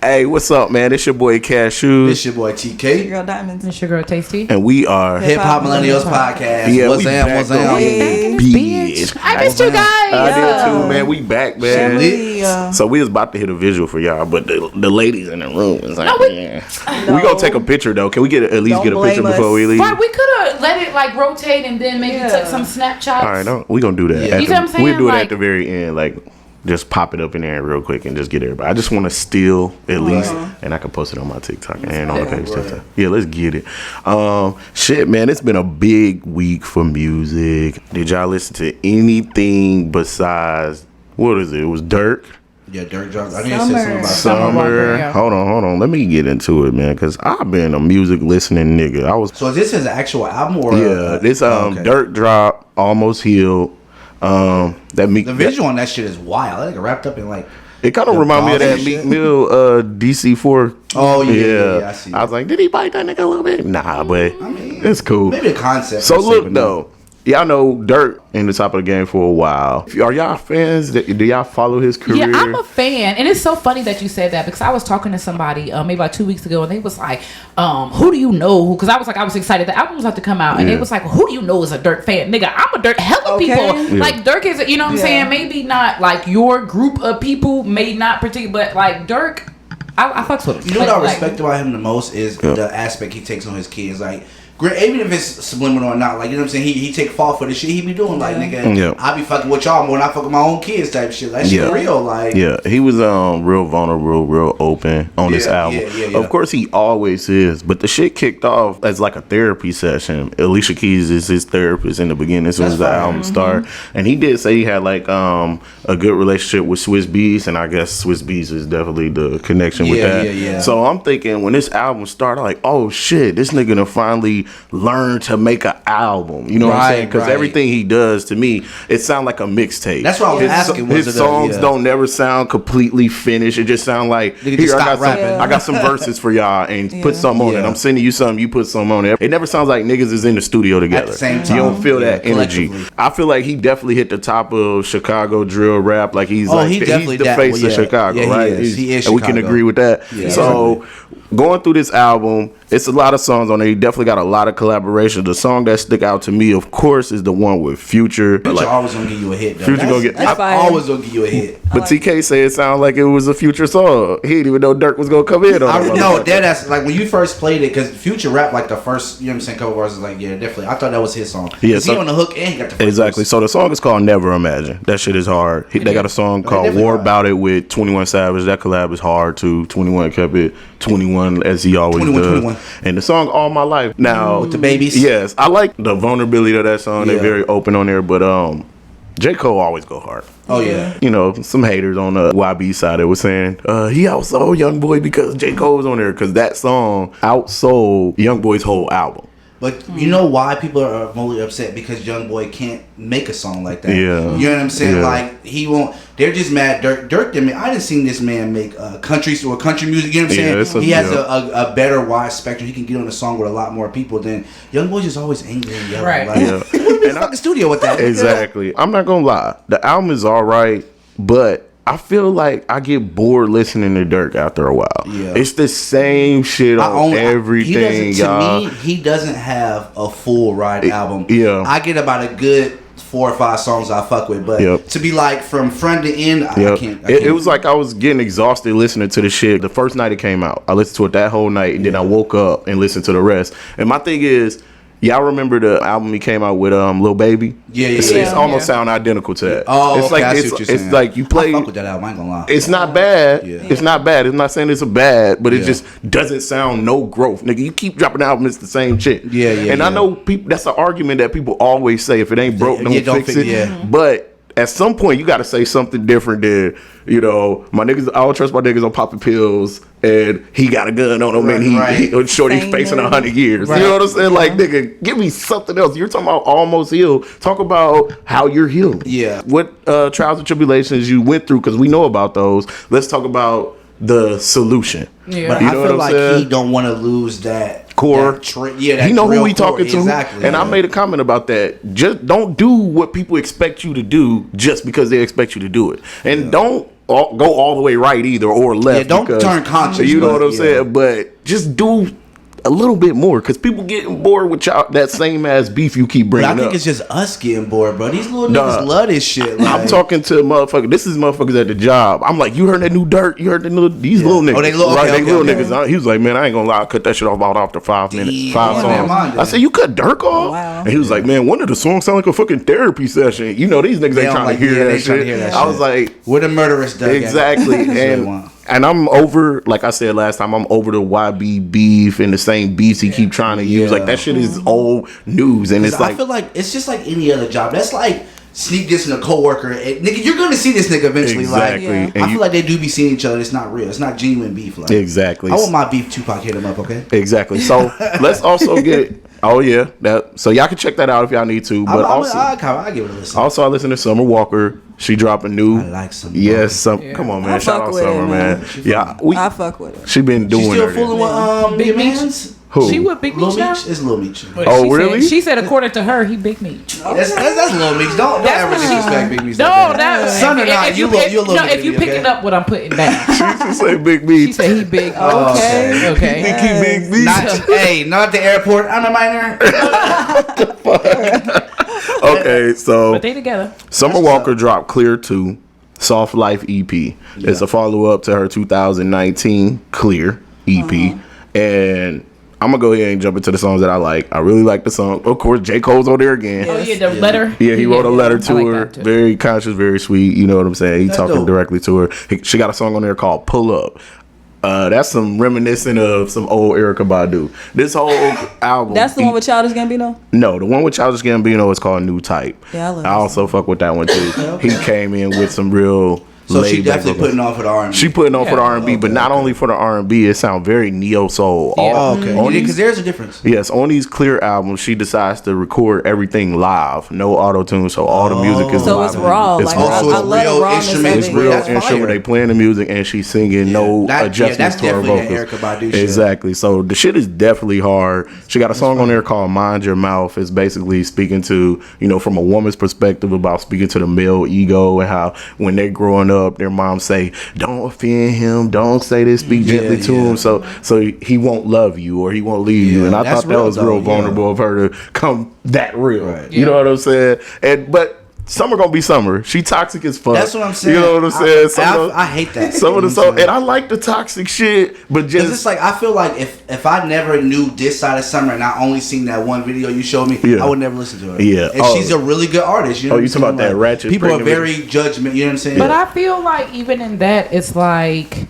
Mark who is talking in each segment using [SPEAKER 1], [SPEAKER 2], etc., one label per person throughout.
[SPEAKER 1] Hey, what's up, man? It's your boy Cashews.
[SPEAKER 2] It's your boy TK.
[SPEAKER 3] Your girl Diamonds.
[SPEAKER 4] It's your girl Tasty.
[SPEAKER 1] And we are
[SPEAKER 2] Hip Hop Millennials Podcast.
[SPEAKER 1] Yeah,
[SPEAKER 2] what's
[SPEAKER 1] we
[SPEAKER 2] up?
[SPEAKER 1] back
[SPEAKER 2] What's
[SPEAKER 1] on
[SPEAKER 2] up?
[SPEAKER 1] bitch.
[SPEAKER 4] I missed you guys.
[SPEAKER 1] I did too, man. We back, man.
[SPEAKER 3] Family,
[SPEAKER 1] So we was about to hit a visual for y'all, but the ladies in the room was like,
[SPEAKER 4] No,
[SPEAKER 1] we gonna take a picture though. Can we at least
[SPEAKER 3] Don't
[SPEAKER 1] get a picture
[SPEAKER 3] blame
[SPEAKER 1] before
[SPEAKER 3] us.
[SPEAKER 1] we leave?
[SPEAKER 4] Right, we could have let it like rotate and then maybe took some snapshots.
[SPEAKER 1] All right, no, we gonna do that.
[SPEAKER 2] Yeah.
[SPEAKER 4] You see what I'm saying?
[SPEAKER 1] We'll do it
[SPEAKER 4] Like-
[SPEAKER 1] at the very end, like just pop it up in there real quick and just get everybody. I just want to steal at least, and I can post it on my TikTok and on the page.
[SPEAKER 2] Right.
[SPEAKER 1] Yeah, let's get it. Shit, man, it's been a big week for music. Did y'all listen to anything besides what is it? It was Dirk.
[SPEAKER 2] Yeah, Dirk dropped. I need to say something about
[SPEAKER 4] Summer Walker, yeah.
[SPEAKER 1] Hold on. Let me get into it, man, because I've been a music listening nigga. I was.
[SPEAKER 2] So is this his actual album or?
[SPEAKER 1] Yeah, this
[SPEAKER 2] okay.
[SPEAKER 1] Dirk drop, Almost Healed. That Meek.
[SPEAKER 2] The visual on that shit is wild. I think it wrapped up in like.
[SPEAKER 1] It kind of
[SPEAKER 2] the
[SPEAKER 1] remind me of
[SPEAKER 2] ball
[SPEAKER 1] that
[SPEAKER 2] and
[SPEAKER 1] Meek
[SPEAKER 2] shit.
[SPEAKER 1] Mill DC4.
[SPEAKER 2] Oh yeah, I see.
[SPEAKER 1] I was like, did he bite that nigga a little bit? Nah, but
[SPEAKER 2] I mean,
[SPEAKER 1] it's cool.
[SPEAKER 2] Maybe a concept.
[SPEAKER 1] So
[SPEAKER 2] per se,
[SPEAKER 1] look
[SPEAKER 2] but no.
[SPEAKER 1] though, y'all know Dirk in the top of the game for a while. Are y'all fans? Do y'all follow his career?
[SPEAKER 4] Yeah, I'm a fan, and it's so funny that you said that because I was talking to somebody maybe about 2 weeks ago, and they was like, "Who do you know?" Because I was excited. The album was about to come out, and they was like, "Who do you know is a Dirk fan?" Nigga, I'm a Dirk. Hella
[SPEAKER 3] Okay.
[SPEAKER 4] people
[SPEAKER 1] Yeah.
[SPEAKER 4] like Dirk is. You know what I'm saying? Maybe not like your group of people, may not particular, but like Dirk, I fucks with him.
[SPEAKER 2] You know what I
[SPEAKER 4] Like,
[SPEAKER 2] respect about him the most is the aspect he takes on his kids. Like, even if it's subliminal or not, like, you know what I'm saying? He take fault for the shit he be doing. Like, nigga, I be fucking with y'all more than I fuck with my own kids type shit. That shit real. Like,
[SPEAKER 1] yeah, he was real vulnerable, real open on this album.
[SPEAKER 2] Yeah.
[SPEAKER 1] Of course, he always is, but the shit kicked off as like a therapy session. Alicia Keys is his therapist in the beginning as soon as the album started, and he did say he had like a good relationship with Swiss Beats, and I guess Swiss Beats is definitely the connection with that.
[SPEAKER 2] Yeah.
[SPEAKER 1] So I'm thinking when this album started, like, oh shit, this nigga done finally learn to make an album. You know what I'm saying? Because everything he does to me, it sounds like a mixtape.
[SPEAKER 2] That's what I was asking.
[SPEAKER 1] His songs don't never sound completely finished. It just sound like, here, I got some verses for y'all and put some on it. I'm sending you something, you put some on it. It never sounds like niggas is in the studio together.
[SPEAKER 2] At the same time.
[SPEAKER 1] You don't feel that energy. I feel like he definitely hit the top of Chicago drill rap. Like he's
[SPEAKER 2] he definitely
[SPEAKER 1] the face of Chicago, right?
[SPEAKER 2] He is
[SPEAKER 1] and we can
[SPEAKER 2] Chicago.
[SPEAKER 1] agree with that.
[SPEAKER 2] Yeah.
[SPEAKER 1] So going through this album, it's a lot of songs on there. He definitely got a lot of collaborations. The song that stick out to me, of course, is the one with Future.
[SPEAKER 2] Future always gonna give you a hit. Though.
[SPEAKER 1] Future gonna get.
[SPEAKER 3] That's fire.
[SPEAKER 2] always gonna give you a hit.
[SPEAKER 1] But TK said it sounded like it was a Future song. He didn't even know Dirk was gonna come in on it.
[SPEAKER 2] No, that's like when you first played it, because Future rap like the first, you know what I'm saying, couple verses, like, yeah, definitely. I thought that was his song.
[SPEAKER 1] Yeah,
[SPEAKER 2] Cause he on the hook and he got the first
[SPEAKER 1] Exactly.
[SPEAKER 2] verse.
[SPEAKER 1] So the song is called Never Imagine. That shit is hard. They got a song called
[SPEAKER 2] definitely
[SPEAKER 1] War
[SPEAKER 2] hard.
[SPEAKER 1] About It with 21 Savage. That collab is hard too. 21 kept it 21 as he always
[SPEAKER 2] 21.
[SPEAKER 1] does. And the song All My Life. Now
[SPEAKER 2] With the babies.
[SPEAKER 1] Yes, I like the vulnerability of that song. They're
[SPEAKER 2] Yeah.
[SPEAKER 1] very open on there, but J. Cole always go hard.
[SPEAKER 2] Oh yeah.
[SPEAKER 1] You know, some haters on the YB side that was saying he outsold Young Boy because J. Cole was on there, because that song outsold Young Boy's whole album.
[SPEAKER 2] But you know why people are mostly upset? Because YoungBoy can't make a song like that.
[SPEAKER 1] Yeah.
[SPEAKER 2] You know what I'm saying?
[SPEAKER 1] Yeah.
[SPEAKER 2] Like, he won't. They're just mad. Dirk, I mean, I done seen this man make country music. You know what I'm saying? He has a better wide spectrum. He can get on a song with a lot more people than YoungBoy. Just always angry and yelling.
[SPEAKER 4] Right.
[SPEAKER 2] Like,
[SPEAKER 1] Yeah.
[SPEAKER 2] and fucking studio with that.
[SPEAKER 1] Exactly. I'm not gonna lie. The album is all right, but I feel like I get bored listening to Dirk after a while.
[SPEAKER 2] Yeah.
[SPEAKER 1] It's the same shit on everything, y'all.
[SPEAKER 2] To me, he doesn't have a full ride album.
[SPEAKER 1] Yeah.
[SPEAKER 2] I get about a good 4 or 5 songs I fuck with, but to be like from front to end, I can't.
[SPEAKER 1] It was like I was getting exhausted listening to the shit. The first night it came out, I listened to it that whole night, and then I woke up and listened to the rest. And my thing is, y'all remember the album he came out with Lil Baby?
[SPEAKER 2] Yeah.
[SPEAKER 1] It's almost sound identical to that.
[SPEAKER 2] Oh,
[SPEAKER 1] it's
[SPEAKER 2] okay,
[SPEAKER 1] like
[SPEAKER 2] I see what you're saying.
[SPEAKER 1] it's like you play.
[SPEAKER 2] I fuck with that album. I ain't gonna lie.
[SPEAKER 1] It's not bad.
[SPEAKER 2] Yeah.
[SPEAKER 1] It's not bad. I'm not saying it's a bad, but it just doesn't sound no growth, nigga. You keep dropping the album, it's the same shit.
[SPEAKER 2] Yeah.
[SPEAKER 1] And I know people. That's an argument that people always say. If it ain't broke, don't fix it.
[SPEAKER 2] Yeah.
[SPEAKER 1] But at some point, you got to say something different than, you know, my niggas. I don't trust my niggas on popping pills, and he got a gun on him, and he shorty facing 100 years. You know what I'm saying? Like, nigga, give me something else. You're talking about almost healed. Talk about how you're healing.
[SPEAKER 2] Yeah.
[SPEAKER 1] What trials and tribulations you went through, because we know about those. Let's talk about the solution.
[SPEAKER 4] Yeah.
[SPEAKER 2] But
[SPEAKER 1] You
[SPEAKER 2] I
[SPEAKER 1] know
[SPEAKER 2] feel
[SPEAKER 1] what I'm
[SPEAKER 2] like
[SPEAKER 1] saying?
[SPEAKER 2] he don't want to lose that
[SPEAKER 1] core.
[SPEAKER 2] that
[SPEAKER 1] He know who
[SPEAKER 2] real
[SPEAKER 1] he talking
[SPEAKER 2] core.
[SPEAKER 1] to.
[SPEAKER 2] Exactly.
[SPEAKER 1] And I made a comment about that. Just don't do what people expect you to do just because they expect you to do it. And don't go all the way right either or left.
[SPEAKER 2] Yeah, don't turn conscious.
[SPEAKER 1] You know what I'm saying? But just do a little bit more, because people getting bored with y'all that same ass beef you keep bringing up.
[SPEAKER 2] I think it's just us getting bored, bro. These little niggas love this shit. Like,
[SPEAKER 1] I'm talking to motherfuckers. This is motherfuckers at the job. I'm like, you heard that new Dirt? You heard the these little niggas?
[SPEAKER 2] Oh, they little,
[SPEAKER 1] right? Little niggas. He was like, man, I ain't gonna lie, I cut that shit off about after 5 minutes, 5 songs. I said, you cut Dirk off?
[SPEAKER 3] Wow.
[SPEAKER 1] And he was like, man, one of the songs sound like a fucking therapy session. You know, these niggas ain't trying to hear that shit. I was like,
[SPEAKER 2] we're the murderous Doug.
[SPEAKER 1] Exactly. And I'm over, like I said last time, I'm over the YB beef and the same beefs he keep trying to use. Like, that shit is old news. And it's like,
[SPEAKER 2] I feel like it's just like any other job. That's like sneak dissing a coworker. Nigga, you're gonna see this nigga eventually.
[SPEAKER 1] Exactly.
[SPEAKER 2] Like, I feel like they do be seeing each other. It's not real. It's not genuine beef. Like,
[SPEAKER 1] exactly.
[SPEAKER 2] I want my beef. Tupac hit him up. Okay.
[SPEAKER 1] Exactly. So let's also get. Oh yeah, so y'all can check that out if y'all need to. But
[SPEAKER 2] I give it a listen.
[SPEAKER 1] Also, I listen to Summer Walker. She dropping new.
[SPEAKER 2] I like Summer.
[SPEAKER 1] Yes, come on, man. Shout out Summer, man. Yeah,
[SPEAKER 3] I fuck with her.
[SPEAKER 1] She been doing.
[SPEAKER 2] She still fooling with
[SPEAKER 4] Big Meech.
[SPEAKER 1] Who?
[SPEAKER 4] She with Big Meech now?
[SPEAKER 2] It's Lil Meech.
[SPEAKER 1] Oh, really?
[SPEAKER 4] She said according to her, he Big Meech.
[SPEAKER 2] That's Lil Meech. Don't ever disrespect Big Meech.
[SPEAKER 4] No, that's
[SPEAKER 2] son or not. You
[SPEAKER 4] if you picking up what I'm putting down.
[SPEAKER 1] She just say Big Meech.
[SPEAKER 4] She said he big.
[SPEAKER 3] Okay.
[SPEAKER 4] Okay.
[SPEAKER 1] Think he Big Meech?
[SPEAKER 2] Not the airport. I'm a minor.
[SPEAKER 1] Okay, so
[SPEAKER 4] But they together.
[SPEAKER 1] Summer Walker dropped Clear 2, Soft Life EP. It's a follow-up to her 2019 Clear EP. And I'm going to go ahead and jump into the songs that I like. I really like the song. Of course, J. Cole's on there again.
[SPEAKER 4] Oh, yeah, the letter.
[SPEAKER 1] Yeah, he wrote a letter to her.
[SPEAKER 4] That
[SPEAKER 1] Very conscious, very sweet. You know what I'm saying? He's talking directly to her. She got a song on there called Pull Up. That's some reminiscent of some old Erykah Badu. This whole album.
[SPEAKER 3] That's the one with Childish Gambino?
[SPEAKER 1] No, the one with Childish Gambino is called New Type.
[SPEAKER 3] Yeah, I
[SPEAKER 1] also fuck with that one too. He came in with some real.
[SPEAKER 2] So she definitely putting on for the R&B.
[SPEAKER 1] She putting on for the R&B, but not only for the R&B. It sounds very neo soul.
[SPEAKER 2] Because there's a difference.
[SPEAKER 1] Yes, on these Clear albums, she decides to record everything live, no auto tune. So all the music is
[SPEAKER 3] so
[SPEAKER 1] live.
[SPEAKER 3] it's raw.
[SPEAKER 1] It's
[SPEAKER 3] like
[SPEAKER 1] raw.
[SPEAKER 3] I love the rawness of it.
[SPEAKER 1] It's real instrument. They playing the music and she's singing. No adjustments to her vocals.
[SPEAKER 2] Erykah Badu shit.
[SPEAKER 1] Exactly. So the shit is definitely hard. She got a song on there called "Mind Your Mouth." It's basically speaking to, from a woman's perspective about speaking to the male ego and how when they're growing up, their moms say, don't offend him, don't say this, speak gently to him, so he won't love you or he won't leave you. And I thought that was real vulnerable of her to come that real. Right. You know what I'm saying? But Summer gonna be Summer. She toxic as fuck.
[SPEAKER 2] That's what I'm saying.
[SPEAKER 1] You know what I'm saying?
[SPEAKER 2] I hate that.
[SPEAKER 1] Some of the songs, and I like the toxic shit, but just
[SPEAKER 2] it's like I feel like if I never knew this side of Summer and I only seen that one video you showed me, I would never listen to her.
[SPEAKER 1] Yeah,
[SPEAKER 2] and she's a really good artist. You know
[SPEAKER 1] you talking about that ratchet?
[SPEAKER 2] People are very judgment. You know what I'm saying?
[SPEAKER 4] But I feel like even in that, it's like,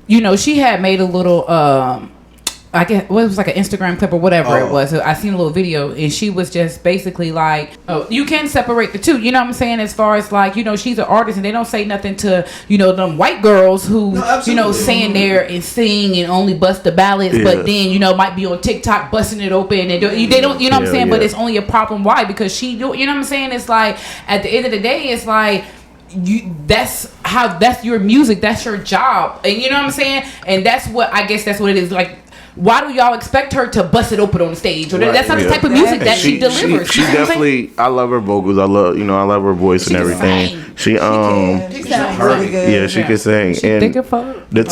[SPEAKER 4] she had made a little. I guess it was like an Instagram clip or whatever it was. I seen a little video and she was just basically like, you can separate the two. You know what I'm saying? As far as like, she's an artist and they don't say nothing to, them white girls who, stand there and sing and only bust the ballads, but then, might be on TikTok busting it open and they don't, you know what I'm saying? But it's only a problem. Why? Because she do, you know what I'm saying? It's like, at the end of the day, it's like, that's your music, that's your job, and you know what I'm saying, and that's what it is. Like, why do y'all expect her to bust it open on the stage? Or that's not the type of music that she delivers.
[SPEAKER 1] She definitely. I love her vocals. I love her voice and everything. She sounds
[SPEAKER 3] really good.
[SPEAKER 1] Yeah, she can sing. And the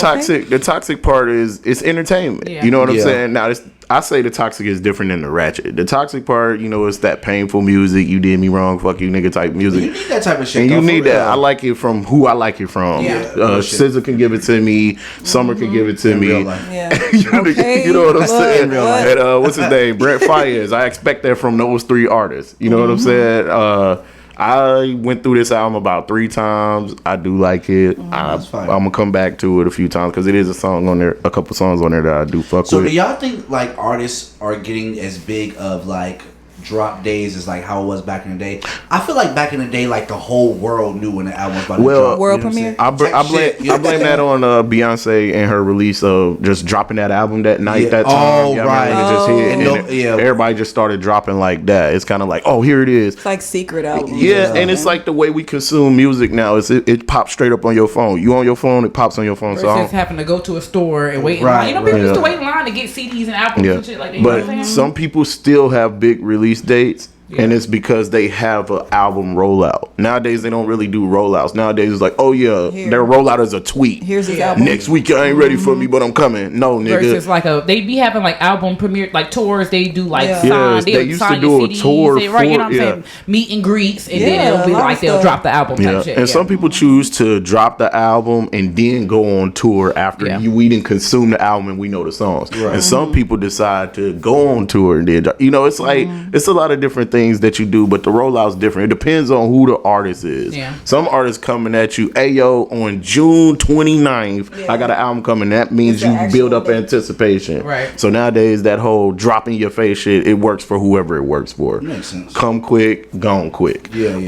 [SPEAKER 1] toxic part is it's entertainment. Yeah. You know what I'm saying? Now I say the toxic is different than the ratchet. The toxic part, it's that painful music. You did me wrong, fuck you, nigga type music.
[SPEAKER 2] You need that type of shit.
[SPEAKER 1] And you need that. I like it from who I like it from. Yeah. SZA can give it to me. Summer can give it to me.
[SPEAKER 3] Yeah.
[SPEAKER 1] You know what I'm saying? And what's his name? Brent Faiyaz. I expect that from those three artists. You know what I'm saying? I went through this album about 3 times. I do like it. I'm gonna come back to it a few times because it is a couple songs on there that I do fuck with.
[SPEAKER 2] So do y'all think like artists are getting as big of like drop days as like how it was back in the day? I feel like back in the day, like the whole world knew when the album was about to drop.
[SPEAKER 3] World premiere.
[SPEAKER 1] I blame that on Beyonce and her release of just dropping that album that night. That time.
[SPEAKER 2] Right.
[SPEAKER 1] And it just hit, and everybody just started dropping like that. It's kind of like, oh, here it is.
[SPEAKER 3] It's like secret albums.
[SPEAKER 1] Yeah, and it's like the way we consume music now. It pops straight up on your phone. You on your phone, it pops on your phone.
[SPEAKER 4] So just having to go to a store and wait in line. People used to wait in line to get CDs and albums and shit like that.
[SPEAKER 1] But some people still have big release dates And it's because they have an album rollout. Nowadays, they don't really do rollouts. Nowadays, it's like, oh, yeah, their rollout is a tweet.
[SPEAKER 3] Here's his album.
[SPEAKER 1] Next week, I ain't ready for me, but I'm coming. No, nigga.
[SPEAKER 4] Versus like they be having like album premiere, like tours. They do like
[SPEAKER 1] Yes,
[SPEAKER 4] sign.
[SPEAKER 1] they used to do a
[SPEAKER 4] CDs,
[SPEAKER 1] tour
[SPEAKER 4] right? You know what I'm
[SPEAKER 1] for-
[SPEAKER 4] saying? Meet and greets, and then
[SPEAKER 3] Yeah,
[SPEAKER 4] it'll be
[SPEAKER 3] a lot
[SPEAKER 4] like
[SPEAKER 3] of
[SPEAKER 4] they'll
[SPEAKER 3] stuff.
[SPEAKER 4] drop the album type shit.
[SPEAKER 1] And some people choose to drop the album and then go on tour after we didn't consume the album and we know the songs.
[SPEAKER 2] Right.
[SPEAKER 1] And some people decide to go on tour and then, it's like, it's a lot of different things that you do, but the rollout's different. It depends on who the artist is.
[SPEAKER 4] Yeah.
[SPEAKER 1] Some artists coming at you, hey yo, on June 29th, I got an album coming. That means
[SPEAKER 3] It's the
[SPEAKER 1] you
[SPEAKER 3] actual
[SPEAKER 1] build up
[SPEAKER 3] date.
[SPEAKER 1] anticipation.
[SPEAKER 4] Right.
[SPEAKER 1] So nowadays, that whole drop in your face shit, it works for whoever it works for.
[SPEAKER 2] Makes sense.
[SPEAKER 1] Come quick, gone quick.
[SPEAKER 2] Yeah.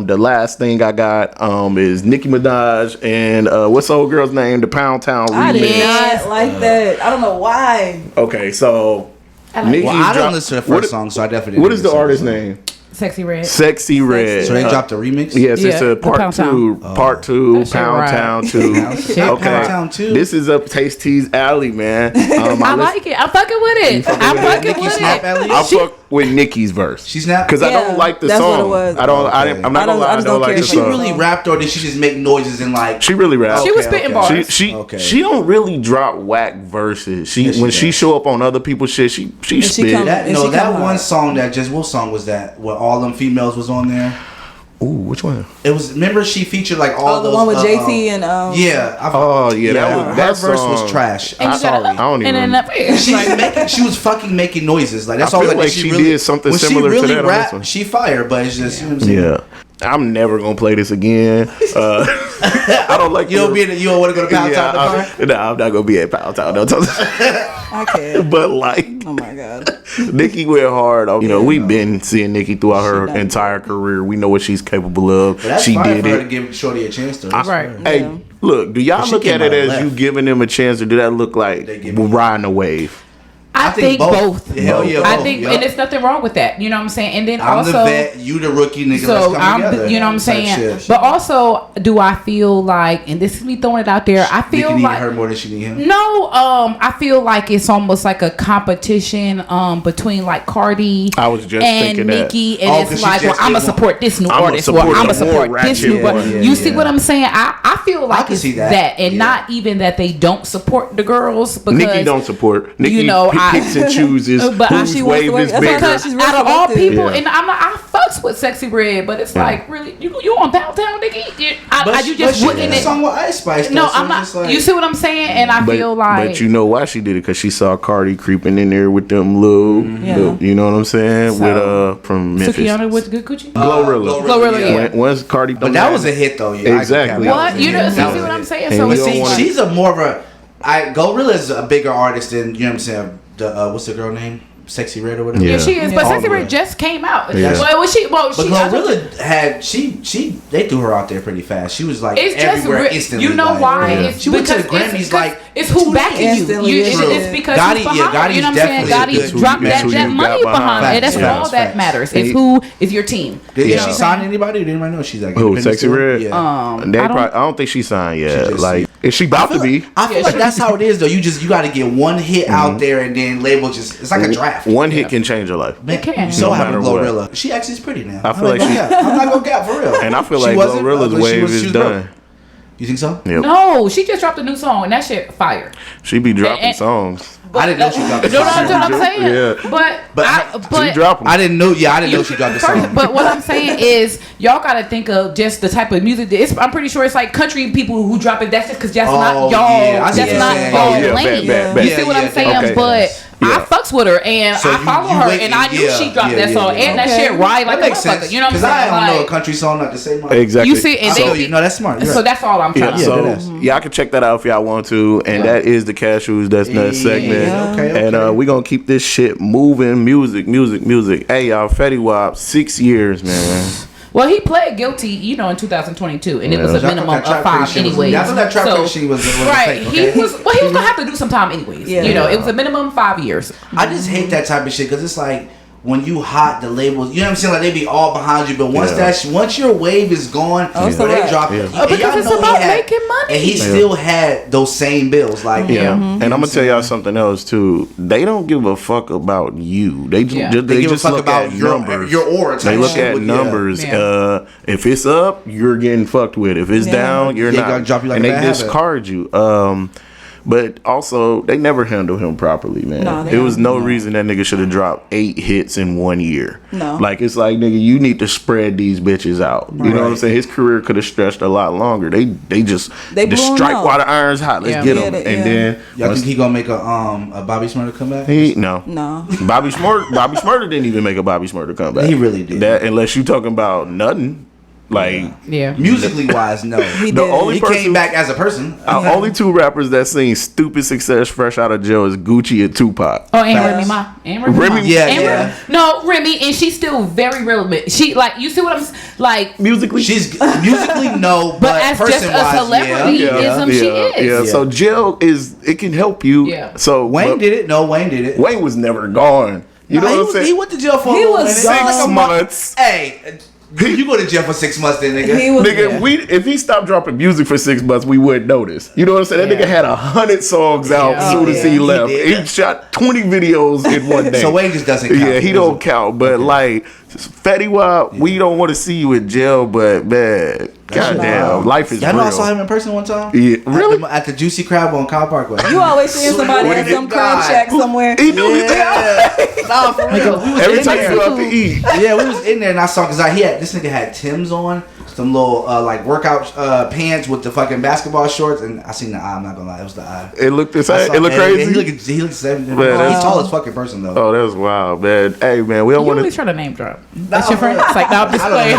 [SPEAKER 1] The last thing I got is Nicki Minaj and what's the old girl's name? The Pound Town
[SPEAKER 3] I
[SPEAKER 1] remix.
[SPEAKER 3] did not like that. I don't know why.
[SPEAKER 1] Okay, so Nicki
[SPEAKER 2] Well, I don't
[SPEAKER 1] dropped-
[SPEAKER 2] listen to the first song, so I definitely.
[SPEAKER 1] What
[SPEAKER 2] didn't
[SPEAKER 1] is the
[SPEAKER 2] listen to
[SPEAKER 1] artist's
[SPEAKER 2] song.
[SPEAKER 1] name?
[SPEAKER 4] Sexy Red.
[SPEAKER 1] Sexy Red.
[SPEAKER 2] So they dropped a remix.
[SPEAKER 1] Yes, it's
[SPEAKER 4] Yeah,
[SPEAKER 1] a
[SPEAKER 4] the
[SPEAKER 1] part
[SPEAKER 4] Pound
[SPEAKER 1] two.
[SPEAKER 4] Town.
[SPEAKER 1] Part two.
[SPEAKER 4] That shit
[SPEAKER 1] Pound
[SPEAKER 4] right.
[SPEAKER 1] Town 2.
[SPEAKER 2] Shit, Pound Town 2.
[SPEAKER 1] This is up Taste T's alley, man.
[SPEAKER 4] I like it. I'm fucking with it. I'm fucking
[SPEAKER 2] Nicki
[SPEAKER 4] with
[SPEAKER 2] Snap
[SPEAKER 4] it.
[SPEAKER 2] at least?
[SPEAKER 1] I fuck with Nicki's verse.
[SPEAKER 2] She snapped?
[SPEAKER 1] Because I
[SPEAKER 3] Yeah,
[SPEAKER 1] don't like the
[SPEAKER 3] that's what
[SPEAKER 1] song.
[SPEAKER 3] it was.
[SPEAKER 1] I don't.
[SPEAKER 2] Okay.
[SPEAKER 1] I'm not gonna lie. I
[SPEAKER 3] just
[SPEAKER 1] don't
[SPEAKER 3] don't
[SPEAKER 1] like
[SPEAKER 3] care
[SPEAKER 1] the
[SPEAKER 2] Did she
[SPEAKER 1] song.
[SPEAKER 2] really rapped or did she just make noises and like?
[SPEAKER 1] She really rapped.
[SPEAKER 4] She was spitting bars.
[SPEAKER 1] She don't really drop whack verses. When she
[SPEAKER 2] does.
[SPEAKER 1] show up on other people's shit, she
[SPEAKER 3] she
[SPEAKER 1] spit.
[SPEAKER 3] come-
[SPEAKER 2] That
[SPEAKER 3] And she
[SPEAKER 2] that
[SPEAKER 3] come
[SPEAKER 2] one
[SPEAKER 3] hard.
[SPEAKER 2] song that just what song was that? Where all them females was on there.
[SPEAKER 1] Ooh, which one?
[SPEAKER 2] It was. Remember she featured like all
[SPEAKER 3] Oh, the
[SPEAKER 2] those,
[SPEAKER 3] one with JT and
[SPEAKER 2] Yeah.
[SPEAKER 1] Oh yeah,
[SPEAKER 2] her
[SPEAKER 1] that
[SPEAKER 2] verse
[SPEAKER 1] song
[SPEAKER 2] was trash.
[SPEAKER 4] And
[SPEAKER 2] I'm
[SPEAKER 4] you gotta
[SPEAKER 2] sorry.
[SPEAKER 1] I don't even
[SPEAKER 4] and then
[SPEAKER 2] She was fucking making noises. Like that's
[SPEAKER 1] I
[SPEAKER 2] all
[SPEAKER 1] feel
[SPEAKER 2] that
[SPEAKER 1] like
[SPEAKER 2] she
[SPEAKER 1] she
[SPEAKER 2] really
[SPEAKER 1] did something
[SPEAKER 2] when
[SPEAKER 1] similar to
[SPEAKER 2] she really
[SPEAKER 1] that on this one.
[SPEAKER 2] rap, she fired, but it's just you know what I'm saying.
[SPEAKER 1] Yeah. I'm never gonna play this again. I don't like
[SPEAKER 2] You don't want to go to Pound Town tomorrow?
[SPEAKER 1] No, I'm not gonna be at Pound Town. No,
[SPEAKER 3] I can't.
[SPEAKER 1] but like,
[SPEAKER 3] Oh my god.
[SPEAKER 1] Nicki went hard. We've been seeing Nicki throughout her
[SPEAKER 3] done
[SPEAKER 1] entire career. We know what she's capable of.
[SPEAKER 2] But that's
[SPEAKER 1] She
[SPEAKER 2] fine
[SPEAKER 1] did
[SPEAKER 2] for her to
[SPEAKER 1] it.
[SPEAKER 2] give Shorty a chance to.
[SPEAKER 4] Right.
[SPEAKER 1] Hey,
[SPEAKER 3] Yeah.
[SPEAKER 1] look, do y'all
[SPEAKER 2] But she
[SPEAKER 1] look
[SPEAKER 2] came
[SPEAKER 1] at it
[SPEAKER 2] out
[SPEAKER 1] as
[SPEAKER 2] left.
[SPEAKER 1] you giving them a chance, or do that look like
[SPEAKER 2] They give
[SPEAKER 1] we're
[SPEAKER 2] them-
[SPEAKER 1] riding a wave?
[SPEAKER 4] I think both.
[SPEAKER 2] Hell yeah,
[SPEAKER 4] I
[SPEAKER 2] both,
[SPEAKER 4] think,
[SPEAKER 2] yeah.
[SPEAKER 4] and there's nothing wrong with that. You know what I'm saying? And then
[SPEAKER 2] I'm
[SPEAKER 4] also,
[SPEAKER 2] the vet, you the rookie nigga.
[SPEAKER 4] so
[SPEAKER 2] let's come
[SPEAKER 4] I'm,
[SPEAKER 2] together.
[SPEAKER 4] you know what I'm
[SPEAKER 2] Type
[SPEAKER 4] saying?
[SPEAKER 2] shit.
[SPEAKER 4] But also, do I feel like, and this is me throwing it out there, I
[SPEAKER 2] Nicki
[SPEAKER 4] feel
[SPEAKER 2] need
[SPEAKER 4] like
[SPEAKER 2] her more than she need him.
[SPEAKER 4] no, I feel like it's almost like a competition between like Cardi
[SPEAKER 1] I was just
[SPEAKER 4] and
[SPEAKER 1] thinking that.
[SPEAKER 4] Nicki, and
[SPEAKER 2] Oh, 'cause
[SPEAKER 4] it's
[SPEAKER 2] she
[SPEAKER 4] like, well,
[SPEAKER 2] just
[SPEAKER 4] I'm gonna
[SPEAKER 2] did
[SPEAKER 4] support this new
[SPEAKER 1] I'ma
[SPEAKER 4] artist, or
[SPEAKER 1] support
[SPEAKER 4] I'm
[SPEAKER 1] a
[SPEAKER 4] gonna support
[SPEAKER 1] more
[SPEAKER 4] this
[SPEAKER 1] ratchet
[SPEAKER 4] new.
[SPEAKER 1] one.
[SPEAKER 4] You see what I'm saying? I feel like
[SPEAKER 2] can
[SPEAKER 4] it's
[SPEAKER 2] see that.
[SPEAKER 4] that, and
[SPEAKER 2] Yeah.
[SPEAKER 4] not even that they don't support the girls because
[SPEAKER 1] Nicki don't support. Nicki
[SPEAKER 4] you know,
[SPEAKER 1] picks and chooses
[SPEAKER 4] but
[SPEAKER 1] whose
[SPEAKER 3] she wants
[SPEAKER 1] wave
[SPEAKER 3] to
[SPEAKER 1] is
[SPEAKER 3] work- that's
[SPEAKER 1] bigger.
[SPEAKER 3] okay.
[SPEAKER 4] because
[SPEAKER 3] She's
[SPEAKER 4] out of all
[SPEAKER 3] resurrected.
[SPEAKER 4] people,
[SPEAKER 1] Yeah.
[SPEAKER 4] and I fucks with Sexy Red, but it's like really you on Pound Town, Nicki? You just wouldn't
[SPEAKER 2] the
[SPEAKER 4] it.
[SPEAKER 2] song with Ice Spice.
[SPEAKER 4] No,
[SPEAKER 2] though, so
[SPEAKER 4] I'm
[SPEAKER 2] it's
[SPEAKER 4] not.
[SPEAKER 2] just like-
[SPEAKER 4] You see what I'm saying? And I feel like,
[SPEAKER 1] but you know why she did it? Because she saw Cardi creeping in there with them little,
[SPEAKER 3] Yeah.
[SPEAKER 1] you know what I'm saying?
[SPEAKER 4] So,
[SPEAKER 1] with from Memphis,
[SPEAKER 4] Sukihana with good coochie.
[SPEAKER 1] Glorilla.
[SPEAKER 4] Glorilla, yeah.
[SPEAKER 1] Once Cardi,
[SPEAKER 2] But that was a hit though. Yeah,
[SPEAKER 1] Exactly.
[SPEAKER 4] What you know?
[SPEAKER 2] That
[SPEAKER 4] See
[SPEAKER 2] was
[SPEAKER 4] what
[SPEAKER 2] a
[SPEAKER 4] I'm
[SPEAKER 2] hit.
[SPEAKER 4] saying?
[SPEAKER 1] And
[SPEAKER 4] So
[SPEAKER 1] you
[SPEAKER 4] it's
[SPEAKER 1] don't
[SPEAKER 2] See,
[SPEAKER 1] wanna-
[SPEAKER 2] she's a more of a. Glorilla is a bigger artist than you know what I'm saying. The what's the girl name? Sexy Red or whatever.
[SPEAKER 1] Yeah.
[SPEAKER 4] yeah, she is. But
[SPEAKER 2] Yeah.
[SPEAKER 4] Sexy Red just came out.
[SPEAKER 1] Yeah.
[SPEAKER 4] Well, she
[SPEAKER 2] But
[SPEAKER 4] she.
[SPEAKER 2] Glorilla had they threw her out there pretty fast. She was like
[SPEAKER 4] It's just
[SPEAKER 2] everywhere instantly.
[SPEAKER 4] you know
[SPEAKER 2] like,
[SPEAKER 4] why?
[SPEAKER 1] Yeah.
[SPEAKER 4] It's
[SPEAKER 2] She went to the
[SPEAKER 4] because
[SPEAKER 2] Grammys like
[SPEAKER 4] it's who's
[SPEAKER 2] 2
[SPEAKER 4] backing
[SPEAKER 2] days.
[SPEAKER 4] you.
[SPEAKER 3] Instantly,
[SPEAKER 4] It's
[SPEAKER 2] True.
[SPEAKER 4] because
[SPEAKER 2] Gotti-
[SPEAKER 4] who's behind.
[SPEAKER 2] yeah, Gotti's
[SPEAKER 4] You know what I'm saying?
[SPEAKER 2] definitely
[SPEAKER 4] Gotti
[SPEAKER 2] a good-
[SPEAKER 4] dropped
[SPEAKER 2] that's
[SPEAKER 4] that
[SPEAKER 1] who you
[SPEAKER 4] money
[SPEAKER 1] got behind.
[SPEAKER 4] behind it. That's
[SPEAKER 2] Facts.
[SPEAKER 4] all that
[SPEAKER 2] Facts.
[SPEAKER 4] matters.
[SPEAKER 1] And
[SPEAKER 4] It's
[SPEAKER 1] you-
[SPEAKER 4] who is your team.
[SPEAKER 2] Did
[SPEAKER 1] Yeah.
[SPEAKER 2] she sign anybody? Did anybody know she's like
[SPEAKER 1] Who,
[SPEAKER 2] independent
[SPEAKER 1] Sexy
[SPEAKER 2] still?
[SPEAKER 1] Red?
[SPEAKER 2] Yeah.
[SPEAKER 1] I don't think she signed yet.
[SPEAKER 2] She just-
[SPEAKER 1] Like, is she about to be?
[SPEAKER 2] I feel
[SPEAKER 4] Yeah,
[SPEAKER 2] like
[SPEAKER 4] she-
[SPEAKER 2] that's how it is though. You got to get one hit out there and then label just it's like a draft.
[SPEAKER 1] One hit can change your life.
[SPEAKER 2] Man,
[SPEAKER 4] It can.
[SPEAKER 2] you so
[SPEAKER 1] No
[SPEAKER 2] happy
[SPEAKER 1] matter
[SPEAKER 2] Glorilla. She actually is pretty now.
[SPEAKER 1] I feel like she-
[SPEAKER 2] I'm not gonna cap for real.
[SPEAKER 1] And I feel
[SPEAKER 2] She
[SPEAKER 1] like
[SPEAKER 2] wasn't,
[SPEAKER 1] Glorilla's
[SPEAKER 2] but she
[SPEAKER 1] wave
[SPEAKER 2] was-
[SPEAKER 1] is
[SPEAKER 2] she was
[SPEAKER 1] done.
[SPEAKER 2] broke. You think so?
[SPEAKER 1] Yep.
[SPEAKER 4] No, she just dropped a new song and that shit fire.
[SPEAKER 1] She be dropping
[SPEAKER 4] And-
[SPEAKER 1] songs.
[SPEAKER 2] I didn't know she dropped the
[SPEAKER 4] You know what
[SPEAKER 2] song.
[SPEAKER 4] I'm saying?
[SPEAKER 1] Yeah.
[SPEAKER 4] But
[SPEAKER 1] She dropping.
[SPEAKER 2] I didn't know. Yeah, I didn't know she dropped the
[SPEAKER 4] First,
[SPEAKER 2] song.
[SPEAKER 4] but what I'm saying is, y'all got to think of just the type of music. I'm pretty sure it's like country people who drop it. That's just because that's not y'all.
[SPEAKER 2] yeah, I see
[SPEAKER 4] That's
[SPEAKER 2] what
[SPEAKER 4] not
[SPEAKER 2] you're saying.
[SPEAKER 4] y'all
[SPEAKER 1] Oh, yeah,
[SPEAKER 4] lane.
[SPEAKER 1] bet.
[SPEAKER 4] You see what
[SPEAKER 2] Yeah,
[SPEAKER 4] I'm saying?
[SPEAKER 1] okay.
[SPEAKER 4] But I
[SPEAKER 1] Yeah.
[SPEAKER 4] fucks with her and
[SPEAKER 2] So
[SPEAKER 4] I
[SPEAKER 2] you-
[SPEAKER 4] follow
[SPEAKER 2] you
[SPEAKER 4] her
[SPEAKER 2] waiting,
[SPEAKER 4] and I knew
[SPEAKER 2] yeah,
[SPEAKER 4] she dropped
[SPEAKER 2] yeah,
[SPEAKER 4] that
[SPEAKER 2] yeah,
[SPEAKER 4] song
[SPEAKER 2] yeah.
[SPEAKER 4] and that
[SPEAKER 3] Okay.
[SPEAKER 4] shit right like
[SPEAKER 2] That
[SPEAKER 4] a
[SPEAKER 2] makes
[SPEAKER 4] motherfucker.
[SPEAKER 2] sense.
[SPEAKER 4] You know what I'm
[SPEAKER 2] Because
[SPEAKER 4] saying?
[SPEAKER 2] I don't know a
[SPEAKER 4] Like,
[SPEAKER 2] country song not the same.
[SPEAKER 1] Exactly.
[SPEAKER 4] you see, and
[SPEAKER 2] I
[SPEAKER 4] they
[SPEAKER 2] feel you. No, that's smart. You're
[SPEAKER 4] so
[SPEAKER 2] right.
[SPEAKER 4] that's all I'm
[SPEAKER 1] Yeah,
[SPEAKER 4] trying to
[SPEAKER 1] so
[SPEAKER 4] do.
[SPEAKER 1] y'all can check that out if y'all want to, and that is the Cashews That's Nuts segment.
[SPEAKER 2] Okay.
[SPEAKER 1] And we gonna keep this shit moving. Music. Hey y'all, Fetty Wap, 6 years, man.
[SPEAKER 4] Well, he pled guilty, you know, in 2022, and it was
[SPEAKER 1] Yeah.
[SPEAKER 4] a minimum of 5 anyways.
[SPEAKER 2] I thought that trap
[SPEAKER 4] So-
[SPEAKER 2] machine was a
[SPEAKER 4] right.
[SPEAKER 2] fake, okay?
[SPEAKER 4] He was gonna have to do some time anyways.
[SPEAKER 3] Yeah.
[SPEAKER 4] You know, it was a minimum 5 years.
[SPEAKER 2] I just hate that type of shit because it's like, when you hot, the labels, you know what I'm saying? Like they be all behind you, but once your wave is gone, they drop it.
[SPEAKER 4] Because it's about making money.
[SPEAKER 2] And he still had those same bills, like
[SPEAKER 1] and I'm gonna tell y'all something else too. They don't give a fuck about you. They just
[SPEAKER 2] give a fuck
[SPEAKER 1] look
[SPEAKER 2] about
[SPEAKER 1] at numbers.
[SPEAKER 2] your aura.
[SPEAKER 1] They look at numbers. If it's up, you're getting fucked with. If it's down, you're not.
[SPEAKER 2] Gonna drop you like
[SPEAKER 1] and
[SPEAKER 2] a
[SPEAKER 1] they
[SPEAKER 2] bad
[SPEAKER 1] discard you. But also, they never handle him properly, man.
[SPEAKER 3] No,
[SPEAKER 1] there was no reason that nigga should have dropped 8 hits in 1 year.
[SPEAKER 3] No.
[SPEAKER 1] Like, it's like, nigga, you need to spread these bitches out. You know what I'm saying? His career could have stretched a lot longer. They just strike while the iron's hot. Let's get him. And then...
[SPEAKER 2] Y'all think he gonna make a Bobby Shmurda comeback?
[SPEAKER 1] No. Bobby Shmurda didn't even make a Bobby Shmurda comeback.
[SPEAKER 2] He really did.
[SPEAKER 1] That, unless you talking about nothing. Like
[SPEAKER 2] musically wise, no. He came back as a person.
[SPEAKER 1] Only 2 rappers that sing "Stupid Success" fresh out of jail is Gucci and Tupac.
[SPEAKER 4] Oh, and Remy Ma. And Remy.
[SPEAKER 2] Yeah.
[SPEAKER 4] No, Remy, and she's still very relevant. She like, you see what I'm like
[SPEAKER 1] musically.
[SPEAKER 2] She's musically no, but
[SPEAKER 4] as just a celebrity, she is.
[SPEAKER 1] Yeah. So jail it can help you.
[SPEAKER 4] Yeah.
[SPEAKER 1] So
[SPEAKER 2] Wayne did it. No, Wayne did it.
[SPEAKER 1] Wayne was never gone. You know what I'm saying?
[SPEAKER 2] He went to jail for
[SPEAKER 1] 6 months.
[SPEAKER 2] Hey. You go to jail for 6 months then, nigga.
[SPEAKER 1] If he stopped dropping music for 6 months, we wouldn't notice. You know what I'm saying? That nigga had 100 songs out as soon as he left. He shot 20 videos in one day.
[SPEAKER 2] So Wayne just doesn't count.
[SPEAKER 1] Yeah, he don't count. But like Fetty Wap, we don't want to see you in jail, but man, goddamn, life is real.
[SPEAKER 2] Y'all know I saw him in person one time?
[SPEAKER 1] Yeah, really?
[SPEAKER 2] At the Juicy Crab on Kyle Parkway.
[SPEAKER 3] You always seeing somebody at some crab shack somewhere.
[SPEAKER 1] He knew
[SPEAKER 2] Nah, for real.
[SPEAKER 1] Every time you go out to eat.
[SPEAKER 2] Yeah, we was in there and I saw, because this nigga had Tim's on, some little like workout pants with the fucking basketball shorts, and I seen the eye. I'm not gonna lie, it was the eye.
[SPEAKER 1] It looked the same. It looked crazy.
[SPEAKER 2] He looked 70. He's tall as fucking person though.
[SPEAKER 1] Oh, that's wild, man. Hey, man, we don't want to.
[SPEAKER 4] You always try to name drop. That's your friend. It's like, no, I'm just playing.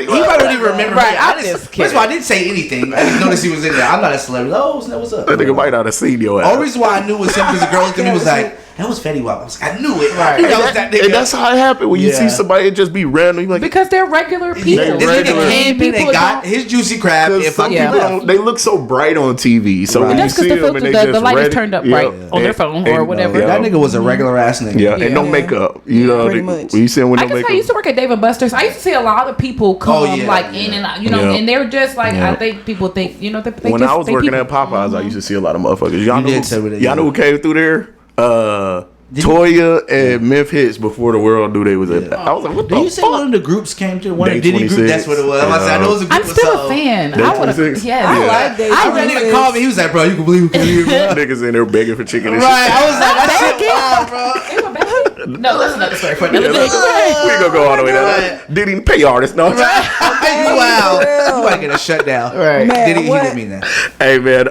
[SPEAKER 2] He probably don't even remember.
[SPEAKER 4] Right, I just
[SPEAKER 2] first of all, I didn't say anything. I just noticed he was in there. I'm not a celebrity. Oh, what's up?
[SPEAKER 1] That nigga might not have seen your ass.
[SPEAKER 2] Only reason why I knew it was him because the girl looked at me was like, that was Fetty Wap. I was like, I knew it. Right. That was that nigga.
[SPEAKER 1] And that's how it happened. When you see somebody just be random, you like,
[SPEAKER 4] because they're regular people.
[SPEAKER 2] This nigga came in and got his Juicy Crab.
[SPEAKER 1] Some people they look so bright on TV. So when you see them and they just
[SPEAKER 4] the light is turned up bright on their phone or whatever.
[SPEAKER 2] That nigga was a regular ass nigga.
[SPEAKER 1] Yeah, and no makeup. You know, when you see him with no makeup.
[SPEAKER 4] I used to work at Dave & Buster's. I used to see a lot of people come in and out, you know, and they're just like, I think people think, you know,
[SPEAKER 1] when I was working at Popeyes, I used to see a lot of motherfuckers. Y'all know who came through there? Toya and Memphis Hits before the world knew they was at. I was like, what the fuck?
[SPEAKER 2] Did you say one of the groups came to one of the Diddy group? That's what it was. I know it was a group.
[SPEAKER 4] I'm still a fan. I would have. Yeah,
[SPEAKER 3] I like Day 26.
[SPEAKER 2] I read him call me. He was like, bro, you can believe who came here, bro.
[SPEAKER 1] Niggas in there begging for chicken and shit.
[SPEAKER 2] Right. I was like, that shit wild, bro.
[SPEAKER 4] No, that's another story for another day.
[SPEAKER 1] We gonna go all the way down. Diddy pay artists, no.
[SPEAKER 2] Right. Wow. You might get a shutdown. Right. Diddy, he didn't mean that.
[SPEAKER 1] Hey man,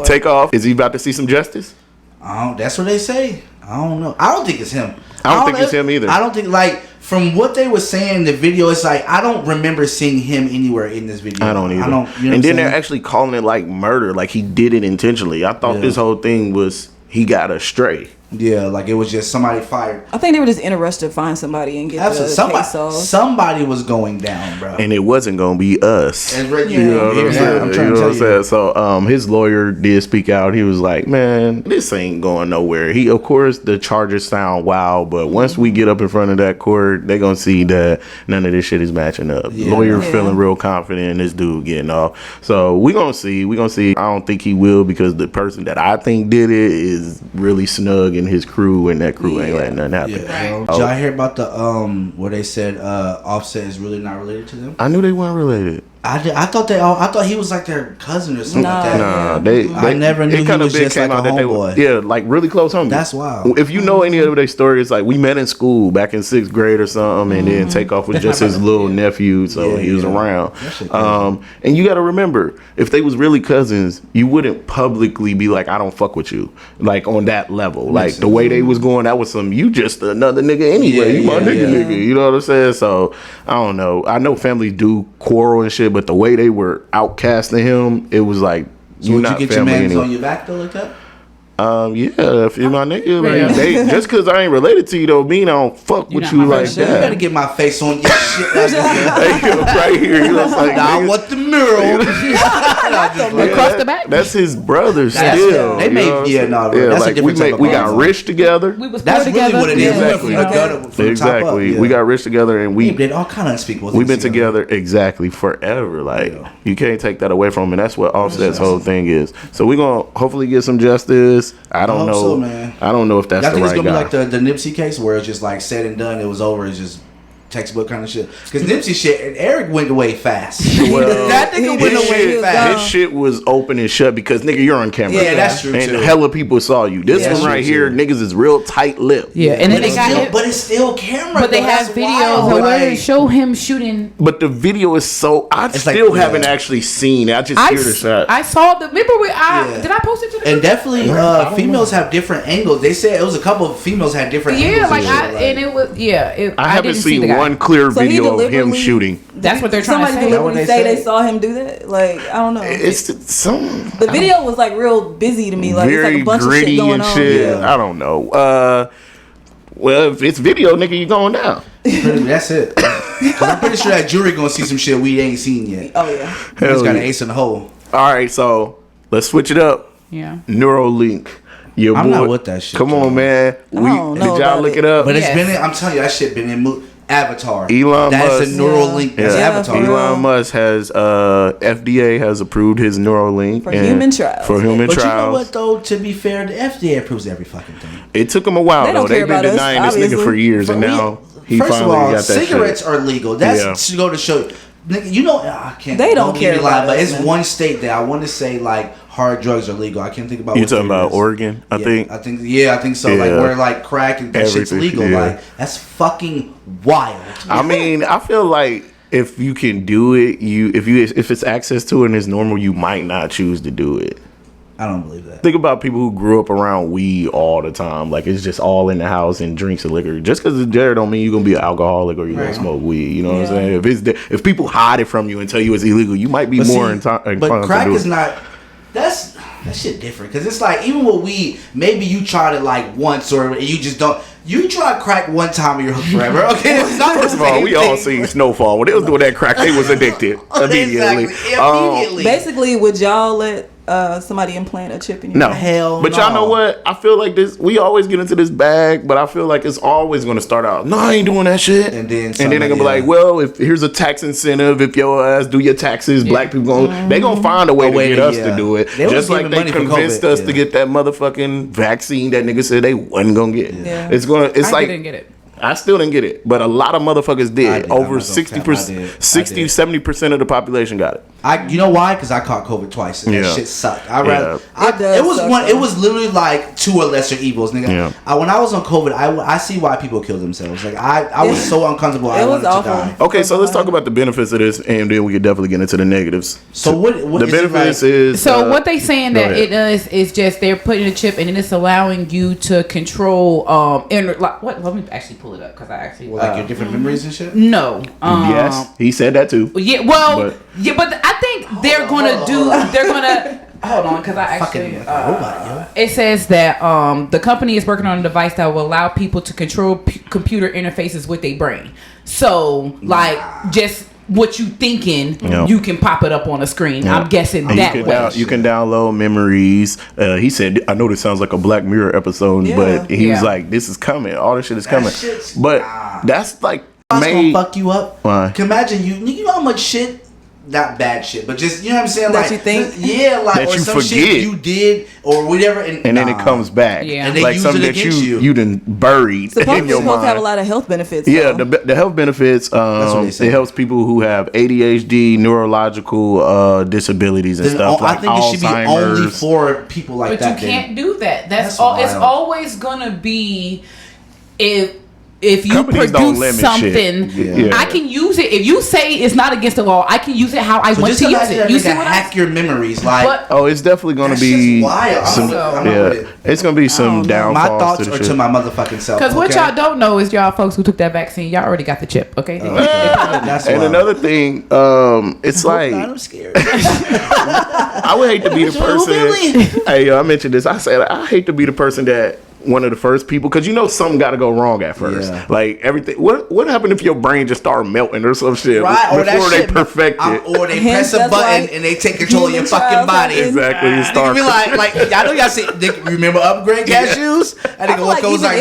[SPEAKER 1] Takeoff. Is he about to see some justice?
[SPEAKER 2] That's what they say. I don't know. I don't think it's him.
[SPEAKER 1] I don't think it's him either.
[SPEAKER 2] I don't think, like, from what they were saying in the video, it's like, I don't remember seeing him anywhere in this video.
[SPEAKER 1] I don't either.
[SPEAKER 2] You know
[SPEAKER 1] and then they're actually calling it like murder, like he did it intentionally. I thought this whole thing was he got astray.
[SPEAKER 2] Yeah, like it was just somebody fired.
[SPEAKER 3] I think they were just interested to find somebody and get the case solved.
[SPEAKER 2] Somebody was going down, bro.
[SPEAKER 1] And it wasn't going to be us.
[SPEAKER 2] You know what I'm saying? I'm trying to tell you.
[SPEAKER 1] So his lawyer did speak out. He was like, man, this ain't going nowhere. Of course, the charges sound wild, but once we get up in front of that court, they're going to see that none of this shit is matching up. Lawyer feeling real confident in this dude getting off. So we're going to see. I don't think he will because the person that I think did it is really snug in his crew, and that crew ain't letting nothing happen.
[SPEAKER 2] Did y'all hear about the where they said Offset is really not related to them?
[SPEAKER 1] I knew they weren't related.
[SPEAKER 2] I thought he was like their cousin or something like that.
[SPEAKER 1] Nah,
[SPEAKER 2] I never knew he was just like a homeboy.
[SPEAKER 1] Like really close homies.
[SPEAKER 2] That's wild.
[SPEAKER 1] If you know any of their stories, like we met in school back in 6th grade or something, and then Takeoff was just his little nephew, so he was around. And you got to remember, if they was really cousins, you wouldn't publicly be like, I don't fuck with you, like on that level. Like the way they was going, that was you just another nigga anyway. You my nigga. You know what I'm saying? So I don't know. I know families do quarrel and shit, but the way they were outcasting him, it was like,
[SPEAKER 2] so would you get your mans on your back though like that?
[SPEAKER 1] Yeah, if you're my nigga, like, just because I ain't related to you don't mean I don't fuck with you like that.
[SPEAKER 2] You gotta get my face on your shit.
[SPEAKER 1] Right here, you know, like,
[SPEAKER 2] nah, what the neural.
[SPEAKER 4] Across the back.
[SPEAKER 1] That's his brother still.
[SPEAKER 2] They made that's a different type of
[SPEAKER 1] we got rich together.
[SPEAKER 4] We was
[SPEAKER 2] that's
[SPEAKER 4] together.
[SPEAKER 2] really what it is.
[SPEAKER 1] Exactly. Exactly. We got rich together, and we
[SPEAKER 2] did all kind of unspeakable.
[SPEAKER 1] We've been together exactly forever. Like you can't take that away from him, and that's what Offset's whole thing is. So we're gonna hopefully get some justice. I don't know.
[SPEAKER 2] So, man.
[SPEAKER 1] I don't know if that's the right guy.
[SPEAKER 2] I think it's gonna be like the Nipsey case where it's just like said and done. It was over. It's just textbook kind of shit. Because Nipsey shit, and Eric went away fast.
[SPEAKER 1] Well,
[SPEAKER 2] that nigga went away fast.
[SPEAKER 1] His shit was open and shut because nigga, you're on camera.
[SPEAKER 2] Yeah, that's true.
[SPEAKER 1] And
[SPEAKER 2] too.
[SPEAKER 1] hella people saw you. This one right here, niggas is real tight lipped.
[SPEAKER 4] Yeah, and then they got
[SPEAKER 2] but it's still camera.
[SPEAKER 4] But they have videos where they show him shooting.
[SPEAKER 1] But the video is so. I still haven't actually seen it. I just hear the shot.
[SPEAKER 4] I saw the. Remember did I post it to the
[SPEAKER 2] and definitely females have different angles. They said it was a couple of females had different angles.
[SPEAKER 4] And it was
[SPEAKER 1] I haven't seen one clear video of him shooting.
[SPEAKER 4] That's what they're trying to say.
[SPEAKER 3] Somebody deliberately say they saw him do that. Like I don't know.
[SPEAKER 1] The
[SPEAKER 3] video was like real busy to me. Like
[SPEAKER 1] very
[SPEAKER 3] it's like a bunch of shit going on.
[SPEAKER 1] Yeah. I don't know. Well, if it's video, nigga, you going down.
[SPEAKER 2] That's it. I'm pretty sure that jury gonna see some shit we ain't seen yet.
[SPEAKER 3] Oh yeah.
[SPEAKER 2] He's got an ace in the hole.
[SPEAKER 1] All right, so let's switch it up.
[SPEAKER 4] Yeah.
[SPEAKER 1] Neuralink.
[SPEAKER 2] I'm not with that shit.
[SPEAKER 1] Come on, man. Did y'all look it up?
[SPEAKER 2] But it's been in, I'm telling you, that shit been in Avatar.
[SPEAKER 1] Elon Musk.
[SPEAKER 2] That's a Neuralink. That's Avatar.
[SPEAKER 1] Elon Musk has FDA has approved his Neuralink
[SPEAKER 3] for human trials.
[SPEAKER 1] For human trials.
[SPEAKER 2] But you know what though? To be fair, the FDA approves every fucking thing.
[SPEAKER 1] It took them a while though. They've been denying this nigga for years, and now he finally got that shit.
[SPEAKER 2] Cigarettes are legal. That's to go to show. Nigga, you know, I can't.
[SPEAKER 3] They don't care about
[SPEAKER 2] but it's one state that I want to say like hard drugs are legal. I can't think about.
[SPEAKER 1] You talking about Oregon? I think
[SPEAKER 2] so. Like where like crack and shit's legal. Like that's fucking wild.
[SPEAKER 1] I mean, I feel like if you can do it, if it's access to it and it's normal, you might not choose to do it.
[SPEAKER 2] I don't believe that.
[SPEAKER 1] Think about people who grew up around weed all the time. Like it's just all in the house and drinks and liquor. Just because it's there don't mean you're gonna be an alcoholic or you're gonna smoke weed. You know what I'm saying? If people hide it from you and tell you it's illegal, you might be more inclined.
[SPEAKER 2] But crack is not. That shit different because it's like even with weed, maybe you tried it like once or you just don't. You try crack one time and you're hooked forever. Okay, it's not
[SPEAKER 1] first of all, we all seen Snowfall when they was doing that crack. They was addicted immediately.
[SPEAKER 2] Immediately.
[SPEAKER 3] Basically, would y'all let somebody implant a chip in your
[SPEAKER 1] no. Hell but y'all know what? I feel like this. We always get into this bag, but I feel like it's always going to start out. No, I ain't doing that shit. And then they're gonna be like, well, if here's a tax incentive, if your ass do your taxes, black people they gonna find a way to get us to do it. Just like they convinced us to get that motherfucking vaccine that nigga said they wasn't gonna get. I didn't get it. I still didn't get it, but a lot of motherfuckers did. Over 60%, 70% of the population got it.
[SPEAKER 2] You know why? Because I caught COVID twice, and that shit sucked. It was literally like two or lesser evils, nigga. Yeah. When I was on COVID, I see why people kill themselves. Like I was so uncomfortable. I wanted to die.
[SPEAKER 1] Okay, so let's talk about the benefits of this, and then we could definitely get into the negatives.
[SPEAKER 2] So what
[SPEAKER 1] the benefits is?
[SPEAKER 4] So what they saying that it does is just they're putting a chip, and then it's allowing you to control Let me actually pull it up because I actually
[SPEAKER 2] like your different memories and shit.
[SPEAKER 4] No.
[SPEAKER 1] Yes, he said that too.
[SPEAKER 4] Yeah. Well. But I think they're gonna do. They're gonna. Hold on, because I actually. It says that the company is working on a device that will allow people to control computer interfaces with their brain. So, like, just what you thinking, you can pop it up on a screen. I'm guessing that way.
[SPEAKER 1] You can download memories. He said, I know this sounds like a Black Mirror episode, but he was like, this is coming. All this shit is coming. But that's like.
[SPEAKER 2] That's gonna fuck you up.
[SPEAKER 1] Why?
[SPEAKER 2] Imagine you know how much shit. Not bad shit, but just, you know what I'm saying?
[SPEAKER 3] That
[SPEAKER 2] like,
[SPEAKER 3] you think?
[SPEAKER 2] Yeah, like,
[SPEAKER 1] that
[SPEAKER 2] or
[SPEAKER 1] you
[SPEAKER 2] some
[SPEAKER 1] forget.
[SPEAKER 2] Shit you did or whatever. And
[SPEAKER 1] then it comes back.
[SPEAKER 4] Yeah.
[SPEAKER 2] And they
[SPEAKER 1] like
[SPEAKER 2] use
[SPEAKER 1] something
[SPEAKER 2] it
[SPEAKER 1] that
[SPEAKER 2] against
[SPEAKER 1] you done buried in your mind.
[SPEAKER 3] It's supposed to have a lot of health benefits.
[SPEAKER 1] Yeah, the health benefits, it helps people who have ADHD, neurological disabilities and stuff.
[SPEAKER 2] I think it should be only for people like that.
[SPEAKER 4] But you can't do that. That's all. It's always going to be if you
[SPEAKER 1] companies
[SPEAKER 4] produce something, I can use it. If you say it's not against the law, I can use it how I want to use it.
[SPEAKER 2] You see what hack your memories, like.
[SPEAKER 1] It's definitely going to be
[SPEAKER 2] wild.
[SPEAKER 1] It's going to be some downfalls.
[SPEAKER 2] My thoughts are to my motherfucking self.
[SPEAKER 4] Because what y'all don't know is y'all folks who took that vaccine, y'all already got the chip. Okay.
[SPEAKER 1] And another thing, it's like
[SPEAKER 2] I'm scared.
[SPEAKER 1] I would hate to be the person. Hey, I mentioned this. I said I hate to be the person that one of the first people, because you know something got to go wrong at first.
[SPEAKER 2] Yeah.
[SPEAKER 1] Like everything. What happened if your brain just started melting or some shit?
[SPEAKER 2] Right, or
[SPEAKER 1] before
[SPEAKER 2] that
[SPEAKER 1] they
[SPEAKER 2] shit,
[SPEAKER 1] perfect it.
[SPEAKER 2] or they press a button and they take control of your fucking body.
[SPEAKER 1] Exactly. You
[SPEAKER 2] You
[SPEAKER 1] start.
[SPEAKER 2] be like, I know y'all see. Remember Upgrade Cashews? I think what goes like.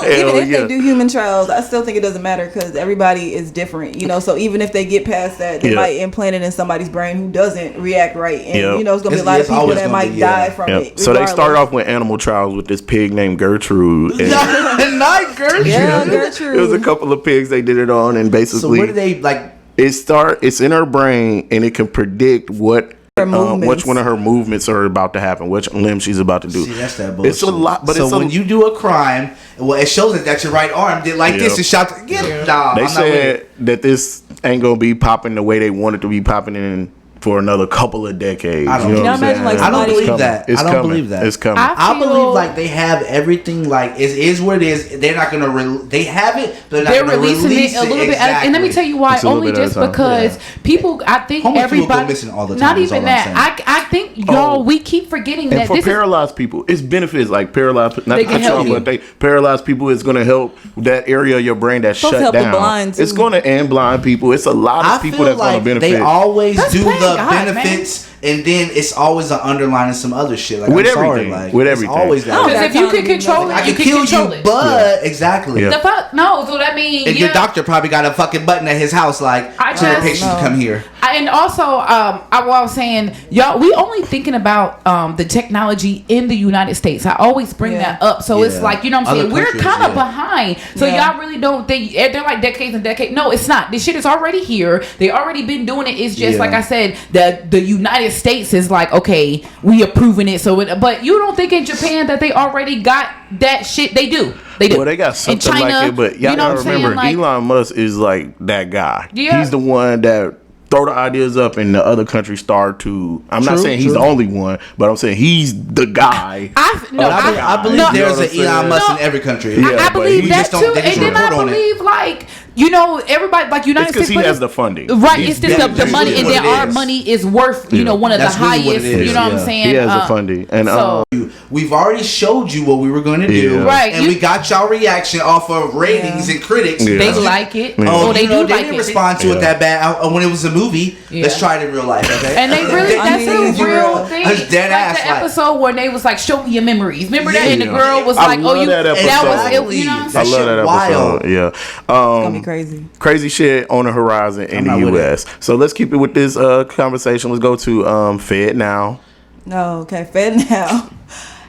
[SPEAKER 3] Even if they do human trials, I still think it doesn't matter because everybody is different, you know. So even if they get past that, they might implant it in somebody's brain who doesn't react right, and you know, it's gonna be a lot of people that might die from it.
[SPEAKER 1] So they started off with animal trials with this pig named Gertrude. And
[SPEAKER 2] Not Gertrude.
[SPEAKER 3] Yeah, Gertrude.
[SPEAKER 1] It was a couple of pigs they did it on, and basically,
[SPEAKER 2] So what do they like?
[SPEAKER 1] It's in her brain, and it can predict what. Which one of her movements are about to happen, which limb she's about to do.
[SPEAKER 2] See, that's that bullshit.
[SPEAKER 1] It's a lot, but
[SPEAKER 2] so when you do a crime, well, it shows that your right arm did like this and shot. Nah,
[SPEAKER 1] they
[SPEAKER 2] I'm
[SPEAKER 1] said that this ain't gonna be popping the way they want it to be popping in for another couple of decades.
[SPEAKER 2] I don't,
[SPEAKER 1] you know what I'm
[SPEAKER 3] imagine,
[SPEAKER 1] saying?
[SPEAKER 3] like,
[SPEAKER 2] I don't believe
[SPEAKER 1] It's
[SPEAKER 2] that.
[SPEAKER 1] coming.
[SPEAKER 2] I don't believe that.
[SPEAKER 1] It's coming.
[SPEAKER 2] I believe like they have everything. Like it is what it is. They're not gonna. They have it, but they're not gonna
[SPEAKER 4] releasing
[SPEAKER 2] release
[SPEAKER 4] it a little bit.
[SPEAKER 2] Exactly.
[SPEAKER 4] And let me tell you why.
[SPEAKER 1] It's a little
[SPEAKER 4] Only
[SPEAKER 1] bit at
[SPEAKER 4] just
[SPEAKER 1] a time.
[SPEAKER 4] because people. I think
[SPEAKER 2] Homeless people
[SPEAKER 4] everybody.
[SPEAKER 2] go missing all the time,
[SPEAKER 4] Not
[SPEAKER 2] is
[SPEAKER 4] even
[SPEAKER 2] all I'm
[SPEAKER 4] that. I think y'all. We keep forgetting
[SPEAKER 1] And
[SPEAKER 4] that
[SPEAKER 1] for
[SPEAKER 4] this is.
[SPEAKER 1] paralyzed people, it's benefits like paralyzed. Not
[SPEAKER 4] They
[SPEAKER 1] to
[SPEAKER 4] can
[SPEAKER 1] cut you
[SPEAKER 4] help
[SPEAKER 1] off,
[SPEAKER 4] you.
[SPEAKER 1] but they paralyzed people is going to help that area of your brain that's
[SPEAKER 3] Supposed to
[SPEAKER 1] shut
[SPEAKER 3] help the
[SPEAKER 1] down.
[SPEAKER 3] blind, too.
[SPEAKER 1] It's going to end blind people. It's a lot of
[SPEAKER 2] I
[SPEAKER 1] people
[SPEAKER 2] feel
[SPEAKER 1] that's going
[SPEAKER 2] like
[SPEAKER 1] to benefit.
[SPEAKER 2] they always
[SPEAKER 4] That's
[SPEAKER 2] do
[SPEAKER 4] playing
[SPEAKER 2] the
[SPEAKER 4] God, man.
[SPEAKER 2] benefits, and then it's always an underlining some other shit. Like,
[SPEAKER 1] With
[SPEAKER 2] I'm sorry,
[SPEAKER 1] everything.
[SPEAKER 2] like,
[SPEAKER 1] With
[SPEAKER 2] it's
[SPEAKER 1] everything.
[SPEAKER 2] always that.
[SPEAKER 3] Oh,
[SPEAKER 4] Because if you can control
[SPEAKER 2] I
[SPEAKER 4] it, you
[SPEAKER 2] can
[SPEAKER 4] can
[SPEAKER 2] kill
[SPEAKER 4] control
[SPEAKER 2] you,
[SPEAKER 4] it.
[SPEAKER 2] but exactly.
[SPEAKER 1] Yeah.
[SPEAKER 4] The fuck no. So that means
[SPEAKER 2] And your doctor probably got a fucking button at his house, like,
[SPEAKER 4] I
[SPEAKER 2] to your
[SPEAKER 4] just-
[SPEAKER 2] patients to come here.
[SPEAKER 4] And also, I was saying, y'all, we only thinking about the technology in the United States. I always bring that up. So it's
[SPEAKER 2] Yeah.
[SPEAKER 4] like, you know what I'm
[SPEAKER 2] Other
[SPEAKER 4] saying? We're
[SPEAKER 2] countries,
[SPEAKER 4] kind of
[SPEAKER 2] yeah.
[SPEAKER 4] behind. So
[SPEAKER 3] Yeah.
[SPEAKER 4] y'all really don't think they're like decades and decades. No, it's not. This shit is already here. They already been doing it. It's just
[SPEAKER 2] Yeah.
[SPEAKER 4] like I said, that the United States is like, okay, we approving it. So, but you don't think in Japan that they already got that shit? They do. They do.
[SPEAKER 1] Well, they got
[SPEAKER 4] In
[SPEAKER 1] something
[SPEAKER 4] China,
[SPEAKER 1] like it, but y'all
[SPEAKER 4] you know
[SPEAKER 1] gotta
[SPEAKER 4] what I'm saying?
[SPEAKER 1] remember,
[SPEAKER 4] Like-
[SPEAKER 1] Elon Musk is like that guy.
[SPEAKER 4] Yeah.
[SPEAKER 1] He's the one that throw the ideas up and the other countries start to. I'm not
[SPEAKER 2] True,
[SPEAKER 1] saying he's
[SPEAKER 2] true.
[SPEAKER 1] the only one, but I'm saying he's the guy.
[SPEAKER 4] I
[SPEAKER 2] I believe
[SPEAKER 4] no,
[SPEAKER 2] there's
[SPEAKER 1] You know
[SPEAKER 2] an
[SPEAKER 1] what I'm
[SPEAKER 2] Elon Musk
[SPEAKER 1] saying?
[SPEAKER 2] in every country.
[SPEAKER 1] Yeah,
[SPEAKER 4] I
[SPEAKER 1] but
[SPEAKER 4] believe
[SPEAKER 1] he
[SPEAKER 4] that
[SPEAKER 2] just don't-
[SPEAKER 4] too,
[SPEAKER 2] they just
[SPEAKER 4] and then I
[SPEAKER 2] report on it.
[SPEAKER 4] believe like you know everybody like United
[SPEAKER 1] It's because
[SPEAKER 4] States,
[SPEAKER 1] he
[SPEAKER 4] but
[SPEAKER 1] has the funding.
[SPEAKER 4] right.
[SPEAKER 1] He's
[SPEAKER 4] It's just the
[SPEAKER 1] dedicated
[SPEAKER 4] money,
[SPEAKER 1] to
[SPEAKER 4] and
[SPEAKER 1] what
[SPEAKER 4] then
[SPEAKER 1] it
[SPEAKER 4] our
[SPEAKER 1] is.
[SPEAKER 4] money is worth you know one of
[SPEAKER 2] That's
[SPEAKER 4] the
[SPEAKER 2] really what
[SPEAKER 4] highest.
[SPEAKER 2] it is,
[SPEAKER 4] You know what I'm
[SPEAKER 2] yeah.
[SPEAKER 4] saying?
[SPEAKER 1] He has the funding, and
[SPEAKER 4] so
[SPEAKER 2] We've already showed you what we were going to do,
[SPEAKER 1] Yeah.
[SPEAKER 4] Right,
[SPEAKER 2] And
[SPEAKER 4] you-
[SPEAKER 2] we got y'all reaction off of ratings and critics.
[SPEAKER 1] Yeah.
[SPEAKER 4] they like it.
[SPEAKER 1] Yeah.
[SPEAKER 2] Oh,
[SPEAKER 4] they
[SPEAKER 2] you know,
[SPEAKER 4] do
[SPEAKER 2] they
[SPEAKER 4] like
[SPEAKER 2] didn't
[SPEAKER 4] it.
[SPEAKER 2] respond to
[SPEAKER 1] Yeah.
[SPEAKER 2] it that bad when it was a movie.
[SPEAKER 4] Yeah.
[SPEAKER 2] Let's try it in real life, okay?
[SPEAKER 4] And they really,
[SPEAKER 3] I
[SPEAKER 4] that's
[SPEAKER 3] mean,
[SPEAKER 4] a real thing.
[SPEAKER 2] That's dead
[SPEAKER 4] like
[SPEAKER 2] ass,
[SPEAKER 4] the
[SPEAKER 2] like-
[SPEAKER 4] episode where they was like, "Show me your memories." Remember that? And the
[SPEAKER 1] Yeah.
[SPEAKER 4] girl was
[SPEAKER 1] I
[SPEAKER 4] like, "Oh,
[SPEAKER 1] love
[SPEAKER 4] you."
[SPEAKER 1] that
[SPEAKER 4] That was,
[SPEAKER 1] episode.
[SPEAKER 4] it, you know what I'm
[SPEAKER 1] I
[SPEAKER 4] saying?
[SPEAKER 1] love
[SPEAKER 2] shit
[SPEAKER 1] that
[SPEAKER 2] wild.
[SPEAKER 1] episode. Yeah.
[SPEAKER 3] It's gonna be crazy.
[SPEAKER 1] Crazy shit on the horizon in
[SPEAKER 2] I'm
[SPEAKER 1] the
[SPEAKER 2] not with
[SPEAKER 1] U.S. So let's keep it with this conversation. Let's go to Fed Now.
[SPEAKER 3] No, okay, Fed Now.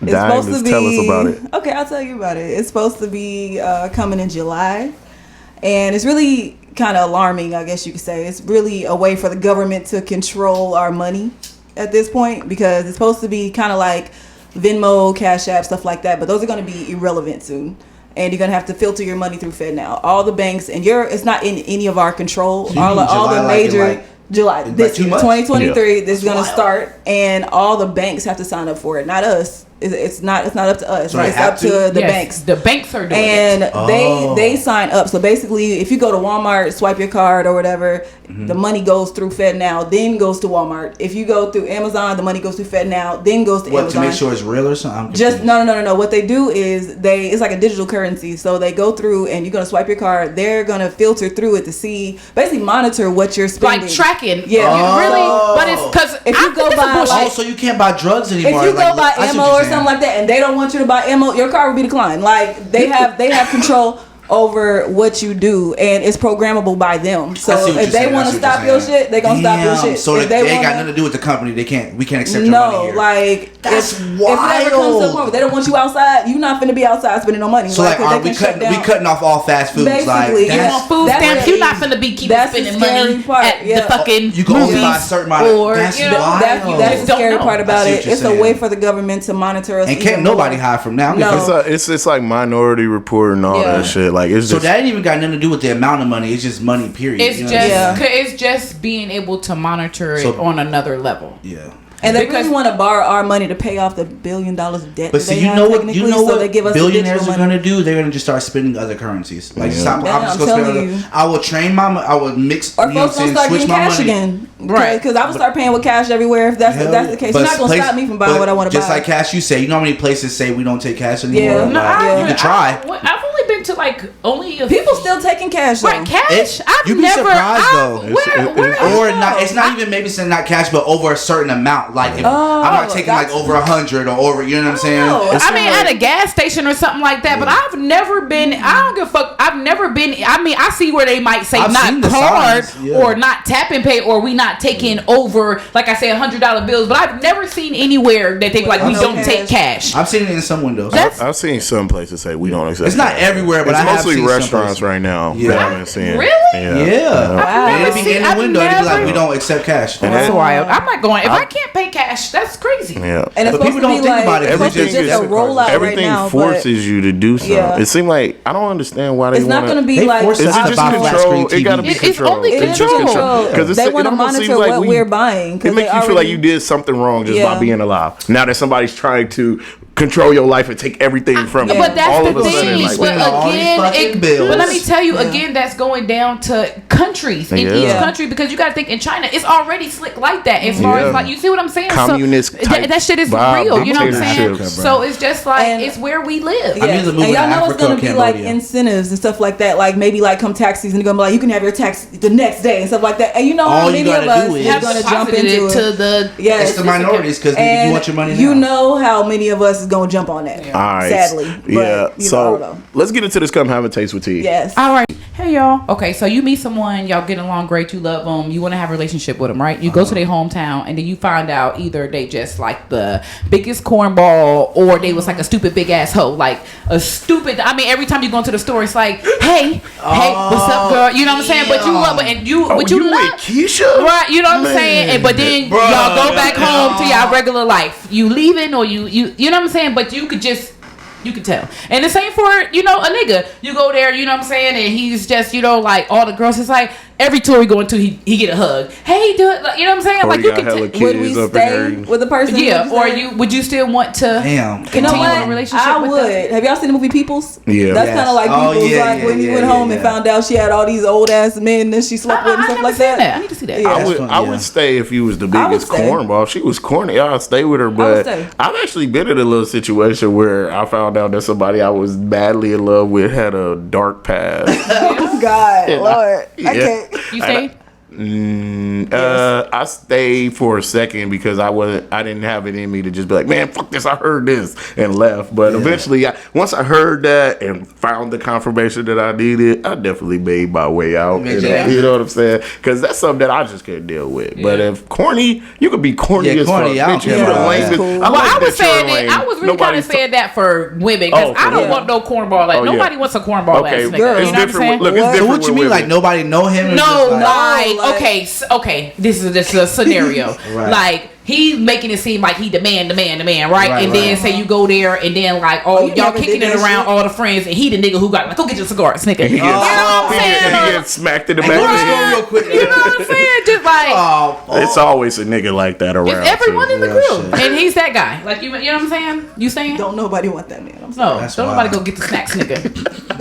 [SPEAKER 3] It's
[SPEAKER 1] Dime,
[SPEAKER 3] supposed to
[SPEAKER 1] just
[SPEAKER 3] be.
[SPEAKER 1] tell us about it.
[SPEAKER 3] Okay, I'll tell you about it. It's supposed to be coming in July, and it's really kind of alarming, I guess you could say. It's really a way for the government to control our money at this point because it's supposed to be kind of like Venmo, Cash App, stuff like that. But those are going to be irrelevant soon. And you're gonna have to filter your money through FedNow. All the banks, and it's not in any of our control.
[SPEAKER 2] So
[SPEAKER 3] all the
[SPEAKER 2] July,
[SPEAKER 3] major July
[SPEAKER 2] in
[SPEAKER 3] this
[SPEAKER 2] like 2
[SPEAKER 3] year,
[SPEAKER 2] months?
[SPEAKER 3] 2023. This is gonna
[SPEAKER 2] wild.
[SPEAKER 3] start, and all the banks have to sign up for it. Not us. It's not up to us.
[SPEAKER 2] So they
[SPEAKER 3] It's
[SPEAKER 2] have
[SPEAKER 3] up to
[SPEAKER 2] to?
[SPEAKER 3] the
[SPEAKER 4] Yes,
[SPEAKER 3] banks.
[SPEAKER 4] The banks are doing
[SPEAKER 3] And
[SPEAKER 4] it.
[SPEAKER 3] they sign up. So basically, if you go to Walmart, swipe your card or whatever, the money goes through FedNow, then goes to Walmart. If you go through Amazon, the money goes through FedNow, then goes to
[SPEAKER 2] What,
[SPEAKER 3] Amazon.
[SPEAKER 2] to make sure it's real or something? I'm
[SPEAKER 3] Just
[SPEAKER 2] confused.
[SPEAKER 3] no. What they do is it's like a digital currency. So they go through and you're gonna swipe your card. They're gonna filter through it to see, basically monitor what you're spending.
[SPEAKER 4] Like tracking.
[SPEAKER 3] Yeah.
[SPEAKER 4] You really, but it's because
[SPEAKER 3] If you go buy,
[SPEAKER 2] Oh, so you can't buy drugs anymore.
[SPEAKER 3] if you
[SPEAKER 2] like,
[SPEAKER 3] go buy
[SPEAKER 2] I see
[SPEAKER 3] ammo
[SPEAKER 2] what
[SPEAKER 3] or
[SPEAKER 2] you're saying.
[SPEAKER 3] something like that, and they don't want you to buy ammo, your car will be declined. Like they have control over what you do, and it's programmable by them.
[SPEAKER 2] I see
[SPEAKER 3] So
[SPEAKER 2] what
[SPEAKER 3] if
[SPEAKER 2] you're
[SPEAKER 3] they
[SPEAKER 2] saying.
[SPEAKER 3] want
[SPEAKER 2] I
[SPEAKER 3] to
[SPEAKER 2] see what
[SPEAKER 3] stop
[SPEAKER 2] you're
[SPEAKER 3] your
[SPEAKER 2] saying.
[SPEAKER 3] shit, they gonna stop your
[SPEAKER 2] Damn.
[SPEAKER 3] shit.
[SPEAKER 2] So
[SPEAKER 3] if
[SPEAKER 2] they ain't got
[SPEAKER 3] wanna-
[SPEAKER 2] nothing to do with the company. We can't accept your money
[SPEAKER 3] No,
[SPEAKER 2] here.
[SPEAKER 3] like
[SPEAKER 2] That's
[SPEAKER 3] if it ever comes to the
[SPEAKER 2] wild.
[SPEAKER 3] point where they don't want you outside, you're not finna be outside spending no money.
[SPEAKER 2] So like,
[SPEAKER 3] 'cause
[SPEAKER 2] are
[SPEAKER 3] they
[SPEAKER 2] we
[SPEAKER 3] can shut
[SPEAKER 2] cutting? We
[SPEAKER 3] down.
[SPEAKER 2] cutting off all fast foods.
[SPEAKER 3] Basically,
[SPEAKER 2] Like,
[SPEAKER 3] yeah.
[SPEAKER 4] You want food
[SPEAKER 3] That's
[SPEAKER 4] stamps?
[SPEAKER 3] the-
[SPEAKER 4] You're not finna be keeping
[SPEAKER 3] that's the
[SPEAKER 4] spending
[SPEAKER 3] scary
[SPEAKER 4] money
[SPEAKER 3] part,
[SPEAKER 4] at
[SPEAKER 3] yeah.
[SPEAKER 4] the fucking
[SPEAKER 2] you can only
[SPEAKER 4] movies
[SPEAKER 2] buy a certain amount.
[SPEAKER 4] or
[SPEAKER 2] That's
[SPEAKER 4] you know,
[SPEAKER 2] wild.
[SPEAKER 3] That's the
[SPEAKER 4] Just don't
[SPEAKER 3] scary
[SPEAKER 4] know.
[SPEAKER 3] part
[SPEAKER 2] I
[SPEAKER 3] about
[SPEAKER 2] see
[SPEAKER 3] it.
[SPEAKER 2] what you're
[SPEAKER 3] It's a
[SPEAKER 2] saying.
[SPEAKER 3] way for the government to monitor us.
[SPEAKER 2] And can't
[SPEAKER 3] even
[SPEAKER 2] nobody
[SPEAKER 3] more.
[SPEAKER 2] hide from now.
[SPEAKER 3] No.
[SPEAKER 1] It's like Minority Report and all
[SPEAKER 3] Yeah.
[SPEAKER 1] that shit. Like it's
[SPEAKER 2] So
[SPEAKER 1] just
[SPEAKER 2] that ain't even got nothing to do with the amount of money. It's just money. Period.
[SPEAKER 4] It's
[SPEAKER 2] You know
[SPEAKER 4] just
[SPEAKER 2] what I'm saying?
[SPEAKER 3] Yeah.
[SPEAKER 4] it's just being able to monitor it
[SPEAKER 2] So-
[SPEAKER 4] on another level.
[SPEAKER 2] Yeah.
[SPEAKER 3] And they really want to borrow our money to pay off the $1 billion of debt.
[SPEAKER 2] But see, you know what so they give us billionaires are going to do? They're going to just start spending other currencies. Like stop. I'm just going to spend. I will train I will mix.
[SPEAKER 3] Or folks will start getting cash again, right? Because I would start paying with cash everywhere if that's the case. You're not going to stop me from buying what I want to buy.
[SPEAKER 2] Just like cash, you say. You know how many places say we don't take cash anymore? Yeah, you can try.
[SPEAKER 4] I've only been to like only
[SPEAKER 3] people still taking cash.
[SPEAKER 4] Right, cash.
[SPEAKER 2] You'd be surprised though. Or not. It's not even maybe saying not cash, but over a certain amount. Like if I'm not taking like over 100 or over. You know what I'm saying?
[SPEAKER 4] I mean, at a gas station or something like that. But I've never been. I don't give a fuck. I've never been. I mean, I see where they might say not card or not tap and pay or we not taking over. Like I say, $100 bills. But I've never seen anywhere that they like we don't take cash.
[SPEAKER 2] I've seen it in some windows.
[SPEAKER 1] I've seen some places say we don't accept.
[SPEAKER 2] It's not everywhere, but
[SPEAKER 1] it's
[SPEAKER 2] I have
[SPEAKER 1] mostly
[SPEAKER 2] seen
[SPEAKER 1] restaurants right now.
[SPEAKER 2] Yeah,
[SPEAKER 1] that I've been seeing.
[SPEAKER 4] Really?
[SPEAKER 2] Yeah.
[SPEAKER 3] Wow.
[SPEAKER 2] It'd be in the window. It'd be like we don't accept cash.
[SPEAKER 4] That's wild. I'm not going. If I can't pay cash, that's crazy.
[SPEAKER 1] Yeah.
[SPEAKER 3] And it's
[SPEAKER 2] people don't think about it.
[SPEAKER 3] Everything just a rollout
[SPEAKER 1] everything
[SPEAKER 3] right now,
[SPEAKER 1] forces you to do something.
[SPEAKER 3] Yeah.
[SPEAKER 1] It seems like I don't understand why they.
[SPEAKER 3] It's not going to be like.
[SPEAKER 1] Is it just control? It got to be control.
[SPEAKER 4] It's only control.
[SPEAKER 1] Because
[SPEAKER 3] they want to monitor what we're buying.
[SPEAKER 1] It makes you feel like you did something wrong just by being alive. Now that somebody's trying to control your life and take everything from you.
[SPEAKER 4] But that's
[SPEAKER 1] all
[SPEAKER 4] the
[SPEAKER 1] of a
[SPEAKER 4] thing.
[SPEAKER 1] sudden,
[SPEAKER 4] But again, but let me tell you again, that's going down to countries in each country because you got to think in China, it's already slick like that. As far as like, you see what I'm saying?
[SPEAKER 1] Communist
[SPEAKER 4] so, that shit is real. You know what I'm saying? So it's just like it's where we live.
[SPEAKER 3] Yeah. And y'all know it's gonna be like incentives and stuff like that. Like maybe like come tax season, you're gonna be like you can have your tax the next day and stuff like that. And you know how many of us are gonna jump into it.
[SPEAKER 2] It's the minorities because you want your money now.
[SPEAKER 3] You know how many of us is gonna jump on that.
[SPEAKER 1] All right.
[SPEAKER 3] Sadly. But,
[SPEAKER 1] so let's get into this. Come have a taste with tea.
[SPEAKER 3] Yes.
[SPEAKER 4] All right. Hey y'all. Okay, so you meet someone, y'all get along great, you love them, you want to have a relationship with them, right? You go to their hometown, and then you find out either they just like the biggest cornball, or they was like a stupid big ass hoe, like a stupid. I mean, every time you go into the store, it's like, hey, what's up, girl? You know what I'm saying? But you love, and you love
[SPEAKER 1] Keisha,
[SPEAKER 4] right? You know what I'm saying? And but then y'all go back home to y'all regular life. You leaving, or you know what I'm saying? But you could just. You can tell. And the same for, a nigga. You go there, you know what I'm saying? And he's just, like all the girls. It's like every tour we go into, he get a hug. Hey, dude. Like, you know what I'm saying?
[SPEAKER 1] Or
[SPEAKER 4] like you can
[SPEAKER 3] would we stay with the person?
[SPEAKER 4] Yeah. Or would you still want to continue a relationship
[SPEAKER 3] I
[SPEAKER 4] with
[SPEAKER 3] would.
[SPEAKER 4] them?
[SPEAKER 3] Have y'all seen the movie Peoples?
[SPEAKER 1] Yeah.
[SPEAKER 3] That's kind of like Peoples. Like when he went home and found out she had all these old ass men that she slept with and stuff like that.
[SPEAKER 4] I need to see that.
[SPEAKER 3] Yeah.
[SPEAKER 1] I would stay if you was the biggest cornball. If she was corny, I'd stay with her. But I've actually been in a little situation where I found out that somebody I was badly in love with had a dark past.
[SPEAKER 3] Oh God, Lord, I can't.
[SPEAKER 4] You stayed?
[SPEAKER 1] I stayed for a second because I didn't have it in me to just be like, man, fuck this, I heard this, and left. But eventually, once I heard that and found the confirmation that I needed, I definitely made my way out. You know what I'm saying? Because that's something that I just can't deal with. Yeah. But if corny, you could be corny as fuck. Bitch, you the lamest.
[SPEAKER 3] Cool.
[SPEAKER 4] I was saying that. I was really kind of saying that for women because I don't want no cornball. Like nobody wants a cornball ass nigga.
[SPEAKER 1] Girl.
[SPEAKER 4] You know what I'm saying?
[SPEAKER 1] Look, it's different.
[SPEAKER 2] What you mean? Like nobody know him?
[SPEAKER 4] No, like okay. This is a scenario.
[SPEAKER 2] Right.
[SPEAKER 4] Like he's making it seem like he the man, right? And then say you go there and then like y'all kicking it around all the friends and he the nigga who got like go get your cigars, nigga.
[SPEAKER 1] He gets smacked in the back.
[SPEAKER 2] Real quick.
[SPEAKER 4] You know what I'm saying? Just like
[SPEAKER 1] it's always a nigga like that around.
[SPEAKER 4] It's everyone in the crew, and he's that guy. Like you know what I'm saying? You saying?
[SPEAKER 3] Don't nobody want that man. I'm sorry.
[SPEAKER 4] No, don't nobody go get the snacks, nigga.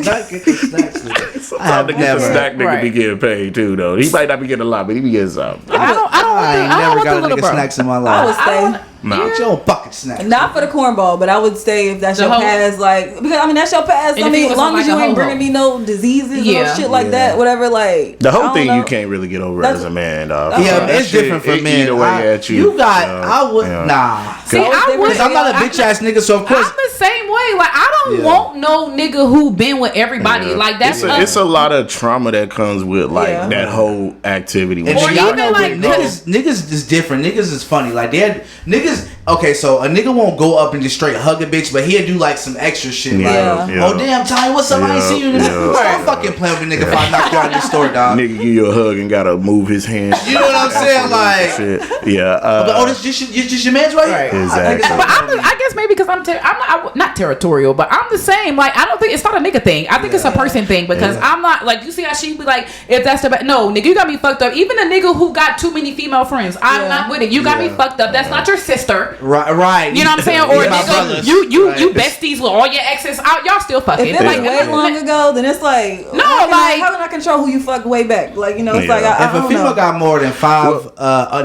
[SPEAKER 2] Not get the snacks, nigga.
[SPEAKER 1] Sometimes the snack nigga be getting paid too, though. He might not be getting a lot, but he be getting some.
[SPEAKER 2] I never got a nigga snacks in my life.
[SPEAKER 3] I would stay.
[SPEAKER 2] Get your bucket snacks.
[SPEAKER 3] Not for the cornball, but I would stay if that's your past. Like because that's your past.
[SPEAKER 4] And
[SPEAKER 3] as long as you ain't bringing me no diseases or shit like that, whatever. Like
[SPEAKER 1] the whole thing, you can't really get over as a man, dog.
[SPEAKER 2] Yeah, it's different for men.
[SPEAKER 1] Eat away at you.
[SPEAKER 2] I would nah.
[SPEAKER 4] See, I would.
[SPEAKER 2] I'm not a bitch ass nigga, so of course
[SPEAKER 4] I'm the same way. Like I don't want no nigga who been with everybody. Like that's
[SPEAKER 1] it's a lot of trauma that comes with like that whole activity.
[SPEAKER 2] And
[SPEAKER 4] or even like
[SPEAKER 2] niggas is different. Niggas is funny. Like they had niggas. Okay, so a nigga won't go up and just straight hug a bitch, but he'll do like some extra shit. Oh damn, Ty, what's up? I ain't see you. I'm fucking playing with nigga if I knock you out in the store, dog.
[SPEAKER 1] Nigga give you a hug and gotta move his hand.
[SPEAKER 2] You know what I'm saying? Like,
[SPEAKER 1] yeah.
[SPEAKER 2] This just your man's right?
[SPEAKER 1] Exactly.
[SPEAKER 4] But I guess maybe maybe because I'm not territorial, but I'm the same. Like, I don't think it's not a nigga thing. I think it's a person thing because I'm not like, you see how she be like, if that's the no nigga, you got me fucked up. Even a nigga who got too many female friends, I'm not with it. You got me fucked up. That's not your sister,
[SPEAKER 2] right?
[SPEAKER 4] You know what I'm saying? Or a nigga, you besties with all your exes out, y'all still fucking.
[SPEAKER 3] If it's like way long ago, then it's like how can I control who you fuck way back? Like, you know, it's like
[SPEAKER 2] if a female got more than 5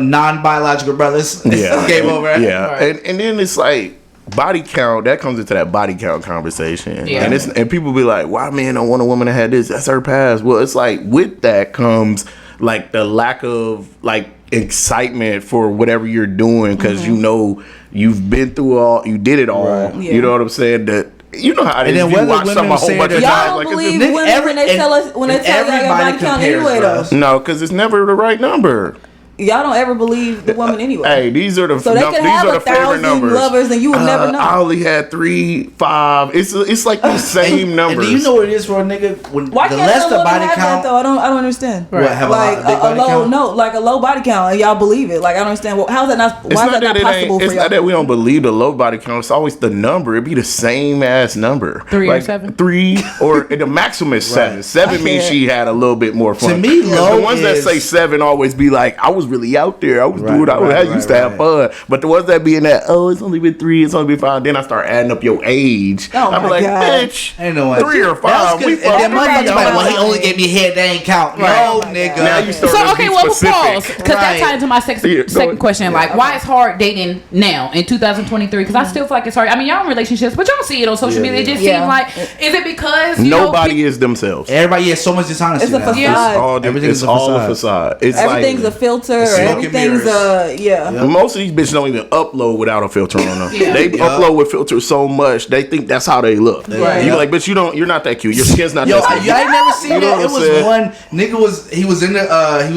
[SPEAKER 2] non-biological brothers, game over.
[SPEAKER 1] Yeah, and then it's like body count. That comes into that body count conversation, and people be like, "Why men don't want a woman that had this? That's her past." Well, it's like with that comes like the lack of like excitement for whatever you're doing because you know you've been through all, you did it all. Right. Yeah. You know what I'm saying? That. You know how it is. And then watch something a whole bunch of times.
[SPEAKER 3] Y'all don't believe women when they tell us when they tell y'all your body count anyway though.
[SPEAKER 1] No, because it's never the right number.
[SPEAKER 3] Y'all don't ever believe the woman anyway.
[SPEAKER 1] Hey, these are the
[SPEAKER 3] so they could have 1,000 lovers and you would never know.
[SPEAKER 1] I only had 3, 5. It's like the same numbers.
[SPEAKER 2] And do you know what it is for a nigga?
[SPEAKER 3] Why the less the body count, though? I don't understand.
[SPEAKER 2] Right. What, have
[SPEAKER 3] like
[SPEAKER 2] a low
[SPEAKER 3] count? No, like a low body count, and y'all believe it. Like I don't understand. How's that not? Why is that not possible for y'all?
[SPEAKER 1] It's not that we don't believe the low body count. It's always the number. It'd be the same ass number.
[SPEAKER 4] 3 or 7.
[SPEAKER 1] 3 or the maximum is 7. 7 means she had a little bit more fun.
[SPEAKER 2] To me, low
[SPEAKER 1] the ones that say 7 always be like, I was really out there. I was doing. I used to have fun. But the ones that be in that, it's only been 3, it's only been 5. Then I start adding up your age. I'm like, bitch,
[SPEAKER 2] ain't no
[SPEAKER 1] 3 or 5.
[SPEAKER 2] We then well, he only gave me head. That ain't count. No, nigga.
[SPEAKER 1] Now you start
[SPEAKER 4] we'll pause because that ties into my second question. Like, why is hard dating now in 2023? Because I still feel like it's hard. I mean, y'all in relationships, but y'all see it on social media. It just seems like, is it because
[SPEAKER 1] nobody is themselves?
[SPEAKER 2] Everybody has so much dishonesty.
[SPEAKER 3] It's a facade.
[SPEAKER 1] Everything's all a facade.
[SPEAKER 3] Everything's a filter. Everything's
[SPEAKER 1] Most of these bitches don't even upload without a filter on them. They upload with filters so much they think that's how they look.
[SPEAKER 3] Right.
[SPEAKER 1] You're like, but you're not that cute. Your skin's not that cute.
[SPEAKER 2] I ain't never seen that. It was one nigga he was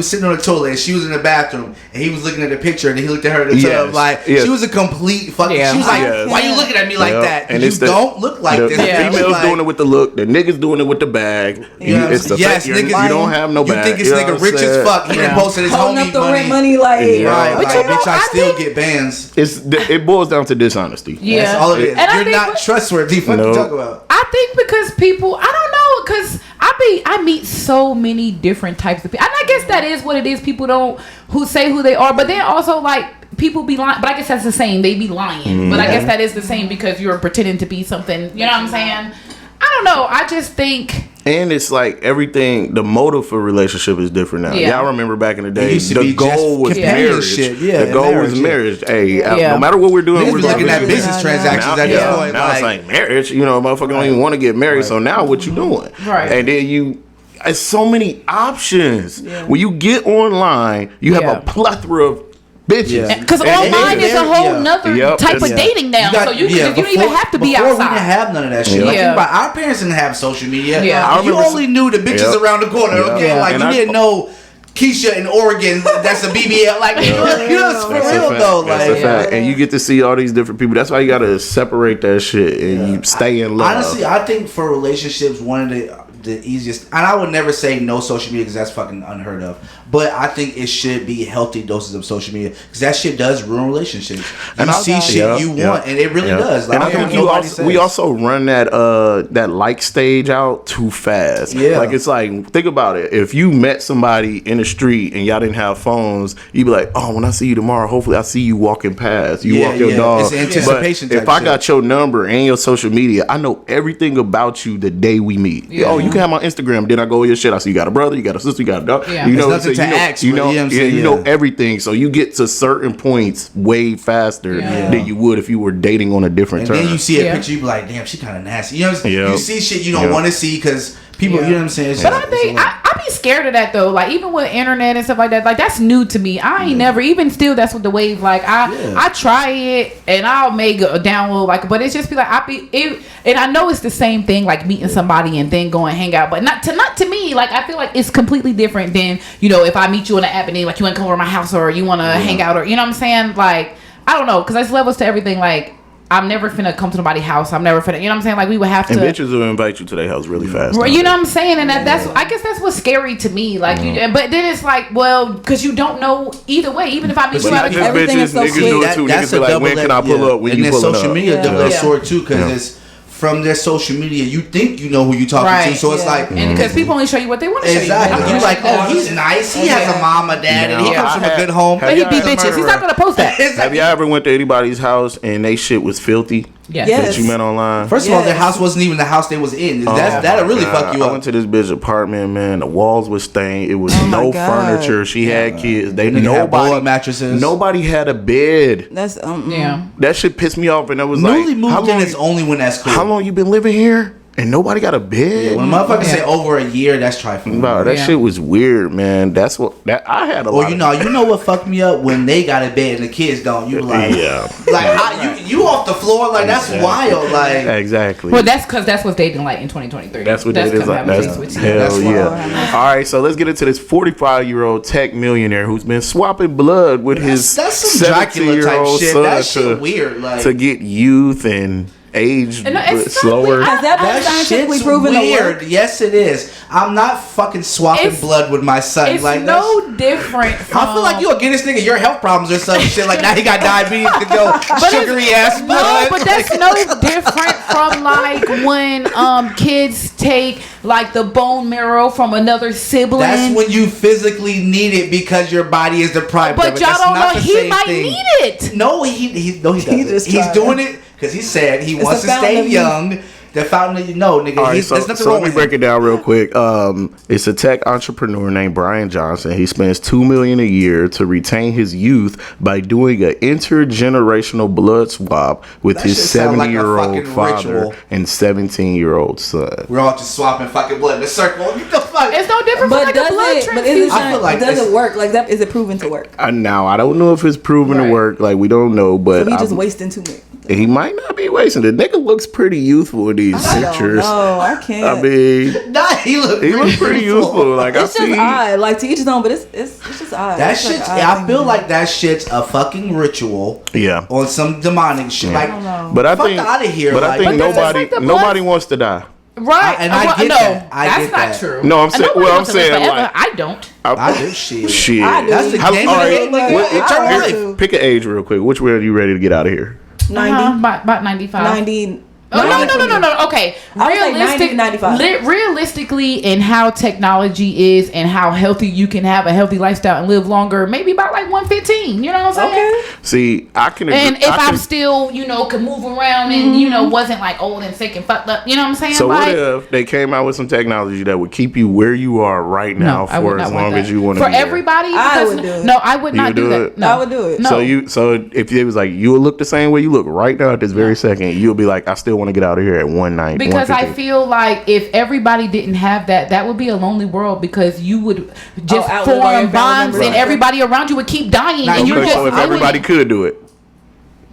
[SPEAKER 2] sitting on the toilet and she was in the bathroom and he was looking at the picture and he looked at her in the tub like she was a complete fucking. She was like, why you looking at me like that? And you don't look like this.
[SPEAKER 1] The females doing it with the look. The niggas doing it with the bag. It's the fact you don't have no bag.
[SPEAKER 2] You think this nigga rich as fuck? He done posted his homie money.
[SPEAKER 3] Right.
[SPEAKER 2] But bitch, I still get bans.
[SPEAKER 1] It boils down to dishonesty.
[SPEAKER 2] Yeah, that's all it is. And you're not trustworthy. What you talk about?
[SPEAKER 4] I think because people, I don't know, because I meet so many different types of people, and I guess that is what it is. People don't who say who they are, but then also like people be lying. But I guess that's the same. They be lying, but I guess that is the same because you're pretending to be something. You know what I'm saying? I don't know. I just think.
[SPEAKER 1] And it's like everything, the motive for relationship is different now. Y'all remember back in the day, the goal was marriage. The goal was marriage. Hey, no matter what we're doing, we're
[SPEAKER 2] looking at business transactions at this point.
[SPEAKER 1] Now it's like marriage. You know, motherfucker don't even want to get married. So now what you doing?
[SPEAKER 4] Right.
[SPEAKER 1] And then it's so many options. When you get online, you have a plethora of bitches.
[SPEAKER 4] Because online is a whole nother type of dating now. So you don't even have to be outside.
[SPEAKER 2] Before we didn't have none of that shit. Like, our parents didn't have social media. You only knew the bitches around the corner. Okay, like you didn't know Keisha in Oregon. That's a BBL. Like you know, it's for real though. Like,
[SPEAKER 1] that's a fact. And you get to see all these different people. That's why you gotta separate that shit and you stay in love.
[SPEAKER 2] Honestly, I think for relationships, one of the easiest, and I would never say no social media because that's fucking unheard of, but I think it should be healthy doses of social media because that shit does ruin relationships. You see shit you want, and it really does. Like,
[SPEAKER 1] and I think we also run that like stage out too fast. Like it's like, think about it. If you met somebody in the street and y'all didn't have phones, you'd be like, oh, when I see you tomorrow, hopefully I see you walking past. You walk your dog.
[SPEAKER 2] It's anticipation.
[SPEAKER 1] But if I got your number and your social media, I know everything about you the day we meet. Oh, you can have my Instagram. Then I go, your shit. I see you got a brother, you got a sister, you got a dog. You know, you know everything. So you get to certain points way faster than you would if you were dating on a different term.
[SPEAKER 2] And then you see a picture, you be like, damn, she kind of nasty. You know what I'm saying? You see shit you don't want to see because people, you know what I'm saying?
[SPEAKER 4] But I think I be scared of that though. Like even with internet and stuff like that, like that's new to me. I ain't never, even still, that's what the wave. Like I try it and I'll make a download, like, but it's just be like and I know it's the same thing, like meeting somebody and then going hang out, but not to me. Like I feel like it's completely different than, you know, if I meet you on an app and then like you want to come over to my house or you want to hang out or, you know what I'm saying? Like I don't know, because there's levels to everything. Like I'm never finna come to nobody's house. I'm never finna, you know what I'm saying? Like we would have to.
[SPEAKER 1] And bitches will invite you to their house really fast.
[SPEAKER 4] You know what I'm saying? And that's I guess that's what's scary to me. Like, but then it's like, well, because you don't know either way. Even if I meet you
[SPEAKER 1] out
[SPEAKER 4] of
[SPEAKER 3] everything is so
[SPEAKER 1] niggas do it too. Niggas be like, when can I pull up? When
[SPEAKER 2] and
[SPEAKER 1] you pull up?
[SPEAKER 2] And social media double-edged sword too, because it's from their social media. You think you know who you talking to, so it's like,
[SPEAKER 4] and because people only show you what they want to show you.
[SPEAKER 2] Exactly. You're like, oh, he's nice. He has a mom, a dad, and he comes from a good home.
[SPEAKER 4] But he beat bitches. He's not gonna post that.
[SPEAKER 1] Have y'all ever went to anybody's house and they shit was filthy?
[SPEAKER 3] Yes.
[SPEAKER 1] That you met online.
[SPEAKER 2] First of all, their house wasn't even the house they was in. That'll really fuck you up.
[SPEAKER 1] I went to this bitch apartment, man. The walls was stained. It was no furniture. She had kids.
[SPEAKER 2] Nobody mattresses.
[SPEAKER 1] Nobody had a bed.
[SPEAKER 3] That's
[SPEAKER 1] That shit pissed me off, and it was
[SPEAKER 2] newly moved in is only when that's cool.
[SPEAKER 1] How long you been living here? And nobody got a bed.
[SPEAKER 2] Yeah, when motherfuckers say over a year, that's trifling.
[SPEAKER 1] Bro, that shit was weird, man. That's what I had a lot.
[SPEAKER 2] Or you know what fucked me up when they got a bed and the kids don't. You like, how, you off the floor? Like that's wild. Like
[SPEAKER 1] exactly.
[SPEAKER 4] Well, that's because that's what's dating like in 2023.
[SPEAKER 1] That's what it is. Hell yeah. All right, so let's get into this 45-year-old tech millionaire who's been swapping blood with his 17-year-old son
[SPEAKER 2] that shit weird. Like
[SPEAKER 1] to get youth and age slower.
[SPEAKER 3] Has that been scientifically proven
[SPEAKER 2] weird? Yes, it is. I'm not fucking swapping blood with my son.
[SPEAKER 4] It's
[SPEAKER 2] like
[SPEAKER 4] no different.
[SPEAKER 2] I feel like you'll get this nigga your health problems or some shit. Like now he got diabetes to go sugary ass blood.
[SPEAKER 4] No, but that's no different from like when kids take like the bone marrow from another sibling.
[SPEAKER 2] That's when you physically need it because your body is deprived of it.
[SPEAKER 4] But y'all don't know he might need it.
[SPEAKER 2] No, he doesn't. He's doing it because he said he wants to stay young. The fountain of nigga.
[SPEAKER 1] All right, so let me break it down real quick. It's a tech entrepreneur named Brian Johnson. He spends $2 million a year to retain his youth by doing an intergenerational blood swap with his 70-year-old father and 17-year-old son.
[SPEAKER 2] We're all just swapping fucking blood in a circle. What the fuck?
[SPEAKER 4] It's no different from like a blood transfusion.
[SPEAKER 3] Does it work? Like that? Is it proven to work?
[SPEAKER 1] Now I don't know if it's proven to work. Like we don't know, but
[SPEAKER 3] so he just wasting too much.
[SPEAKER 1] He might not be wasting. The nigga looks pretty youthful in these pictures.
[SPEAKER 3] No, I can't.
[SPEAKER 1] I mean,
[SPEAKER 2] he looks
[SPEAKER 1] pretty youthful. Like
[SPEAKER 3] it's just odd. Like to each his own, but it's just odd.
[SPEAKER 2] That shit. I feel like that shit's a fucking ritual.
[SPEAKER 1] Yeah.
[SPEAKER 2] On some demonic shit. Like,
[SPEAKER 1] but I think
[SPEAKER 2] out of here.
[SPEAKER 1] But I think nobody wants to die.
[SPEAKER 4] Right,
[SPEAKER 2] and I get that.
[SPEAKER 4] That's not true.
[SPEAKER 1] No, I'm saying. Well, I'm saying like
[SPEAKER 4] I don't.
[SPEAKER 2] I do shit.
[SPEAKER 1] Shit.
[SPEAKER 2] That's the game.
[SPEAKER 1] Pick an age real quick. Which way are you ready to get out of here?
[SPEAKER 3] 90.
[SPEAKER 4] About 95.
[SPEAKER 3] 90.
[SPEAKER 4] Oh, no. Okay. Realistically, in how technology is and how healthy you can have a healthy lifestyle and live longer, maybe about like 115. You know what I'm saying?
[SPEAKER 3] Okay.
[SPEAKER 1] See, I can agree.
[SPEAKER 4] And if I'm still, can move around and, wasn't like old and sick and fucked up, you know what I'm saying?
[SPEAKER 1] So what if they came out with some technology that would keep you where you are right now for as long as you want to be
[SPEAKER 4] for everybody?
[SPEAKER 3] I would do it.
[SPEAKER 4] No, I would not do that. No,
[SPEAKER 3] I would do it.
[SPEAKER 4] No.
[SPEAKER 1] So if it was like, you would look the same way you look right now at this very second, you'll be like, I still want to get out of here at 190.
[SPEAKER 4] Because I feel like if everybody didn't have that would be a lonely world because you would just form bonds and everybody around you would keep dying. And you're just
[SPEAKER 1] so if everybody could do it.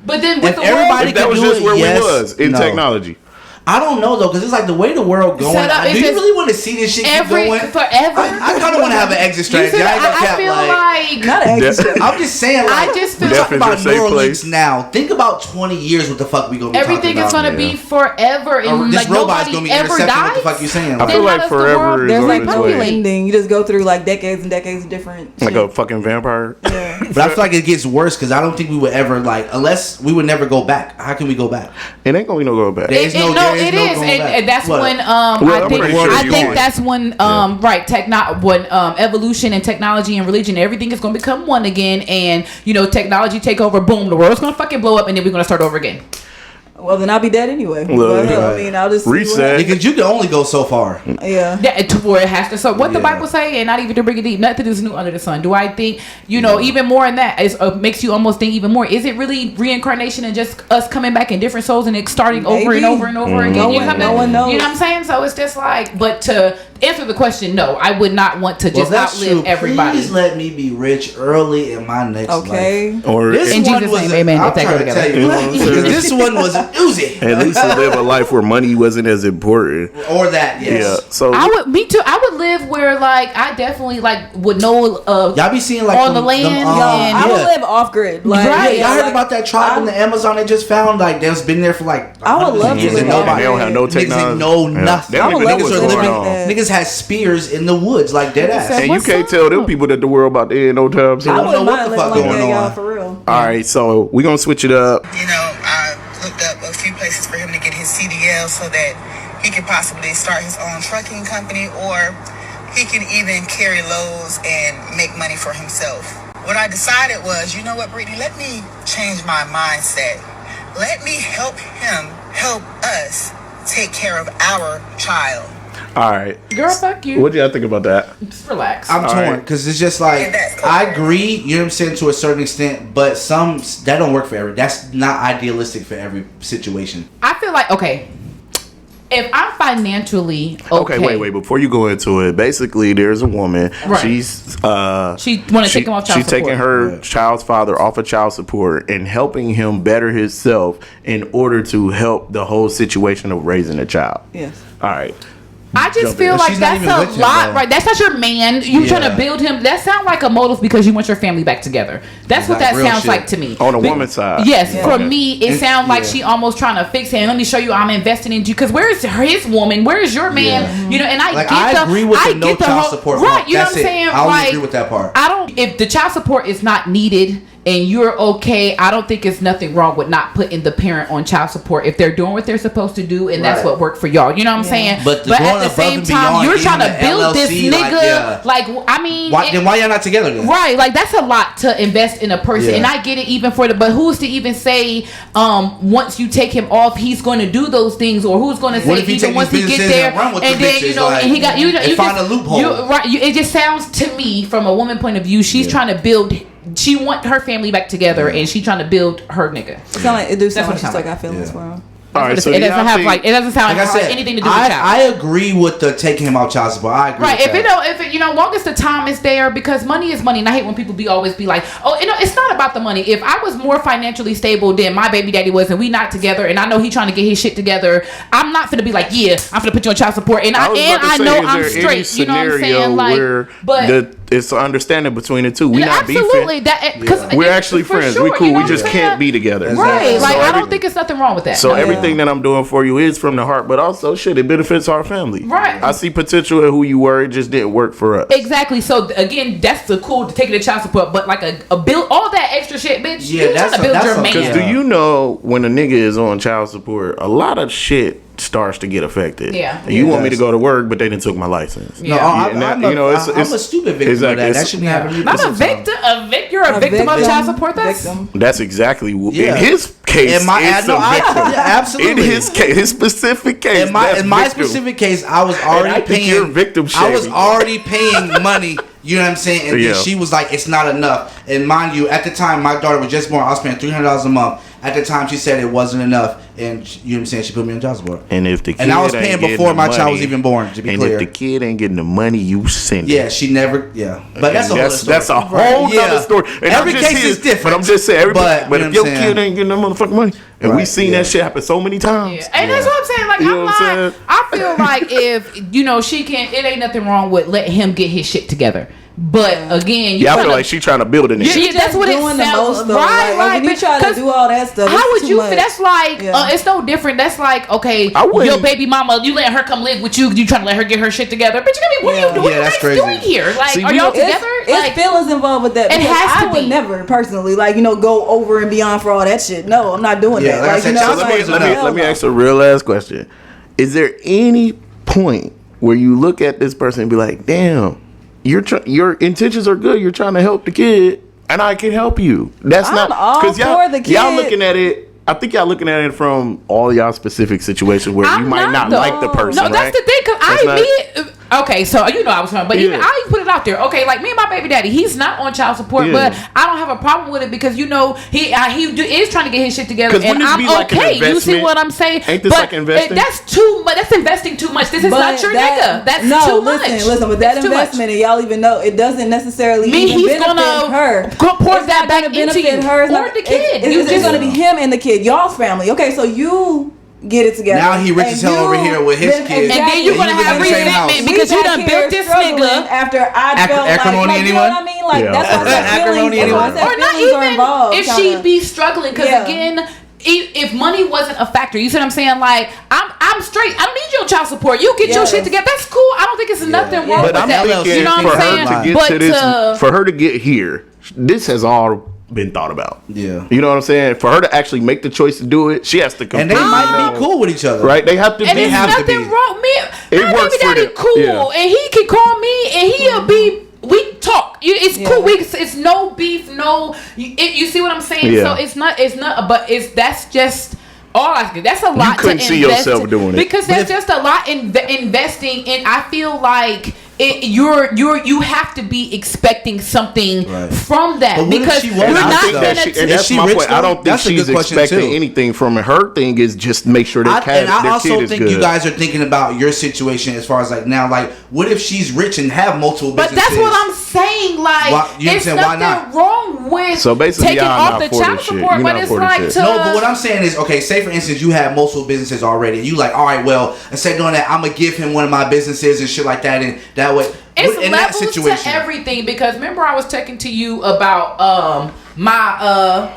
[SPEAKER 4] But then with the
[SPEAKER 2] everybody
[SPEAKER 1] world, that was just where we was in technology.
[SPEAKER 2] I don't know though, because it's like the way the world going. Do you really want to see this shit keep going
[SPEAKER 4] forever?
[SPEAKER 2] I kind of want to have an exit strategy.
[SPEAKER 4] I feel like
[SPEAKER 3] not an exit strategy.
[SPEAKER 2] I'm just saying. Like,
[SPEAKER 4] I just feel
[SPEAKER 2] talking about Neuralink's now. Think about 20 years. What the fuck we gonna be
[SPEAKER 4] everything is gonna be forever, and
[SPEAKER 2] this
[SPEAKER 4] like
[SPEAKER 2] robot's gonna be
[SPEAKER 4] ever
[SPEAKER 2] intercepting.
[SPEAKER 4] dies.
[SPEAKER 2] What the fuck you saying?
[SPEAKER 1] I feel like forever is
[SPEAKER 3] there's
[SPEAKER 1] on
[SPEAKER 3] like
[SPEAKER 1] its
[SPEAKER 3] no
[SPEAKER 1] way.
[SPEAKER 3] ending. You just go through like decades and decades of different.
[SPEAKER 1] Like a fucking vampire.
[SPEAKER 3] Yeah.
[SPEAKER 2] But I feel like it gets worse because I don't think we would ever unless we would never go back. How can we go back?
[SPEAKER 1] It ain't gonna be no go back.
[SPEAKER 2] It is.
[SPEAKER 4] And that's when I think that's when when evolution and technology and religion, everything is going to become one again, and technology take over. Boom, the world's going to fucking blow up, and then we're going to start over again.
[SPEAKER 3] Well, then I'll be dead anyway. I'll just
[SPEAKER 1] reset
[SPEAKER 2] because you can only go so far.
[SPEAKER 3] Yeah,
[SPEAKER 4] to where it has to. So what the Bible say, and not even to bring it deep, nothing is new under the sun. Do I think even more in that is makes you almost think even more? Is it really reincarnation and just us coming back in different souls and it starting over and over and over again?
[SPEAKER 3] No one knows.
[SPEAKER 4] You know what I'm saying? So it's just like, but to answer the question, no, I would not want to just outlive everybody.
[SPEAKER 2] Please let me be rich early in my next life.
[SPEAKER 1] Or
[SPEAKER 2] this
[SPEAKER 4] in
[SPEAKER 2] one
[SPEAKER 4] Jesus'
[SPEAKER 2] was
[SPEAKER 4] name, amen.
[SPEAKER 2] I'm trying to tell you, because this one was an Uzi.
[SPEAKER 1] At least to live a life where money wasn't as important.
[SPEAKER 2] Or that, yes.
[SPEAKER 1] Yeah. So
[SPEAKER 4] me too. I would live where like I definitely like would know.
[SPEAKER 2] Y'all be seeing like
[SPEAKER 4] on the land.
[SPEAKER 3] I would live off grid. Like,
[SPEAKER 4] right.
[SPEAKER 2] Y'all heard about that tribe in the Amazon they just found? Like that's been there for like.
[SPEAKER 3] I would love to live off
[SPEAKER 1] They don't have no technology.
[SPEAKER 2] Niggas know nothing.
[SPEAKER 1] They don't even know what's going on.
[SPEAKER 2] Niggas had spears in the woods, like dead ass.
[SPEAKER 1] And you can't tell them people that the world about to end no time soon.
[SPEAKER 3] I
[SPEAKER 2] don't know
[SPEAKER 3] wouldn't
[SPEAKER 2] what
[SPEAKER 3] mind
[SPEAKER 2] the
[SPEAKER 3] living
[SPEAKER 2] fuck
[SPEAKER 3] like
[SPEAKER 2] going
[SPEAKER 3] that, y'all,
[SPEAKER 2] on.
[SPEAKER 3] for real.
[SPEAKER 1] All right, so we're gonna switch it up.
[SPEAKER 5] You know, I looked up a few places for him to get his CDL so that he could possibly start his own trucking company, or he can even carry loads and make money for himself. What I decided was, you know what, Brittany, let me change my mindset. Let me help him help us take care of our child.
[SPEAKER 1] All right,
[SPEAKER 4] girl, fuck you.
[SPEAKER 1] What do y'all think about that?
[SPEAKER 4] Just relax.
[SPEAKER 2] I'm torn because it's just like I agree, you know what I'm saying, to a certain extent, but some that don't work for every. That's not idealistic for every situation.
[SPEAKER 4] I feel like if I'm financially okay,
[SPEAKER 1] wait. Before you go into it, basically, there's a woman.
[SPEAKER 4] Right.
[SPEAKER 1] She
[SPEAKER 4] want to take him off child support.
[SPEAKER 1] She's taking her child's father off of child support and helping him better himself in order to help the whole situation of raising a child.
[SPEAKER 3] Yes.
[SPEAKER 1] All right.
[SPEAKER 4] I just feel like that's a lot, right? That's not your man. You trying to build him. That sounds like a motive because you want your family back together. That's what that sounds like to me.
[SPEAKER 1] On the woman's side.
[SPEAKER 4] Yes, for me, it sounds like she almost trying to fix him. Let me show you I'm investing in you. Because where is his woman? Where is your man? You know, and I
[SPEAKER 2] agree with the no child support.
[SPEAKER 4] Right, you know what I'm saying?
[SPEAKER 2] I only agree with that part.
[SPEAKER 4] If the child support is not needed and you're okay, I don't think it's nothing wrong with not putting the parent on child support if they're doing what they're supposed to do, and that's what worked for y'all. You know what I'm saying?
[SPEAKER 2] But
[SPEAKER 4] at the same time, you're trying to build this nigga.
[SPEAKER 2] Then why y'all not together then?
[SPEAKER 4] Right, like that's a lot to invest in a person, and I get it even for but who's to even say once you take him off, he's going to do those things, or who's going to say even once he gets there, and then and he got you
[SPEAKER 2] find a loophole.
[SPEAKER 4] It just sounds to me from a woman point of view, she's trying to build. She want her family back together, and she trying to build her nigga.
[SPEAKER 3] It sound like she's like got feelings for him.
[SPEAKER 1] All right, so
[SPEAKER 4] it doesn't sound like anything to do with child.
[SPEAKER 2] I agree with the taking him out child support. I agree.
[SPEAKER 4] Right,
[SPEAKER 2] with
[SPEAKER 4] if it long as the time is there, because money is money, and I hate when people always be like, oh, it's not about the money. If I was more financially stable than my baby daddy was, and we not together, and I know he trying to get his shit together, I'm not finna be like, yeah, I'm finna put you on child support, and I know I'm straight. You know what I'm saying? Like, but
[SPEAKER 1] it's an understanding between the two. We not
[SPEAKER 4] absolutely
[SPEAKER 1] beefing. Because we're actually friends. We cool. We just can't be together.
[SPEAKER 4] Right. Like I don't think it's nothing wrong with that.
[SPEAKER 1] So everything that I'm doing for you is from the heart, but also it benefits our family.
[SPEAKER 4] Right.
[SPEAKER 1] I see potential in who you were. It just didn't work for us.
[SPEAKER 4] Exactly. So again, that's the cool to taking the child support, but like a build all that extra shit, bitch. Yeah, you're trying to build your man.
[SPEAKER 1] Because do you know when a nigga is on child support, a lot of shit starts to get affected.
[SPEAKER 4] Yeah.
[SPEAKER 1] You want me to go to work, but they didn't took my license.
[SPEAKER 2] Yeah. No, I'm a stupid victim of that. That shouldn't happen.
[SPEAKER 4] Not a victim. You're a victim of child support.
[SPEAKER 1] That's exactly in his case.
[SPEAKER 2] Absolutely.
[SPEAKER 1] In his case, his specific case.
[SPEAKER 2] In my specific case, I was already paying. I was already paying money. You know what I'm saying? And then she was like, "It's not enough." And mind you, at the time, my daughter was just born. I was paying $300 a month. At the time, she said it wasn't enough, and you know what I'm saying? She put me on child support.
[SPEAKER 1] And if the kid
[SPEAKER 2] I was paying before my child was even born. To be clear,
[SPEAKER 1] and if the kid ain't getting the money, you send it.
[SPEAKER 2] Yeah, she never. Yeah, but that's a whole story.
[SPEAKER 1] That's a whole other story. And
[SPEAKER 2] every case is different.
[SPEAKER 1] But I'm just saying, but if your kid ain't getting that motherfucking money, and we seen that shit happen so many times.
[SPEAKER 4] Yeah. And that's what I'm saying. Like I feel like if she can, it ain't nothing wrong with letting him get his shit together. But again,
[SPEAKER 1] I feel like she trying to build it.
[SPEAKER 3] Yeah, that's what it sounds like. Right. When you try to do all that stuff,
[SPEAKER 4] how would you feel? That's like it's no different. That's like your baby mama, you letting her come live with you. You trying to let her get her shit together? But what are you doing?
[SPEAKER 2] Yeah, that's crazy.
[SPEAKER 4] Doing here? Like, are y'all together?
[SPEAKER 3] It's feelings involved with that.
[SPEAKER 4] It has to be.
[SPEAKER 3] I would never personally go over and beyond for all that shit. No, I'm not doing that.
[SPEAKER 1] Let me ask a real ass question. Is there any point where you look at this person and be like, damn, your intentions are good. You're trying to help the kid, and I can help you. That's
[SPEAKER 3] I'm
[SPEAKER 1] not
[SPEAKER 3] all for the kid.
[SPEAKER 1] Y'all looking at it. I think y'all looking at it from all y'all specific situations where you might not like the person.
[SPEAKER 4] No, that's the thing. Cause Okay, so you know I was talking, but even I put it out there. Okay, like me and my baby daddy, he's not on child support, but I don't have a problem with it because you know he is trying to get his shit together, and I'm okay. You see what I'm saying?
[SPEAKER 1] Ain't this like investing?
[SPEAKER 4] That's too much. That's investing too much. This is not your nigga. That's too much.
[SPEAKER 3] Listen, with that investment, and y'all even know it doesn't necessarily
[SPEAKER 4] mean he's
[SPEAKER 3] benefit
[SPEAKER 4] gonna
[SPEAKER 3] her.
[SPEAKER 4] Pour that back into you
[SPEAKER 3] her
[SPEAKER 4] or the kid.
[SPEAKER 3] It's just gonna be him and the kid, y'all's family. Okay, so you get it together.
[SPEAKER 2] Now he rich as hell over here with his kids.
[SPEAKER 4] And then you're gonna have resentment because you done built this nigga.
[SPEAKER 3] After I felt
[SPEAKER 2] acrimony,
[SPEAKER 3] like, you know what I mean? Like that's why
[SPEAKER 2] acrimony,
[SPEAKER 3] anyone.
[SPEAKER 4] Or not even if she be struggling, because again, if money wasn't a factor, you see what I'm saying? Like I'm straight. I don't need your child support. You get your shit together. That's cool. I don't think it's nothing wrong with that. You know what I'm saying?
[SPEAKER 1] For her to get here, this has all been thought about.
[SPEAKER 2] Yeah.
[SPEAKER 1] You know what I'm saying? For her to actually make the choice to do it, she has to
[SPEAKER 2] and they might be cool with each other.
[SPEAKER 1] Right? They have to
[SPEAKER 4] and
[SPEAKER 1] be.
[SPEAKER 4] And there's nothing wrong.
[SPEAKER 1] It works for them.
[SPEAKER 4] Cool. And he can call me and he'll be, we talk. It's cool. It's no beef, no, you see what I'm saying? So it's not, but that's just, all I can. That's a lot to invest.
[SPEAKER 1] You couldn't see yourself doing it.
[SPEAKER 4] Because there's just a lot investing, and I feel like you have to be expecting something from that, because you're not gonna.
[SPEAKER 1] That's my point. I don't think she's expecting anything from it. Her thing is just make sure that their kid is good.
[SPEAKER 2] And I also think you guys are thinking about your situation as far as like now, like what if she's rich and have multiple businesses?
[SPEAKER 4] But that's what I'm saying. Like there's nothing wrong with taking off the child support, but it's like
[SPEAKER 2] no. But what I'm saying is, okay, say for instance you have multiple businesses already, and you like, all right, well, instead of doing that, I'm gonna give him one of my businesses and shit like that, and that way.
[SPEAKER 4] It's in levels that situation. To everything, because remember I was talking to you about my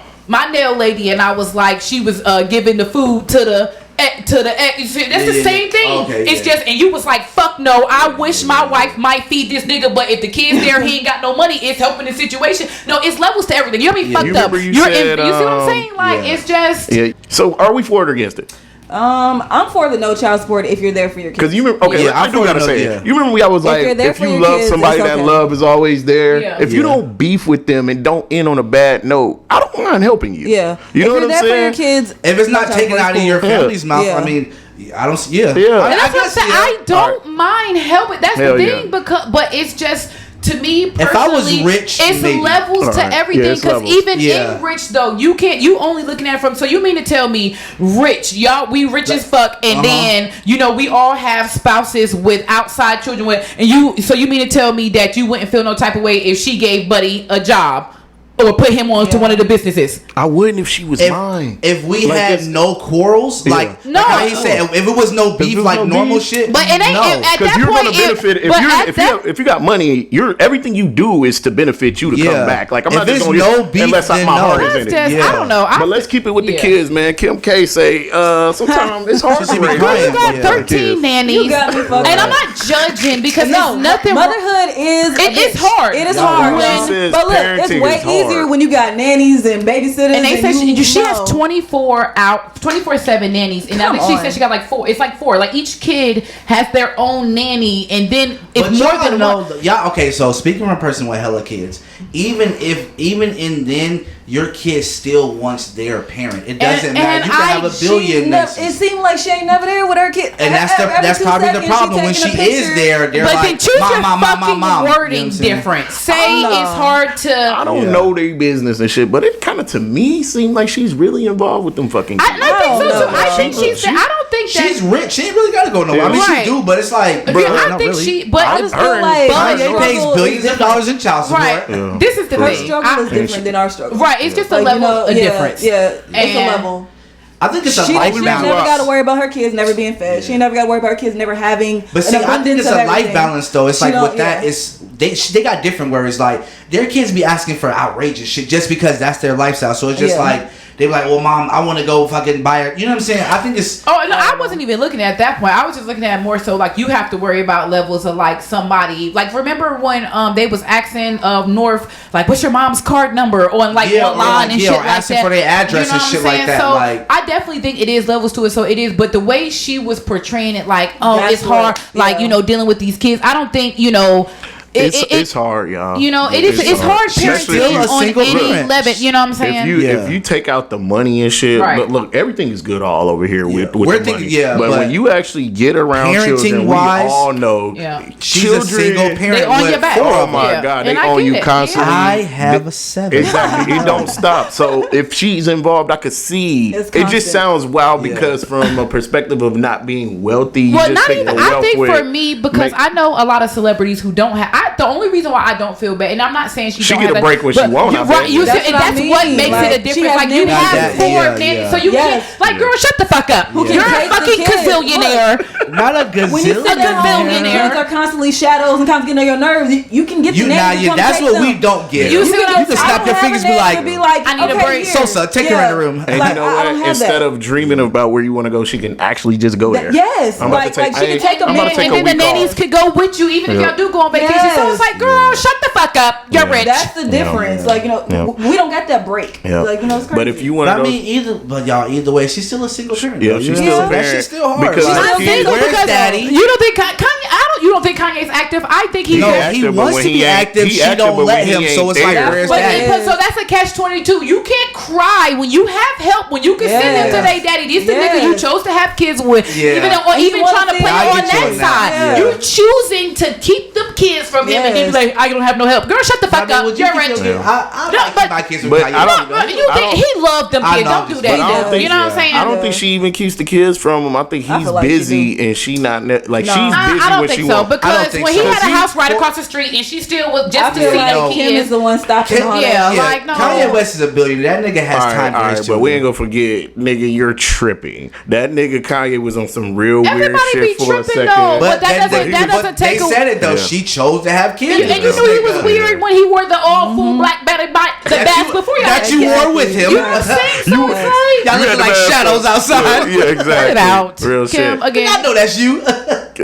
[SPEAKER 4] nail lady, and I was like, she was giving the food to the that's the same thing. Okay, it's just, and you was like, fuck no, I wish my wife might feed this nigga, but if the kid's there, he ain't got no money, it's helping the situation. No, it's levels to everything. You're being fucked up. You see what I'm saying? Like it's just.
[SPEAKER 1] Yeah. So are we for it or against it?
[SPEAKER 3] I'm for the no child support if you're there for your kids.
[SPEAKER 1] Because you remember, I do gotta say it. You remember when I was like, if you love somebody, that love is always there. Yeah. If you don't beef with them and don't end on a bad note, I don't mind helping you.
[SPEAKER 3] Yeah,
[SPEAKER 1] you know what I'm saying?
[SPEAKER 3] For your kids,
[SPEAKER 2] if it's not taken out of your family's mouth, I mean, I don't.
[SPEAKER 4] And that's what I'm saying. I don't mind helping. That's the thing, but it's just. To me personally,
[SPEAKER 2] if I was rich,
[SPEAKER 4] it's levels to everything. Because even in rich though, you only looking at it from. So you mean to tell me rich, y'all, we rich as fuck, and then we all have spouses with outside children so you mean to tell me that you wouldn't feel no type of way if she gave Buddy a job? Or put him on to one of the businesses.
[SPEAKER 1] I wouldn't if she was mine.
[SPEAKER 2] If we had no quarrels, like how he said, if it was no beef, like normal shit.
[SPEAKER 4] But it ain't because you're gonna
[SPEAKER 1] benefit if you got money. Everything you do is to benefit you to come back. Like I'm not just going to beef unless my heart is in it.
[SPEAKER 4] I don't know.
[SPEAKER 1] But let's keep it with the kids, man. Kim K say sometimes it's hard to raise.
[SPEAKER 4] You got 13 nannies, and I'm not judging because there's nothing.
[SPEAKER 3] Motherhood is
[SPEAKER 4] hard.
[SPEAKER 3] It is hard. But look, it's way easier when you got nannies and babysitters.
[SPEAKER 4] And they said she has 24/7 nannies, and I think she said she got like 4. It's like 4. Like each kid has their own nanny, and then it's more than one.
[SPEAKER 2] Yeah. Okay. So speaking from a person with hella kids, even then your kid still wants their parent. It doesn't matter. You can have a billion.
[SPEAKER 3] It seemed like she ain't never there with her kid.
[SPEAKER 2] And that's probably the problem. When she is there, they're like,
[SPEAKER 4] then choose your fucking wording different. Say it's hard to.
[SPEAKER 1] I don't know their business and shit, but it kind of to me seemed like she's really involved with them fucking kids.
[SPEAKER 4] I think so too. I think she's. I don't think that
[SPEAKER 2] she's rich. She ain't really got to go nowhere. I mean, she do, but it's like, bro,
[SPEAKER 4] I think she. But
[SPEAKER 3] I just feel like
[SPEAKER 2] Kanye pays billions of dollars in child support.
[SPEAKER 4] Right. This is the
[SPEAKER 3] her
[SPEAKER 4] thing.
[SPEAKER 3] Struggle is different than our struggle.
[SPEAKER 4] Right. It's just a level of difference.
[SPEAKER 3] Yeah, it's a level.
[SPEAKER 2] I think it's a life balance. She
[SPEAKER 3] never got to worry about her kids never being fed. She never got to worry about her kids never having.
[SPEAKER 2] But see, I think it's a life balance though. It's like with that, it's they got different. Where it's like their kids be asking for outrageous shit just because that's their lifestyle. So it's just like. They be like, well, mom, I want to go fucking buy her. You know what I'm saying? I think it's...
[SPEAKER 4] Oh, no, I wasn't even looking at that point. I was just looking at more so like you have to worry about levels of like somebody... Like, remember when they was asking North, like, what's your mom's card number on like online and shit like that?
[SPEAKER 2] Or asking for their address and shit like that.
[SPEAKER 4] So I definitely think it is levels to it. So it is. But the way she was portraying it like, it's hard, like, dealing with these kids. I don't think,
[SPEAKER 1] it's hard, y'all.
[SPEAKER 4] You know, it's hard parenting on any level. You know what I'm saying?
[SPEAKER 1] If you take out the money and shit, look, everything is good all over here with the money. But when you actually get around children, we all know
[SPEAKER 2] she's a single parent.
[SPEAKER 4] They on your back.
[SPEAKER 1] Oh my God, they on you constantly.
[SPEAKER 2] I have a 7.
[SPEAKER 1] Exactly, it don't stop. So if she's involved, I could see it just sounds wild because from a perspective of not being wealthy.
[SPEAKER 4] Well, not even. I think for me, because I know a lot of celebrities who don't have. The only reason why I don't feel bad, and I'm not saying she don't
[SPEAKER 1] get
[SPEAKER 4] have
[SPEAKER 1] a break when she won't.
[SPEAKER 4] Right, that's what makes it a difference. Like you have 4 nannies, so you can't. Like, girl, shut the fuck up. You're a fucking gazillionaire.
[SPEAKER 2] Not a gazillionaire.
[SPEAKER 3] When you sit there home and kids are constantly shadows and constantly getting on your nerves, you can get the nanny.
[SPEAKER 2] That's what we don't get.
[SPEAKER 3] You can snap your fingers and be like,
[SPEAKER 4] I need a break.
[SPEAKER 2] Sosa, take her in the room.
[SPEAKER 1] And you know what? Instead of dreaming about where you want to go, she can actually just go there.
[SPEAKER 3] Yes, like she can take a minute,
[SPEAKER 4] and then the nannies could go with you, even if y'all do go on vacation. So it's like, girl, shut the fuck up. You're rich.
[SPEAKER 3] That's the difference. Like, you know, we don't got that break. Like, you know, it's crazy.
[SPEAKER 1] But if you want to,
[SPEAKER 2] either way, she's still a single parent.
[SPEAKER 1] Yeah, she's still a parent.
[SPEAKER 2] That shit's still hard.
[SPEAKER 1] Because
[SPEAKER 2] where's daddy?
[SPEAKER 4] You don't think Kanye? You don't think Kanye's active? I think he's
[SPEAKER 2] active. He wants to be active. She don't let him. So it's like, where's daddy?
[SPEAKER 4] So that's a catch-22. You can't cry when you have help. When you can send them to their daddy. These the nigga you chose to have kids with. Even trying to play on that side. You choosing to keep them kids from him, and then be like, I don't have no help. Girl, shut the fuck up. You're rich.
[SPEAKER 2] I like my kids with Kanye.
[SPEAKER 4] You think he loved them kids? Don't do that. You know what I'm saying?
[SPEAKER 1] I don't think she even keeps the kids from him. I think he's busy and she not like she's busy.
[SPEAKER 4] I don't think so because when he had a house right across the street and she still was just to see them kids.
[SPEAKER 3] Kim is the one stopping all that.
[SPEAKER 4] Like no.
[SPEAKER 2] Kanye West is a billionaire. That nigga has time for his children.
[SPEAKER 1] But we ain't gonna forget, nigga, you're tripping. That nigga Kanye was on some real weird shit for a second.
[SPEAKER 4] But that doesn't take away.
[SPEAKER 2] They said it though. She chose to have kids.
[SPEAKER 4] And you knew he was weird when he wore the all full black the mask before y'all.
[SPEAKER 2] That you wore with him.
[SPEAKER 4] You know what I'm saying? So
[SPEAKER 2] y'all looking like shadows outside.
[SPEAKER 1] Yeah, exactly.
[SPEAKER 4] Cut it out.
[SPEAKER 1] Real
[SPEAKER 4] Kim,
[SPEAKER 1] shit.
[SPEAKER 4] Again.
[SPEAKER 2] I know that's you.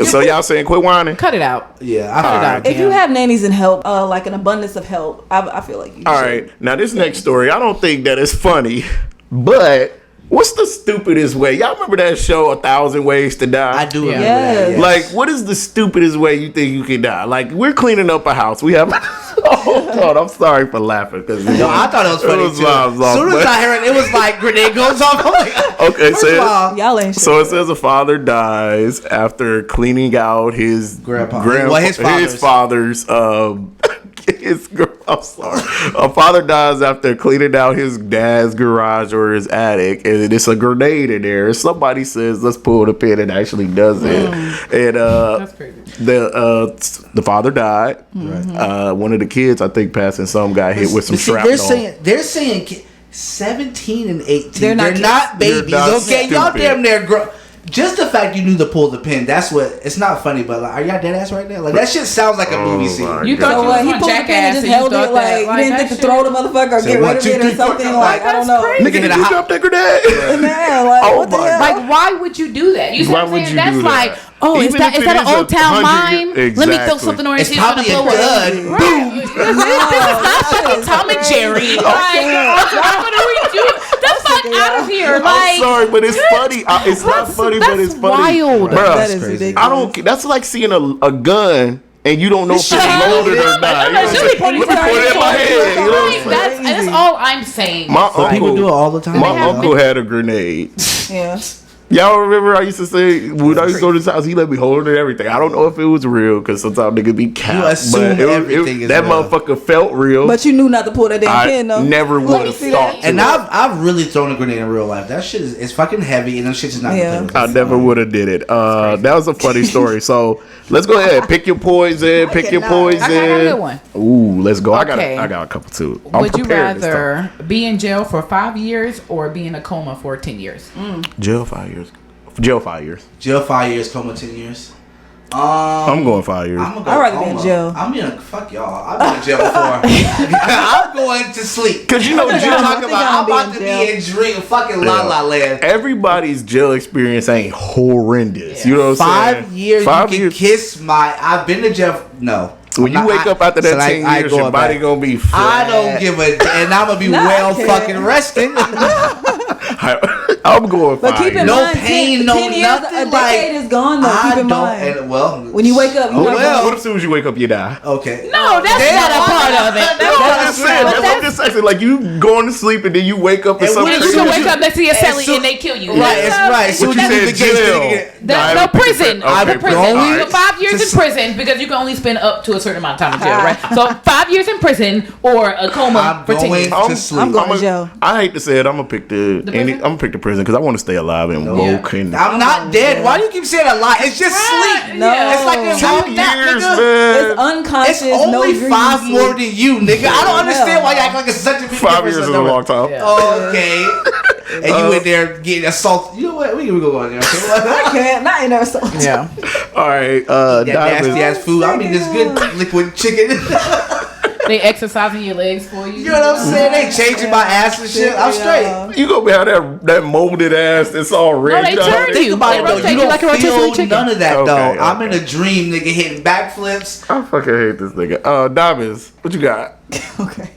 [SPEAKER 1] So y'all saying quit whining?
[SPEAKER 4] Cut it out.
[SPEAKER 2] Yeah,
[SPEAKER 4] cut it out.
[SPEAKER 3] If you have nannies and help, like an abundance of help, I feel like you should.
[SPEAKER 1] All right. Now this next story, I don't think that is funny, but what's the stupidest way? Y'all remember that show, 1,000 Ways to Die?
[SPEAKER 2] I do remember that. Yes.
[SPEAKER 1] Like, what is the stupidest way you think you can die? Like, we're cleaning up a house. We have. Oh God, I'm sorry for laughing because
[SPEAKER 2] I thought it was funny too. As soon as I heard it, it was like grenade goes off. I'm like,
[SPEAKER 1] okay,
[SPEAKER 3] y'all ain't
[SPEAKER 1] so it says a father dies after cleaning out his his father's. I'm sorry. A father dies after cleaning out his dad's garage or his attic, and it's a grenade in there. Somebody says, "Let's pull the pin," and actually does it. And
[SPEAKER 4] that's crazy.
[SPEAKER 1] The father died. One of the kids, I think, passing some got hit with some shrapnel.
[SPEAKER 2] They're saying 17 and 18.
[SPEAKER 3] They're not
[SPEAKER 2] babies. Okay, y'all damn near grown. Just the fact you knew to pull the pin, that's what. It's not funny, but like, are y'all dead ass right now? Like that shit sounds like a movie scene.
[SPEAKER 4] You thought
[SPEAKER 3] he pulled the pin and just held it like you didn't think to throw the motherfucker or get rid of it or something like I don't know.
[SPEAKER 1] Nigga, did you drop that grenade?
[SPEAKER 3] Man, like what the hell?
[SPEAKER 4] Like why would you do that? You see what I'm saying? That's like, oh, is that an old town mime? Let me throw something on his head. It's
[SPEAKER 2] probably a gun.
[SPEAKER 4] Boom. This is not fucking Tom and Jerry. Like, what are we doing? The fuck out of here! Like,
[SPEAKER 1] I'm sorry, but it's funny. It's not funny, but it's funny.
[SPEAKER 4] Wild.
[SPEAKER 1] Bruh,
[SPEAKER 3] that is ridiculous.
[SPEAKER 1] I don't. That's like seeing a gun. And you don't know if it's loaded or not.
[SPEAKER 4] Let me put it
[SPEAKER 1] in my head. You know what I'm saying?
[SPEAKER 4] That's all I'm saying.
[SPEAKER 1] My uncle,
[SPEAKER 2] people do it all the time.
[SPEAKER 1] My uncle had a grenade.
[SPEAKER 3] Yeah.
[SPEAKER 1] Y'all remember I used to say when I used to go to his house, he let me hold it and everything. I don't know if it was real because sometimes niggas be capped, but
[SPEAKER 2] everything is
[SPEAKER 1] that
[SPEAKER 2] real.
[SPEAKER 1] Motherfucker felt real.
[SPEAKER 3] But you knew not to pull that damn pin though.
[SPEAKER 1] Never would have thought.
[SPEAKER 2] And I've really thrown a grenade in real life. That shit is fucking heavy, and that shit is not.
[SPEAKER 3] Yeah.
[SPEAKER 1] I never would have did it. That was a funny story. So let's go ahead. Pick your poison. I got a
[SPEAKER 4] good one.
[SPEAKER 1] Ooh, let's go.
[SPEAKER 4] Okay.
[SPEAKER 1] I got a couple too.
[SPEAKER 4] Would you rather be in jail for 5 years or be in a coma for 10 years?
[SPEAKER 1] Jail 5 years. Jail 5 years.
[SPEAKER 2] Jail 5 years, coma 10 years.
[SPEAKER 1] I'm going 5 years.
[SPEAKER 2] I'm gonna go
[SPEAKER 3] I'd rather be in jail.
[SPEAKER 2] I'm in fuck y'all. I've been in jail before. I'm going to sleep.
[SPEAKER 1] Cause you know what
[SPEAKER 2] you're talking about. I'm about to be in dream fucking La La Land.
[SPEAKER 1] Everybody's jail experience ain't horrendous. You know what I'm saying?
[SPEAKER 2] 5 years. 5 years. Kiss my. I've been to jail. No.
[SPEAKER 1] When you wake up after that 10 years, your body gonna be flat.
[SPEAKER 2] I don't give a. And I'm gonna be well fucking rested.
[SPEAKER 1] I'm going 5
[SPEAKER 3] But keep in
[SPEAKER 1] years.
[SPEAKER 2] No
[SPEAKER 3] mind,
[SPEAKER 2] pain,
[SPEAKER 3] 10
[SPEAKER 2] no
[SPEAKER 3] 10 years,
[SPEAKER 2] nothing,
[SPEAKER 3] a decade
[SPEAKER 2] like,
[SPEAKER 3] is gone though. Keep in mind.
[SPEAKER 2] And, well,
[SPEAKER 3] when you wake up, you
[SPEAKER 1] What if as soon as you wake up, you die?
[SPEAKER 2] okay.
[SPEAKER 4] No, that's not a part of it.
[SPEAKER 1] No, I'm just saying. I'm just saying. Like, you going to sleep and then you wake up and
[SPEAKER 2] And
[SPEAKER 1] something.
[SPEAKER 2] when
[SPEAKER 4] You
[SPEAKER 2] soon
[SPEAKER 4] can
[SPEAKER 2] as
[SPEAKER 4] wake
[SPEAKER 2] you-
[SPEAKER 4] up next to your
[SPEAKER 2] as
[SPEAKER 4] celly
[SPEAKER 2] soon-
[SPEAKER 4] and they kill you.
[SPEAKER 2] Right, it's right.
[SPEAKER 1] What
[SPEAKER 2] Soon
[SPEAKER 1] you
[SPEAKER 2] as you
[SPEAKER 1] said,
[SPEAKER 2] leave the gates,
[SPEAKER 1] jail.
[SPEAKER 4] No prison.
[SPEAKER 1] Okay,
[SPEAKER 4] prison.
[SPEAKER 2] only-
[SPEAKER 4] So 5 years in prison because you can only spend up to a certain amount of time in jail, right? So 5 years in prison or a coma
[SPEAKER 2] I'm
[SPEAKER 4] for 10
[SPEAKER 2] going
[SPEAKER 4] years.
[SPEAKER 2] to sleep.
[SPEAKER 3] I'm going to jail.
[SPEAKER 1] I hate to say it. I'm gonna pick I'm gonna pick the prison because I want to stay alive and woke. And
[SPEAKER 2] I'm not dead. Why do you keep saying a lie? It's just sleep.
[SPEAKER 3] No.
[SPEAKER 2] It's like a
[SPEAKER 1] 2
[SPEAKER 2] long nap,
[SPEAKER 1] years,
[SPEAKER 2] nigga.
[SPEAKER 1] man.
[SPEAKER 3] It's unconscious.
[SPEAKER 2] It's only
[SPEAKER 3] no
[SPEAKER 2] 5
[SPEAKER 3] dream
[SPEAKER 2] more
[SPEAKER 3] sleep.
[SPEAKER 2] than you, nigga. I don't understand why you act like it's such a big
[SPEAKER 1] 5 years is a long time.
[SPEAKER 2] Okay. And you in there getting assaulted. You know what? We can go on there. Okay?
[SPEAKER 3] I can't. Not in there. So
[SPEAKER 4] Yeah.
[SPEAKER 1] All right,
[SPEAKER 2] That nasty
[SPEAKER 1] Diamond.
[SPEAKER 2] ass food. I mean, this good liquid chicken.
[SPEAKER 4] They exercising your legs for you.
[SPEAKER 2] You know what I'm saying? They changing my ass and shit. I'm straight.
[SPEAKER 1] You gonna have that molded ass that's all red.
[SPEAKER 4] No, they turn
[SPEAKER 2] Think
[SPEAKER 4] you.
[SPEAKER 2] about
[SPEAKER 4] They
[SPEAKER 2] it though.
[SPEAKER 4] rotate
[SPEAKER 2] You
[SPEAKER 4] you like a
[SPEAKER 2] don't
[SPEAKER 4] rotisserie
[SPEAKER 2] feel
[SPEAKER 4] chicken.
[SPEAKER 2] none of that
[SPEAKER 1] Okay,
[SPEAKER 2] though. I'm in
[SPEAKER 1] okay.
[SPEAKER 2] a dream, nigga, hitting backflips.
[SPEAKER 1] I fucking hate this nigga. Diamonds, what you got?
[SPEAKER 3] okay.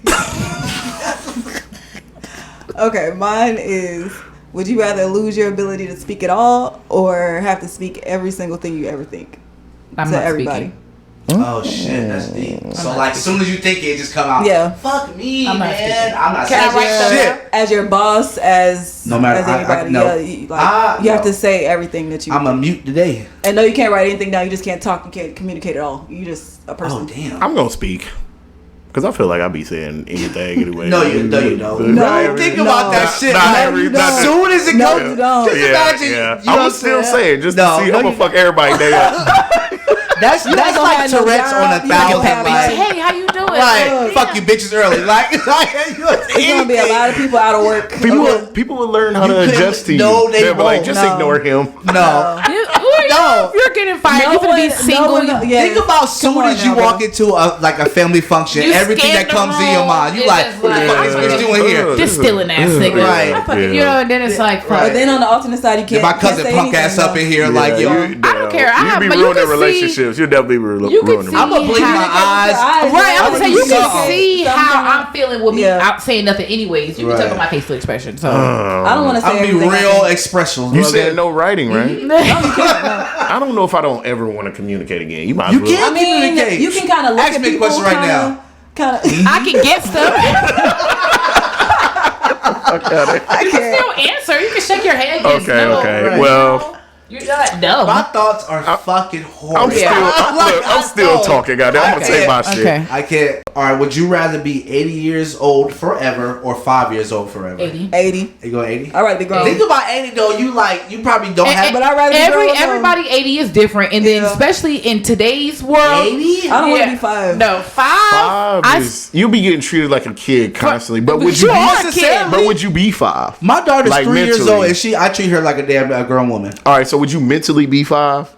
[SPEAKER 3] Okay, mine is: would you rather lose your ability to speak at all, or have to speak every single thing you ever think
[SPEAKER 4] I'm
[SPEAKER 3] to
[SPEAKER 4] not
[SPEAKER 3] everybody?
[SPEAKER 4] speaking.
[SPEAKER 2] Oh shit, that's deep. So like, as soon as you think it, just come out.
[SPEAKER 3] Yeah.
[SPEAKER 2] Fuck me,
[SPEAKER 4] I'm not
[SPEAKER 2] man.
[SPEAKER 4] speaking.
[SPEAKER 2] I'm not
[SPEAKER 4] Can I
[SPEAKER 2] saying
[SPEAKER 4] write that
[SPEAKER 2] shit.
[SPEAKER 3] As your boss, as
[SPEAKER 2] No matter-
[SPEAKER 3] as anybody,
[SPEAKER 2] no.
[SPEAKER 3] yeah, you have
[SPEAKER 2] No.
[SPEAKER 3] to say everything that you.
[SPEAKER 2] I'm a mute today.
[SPEAKER 3] and no, you can't write anything down. You just can't talk. You can't communicate at all. You just a person.
[SPEAKER 2] Oh damn.
[SPEAKER 1] I'm gonna speak because I feel like I be saying anything anyway.
[SPEAKER 2] No, you don't.
[SPEAKER 3] No,
[SPEAKER 2] Think
[SPEAKER 3] no.
[SPEAKER 2] about that shit.
[SPEAKER 1] Not
[SPEAKER 2] man.
[SPEAKER 1] every-
[SPEAKER 2] As
[SPEAKER 1] not every-
[SPEAKER 2] soon as it
[SPEAKER 3] No,
[SPEAKER 2] goes,
[SPEAKER 3] you don't.
[SPEAKER 2] just imagine. You know
[SPEAKER 1] I'm
[SPEAKER 2] what I'm
[SPEAKER 1] still
[SPEAKER 2] saying?
[SPEAKER 1] saying just
[SPEAKER 2] No,
[SPEAKER 1] to see.
[SPEAKER 2] no,
[SPEAKER 1] I'm gonna
[SPEAKER 2] you-
[SPEAKER 1] fuck everybody day up.
[SPEAKER 2] That's
[SPEAKER 3] don't
[SPEAKER 2] like
[SPEAKER 3] have no
[SPEAKER 2] Tourette's
[SPEAKER 3] job,
[SPEAKER 2] on a
[SPEAKER 3] you don't
[SPEAKER 2] thousand.
[SPEAKER 3] have
[SPEAKER 2] Like,
[SPEAKER 4] Hey, how you doing?
[SPEAKER 2] right, fuck you bitches early. Like
[SPEAKER 3] There's gonna be a lot of people out of work.
[SPEAKER 1] People will learn how to
[SPEAKER 2] couldn't-
[SPEAKER 1] adjust to you.
[SPEAKER 2] no, they
[SPEAKER 1] They'll be like,
[SPEAKER 2] won't.
[SPEAKER 1] just
[SPEAKER 3] No.
[SPEAKER 1] ignore him.
[SPEAKER 2] No. No.
[SPEAKER 4] If you're getting fired,
[SPEAKER 3] No
[SPEAKER 4] you're gonna be
[SPEAKER 3] one-
[SPEAKER 4] single.
[SPEAKER 3] no one know- yeah.
[SPEAKER 2] Think about soon
[SPEAKER 3] Come on
[SPEAKER 2] as you
[SPEAKER 3] now,
[SPEAKER 2] walk
[SPEAKER 3] bro.
[SPEAKER 2] into a family function,
[SPEAKER 4] You
[SPEAKER 2] everything
[SPEAKER 4] scan
[SPEAKER 2] that
[SPEAKER 4] the
[SPEAKER 2] comes in your
[SPEAKER 4] room,
[SPEAKER 2] mind, you
[SPEAKER 4] it's
[SPEAKER 2] like,
[SPEAKER 4] just
[SPEAKER 2] what the fuck
[SPEAKER 4] like-
[SPEAKER 2] is this bitch doing here?
[SPEAKER 4] This stealing ass nigga.
[SPEAKER 2] Right.
[SPEAKER 4] I fucking- You know, and then it's like, fuck.
[SPEAKER 3] But then on the alternate side, you can't.
[SPEAKER 2] My
[SPEAKER 3] can't
[SPEAKER 2] cousin
[SPEAKER 3] say
[SPEAKER 2] punk ass
[SPEAKER 3] anything,
[SPEAKER 2] up in
[SPEAKER 3] though.
[SPEAKER 2] here like, yo,
[SPEAKER 4] I don't care. I
[SPEAKER 1] You
[SPEAKER 4] have-
[SPEAKER 1] be
[SPEAKER 4] but you
[SPEAKER 1] ruining
[SPEAKER 4] can see-
[SPEAKER 1] relationships. You'll definitely be
[SPEAKER 4] You can
[SPEAKER 1] ruining.
[SPEAKER 4] see
[SPEAKER 2] I'm gonna blink
[SPEAKER 4] how-
[SPEAKER 2] my eyes.
[SPEAKER 4] Right, I'm gonna say you can see
[SPEAKER 3] Something
[SPEAKER 4] how
[SPEAKER 3] like-
[SPEAKER 4] I'm feeling with me
[SPEAKER 3] Yeah.
[SPEAKER 4] out saying nothing anyways. You can tell
[SPEAKER 2] Right.
[SPEAKER 4] by my facial expression. So
[SPEAKER 3] I don't want to say
[SPEAKER 2] I'm gonna be
[SPEAKER 3] everything I
[SPEAKER 2] real
[SPEAKER 3] think.
[SPEAKER 2] expressions.
[SPEAKER 1] You
[SPEAKER 2] okay?
[SPEAKER 1] said no writing, right?
[SPEAKER 3] No, you can't. No.
[SPEAKER 1] I don't know if I don't ever want to communicate again. You might
[SPEAKER 2] You
[SPEAKER 1] as well.
[SPEAKER 2] can't.
[SPEAKER 3] I mean,
[SPEAKER 2] Communicate.
[SPEAKER 3] you can kind of look
[SPEAKER 2] Ask
[SPEAKER 3] at
[SPEAKER 2] me a
[SPEAKER 3] people
[SPEAKER 2] question right now.
[SPEAKER 3] Kind of.
[SPEAKER 4] I can get stuff.
[SPEAKER 3] I
[SPEAKER 4] You can
[SPEAKER 3] can't.
[SPEAKER 4] still answer. You can shake your head. Yes,
[SPEAKER 1] Okay,
[SPEAKER 4] no,
[SPEAKER 1] okay.
[SPEAKER 2] right.
[SPEAKER 1] Well,
[SPEAKER 4] you're not dumb.
[SPEAKER 2] My thoughts are fucking horrible.
[SPEAKER 1] I'm still, I'm still talking, goddamn. I'm gonna take my shit.
[SPEAKER 4] Okay.
[SPEAKER 2] I can't. All right. Would you rather be 80 years old forever or 5 years old forever?
[SPEAKER 4] 80.
[SPEAKER 3] 80.
[SPEAKER 2] You go 80.
[SPEAKER 3] All right, the grown.
[SPEAKER 2] Think about 80 though. You probably don't have.
[SPEAKER 3] but I'd rather be grown up.
[SPEAKER 4] Everybody 80 is different, and then
[SPEAKER 3] Yeah.
[SPEAKER 4] especially in today's world,
[SPEAKER 2] 80.
[SPEAKER 3] I don't want
[SPEAKER 4] yeah.
[SPEAKER 3] to be 5.
[SPEAKER 4] No, 5.
[SPEAKER 1] You'll be getting treated like a kid constantly, but would
[SPEAKER 4] you
[SPEAKER 1] you?
[SPEAKER 4] are a
[SPEAKER 1] Be,
[SPEAKER 4] kid.
[SPEAKER 1] but would you be 5?
[SPEAKER 2] My daughter's
[SPEAKER 1] Like
[SPEAKER 2] 3 years
[SPEAKER 1] mentally.
[SPEAKER 2] old, and I treat her like a grown woman.
[SPEAKER 1] All right, so would you mentally be 5,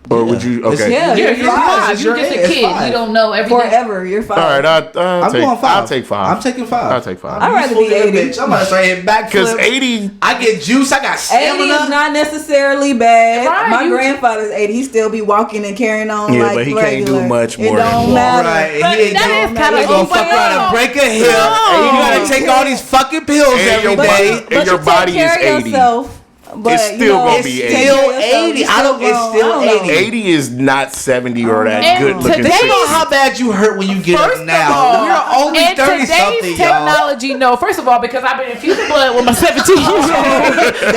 [SPEAKER 1] or would you?
[SPEAKER 2] It's-
[SPEAKER 1] Okay.
[SPEAKER 3] Yeah,
[SPEAKER 4] You're
[SPEAKER 2] It's
[SPEAKER 4] 5.
[SPEAKER 2] it's
[SPEAKER 4] You're
[SPEAKER 2] your
[SPEAKER 4] just
[SPEAKER 2] age.
[SPEAKER 4] a
[SPEAKER 2] It's
[SPEAKER 4] kid.
[SPEAKER 2] 5.
[SPEAKER 4] You don't know everything.
[SPEAKER 3] Forever, you're 5.
[SPEAKER 1] All right,
[SPEAKER 2] I'm going 5.
[SPEAKER 1] I'll take 5.
[SPEAKER 2] I'm taking 5.
[SPEAKER 1] I'll take 5.
[SPEAKER 3] I'd rather be 80.
[SPEAKER 2] Bitch. I'm gonna start hitting
[SPEAKER 1] Because
[SPEAKER 2] backflips.
[SPEAKER 1] 80.
[SPEAKER 2] I get juice. I got
[SPEAKER 3] 80 is
[SPEAKER 2] stamina.
[SPEAKER 3] not necessarily bad.
[SPEAKER 4] Right,
[SPEAKER 3] My
[SPEAKER 4] you-
[SPEAKER 3] grandfather's 80. He still be walking and carrying on
[SPEAKER 1] Yeah,
[SPEAKER 3] like
[SPEAKER 1] but he can't
[SPEAKER 3] regular.
[SPEAKER 1] do much more
[SPEAKER 3] It
[SPEAKER 1] than
[SPEAKER 3] don't
[SPEAKER 1] walk.
[SPEAKER 3] matter.
[SPEAKER 2] Right.
[SPEAKER 4] But
[SPEAKER 2] He ain't
[SPEAKER 4] that
[SPEAKER 2] gonna,
[SPEAKER 4] is kinda
[SPEAKER 2] he gonna
[SPEAKER 4] old,
[SPEAKER 2] fuck
[SPEAKER 4] but
[SPEAKER 2] around
[SPEAKER 4] no.
[SPEAKER 2] and break a hip.
[SPEAKER 4] No.
[SPEAKER 2] And you gotta take all these fucking pills
[SPEAKER 1] And
[SPEAKER 2] every
[SPEAKER 1] your
[SPEAKER 2] day.
[SPEAKER 1] body-
[SPEAKER 3] But
[SPEAKER 1] and your
[SPEAKER 3] you
[SPEAKER 1] body
[SPEAKER 3] take
[SPEAKER 1] is
[SPEAKER 3] care of
[SPEAKER 1] 80.
[SPEAKER 3] yourself, but
[SPEAKER 1] It's still gonna be
[SPEAKER 3] take
[SPEAKER 1] 80.
[SPEAKER 3] care of
[SPEAKER 2] Still
[SPEAKER 3] yourself,
[SPEAKER 2] 80.
[SPEAKER 3] you
[SPEAKER 2] I don't- it's
[SPEAKER 3] grown.
[SPEAKER 2] still
[SPEAKER 3] I don't know.
[SPEAKER 2] 80.
[SPEAKER 1] 80 is not 70 or that
[SPEAKER 4] And
[SPEAKER 1] good looking.
[SPEAKER 4] today-
[SPEAKER 2] Think about how bad you hurt when you get
[SPEAKER 4] First
[SPEAKER 2] up
[SPEAKER 4] of
[SPEAKER 2] now.
[SPEAKER 4] all,
[SPEAKER 2] We're only
[SPEAKER 4] and
[SPEAKER 2] 30
[SPEAKER 4] today's
[SPEAKER 2] something, y'all.
[SPEAKER 4] technology, no. First of all, because I've been infusing blood with my 17 years old.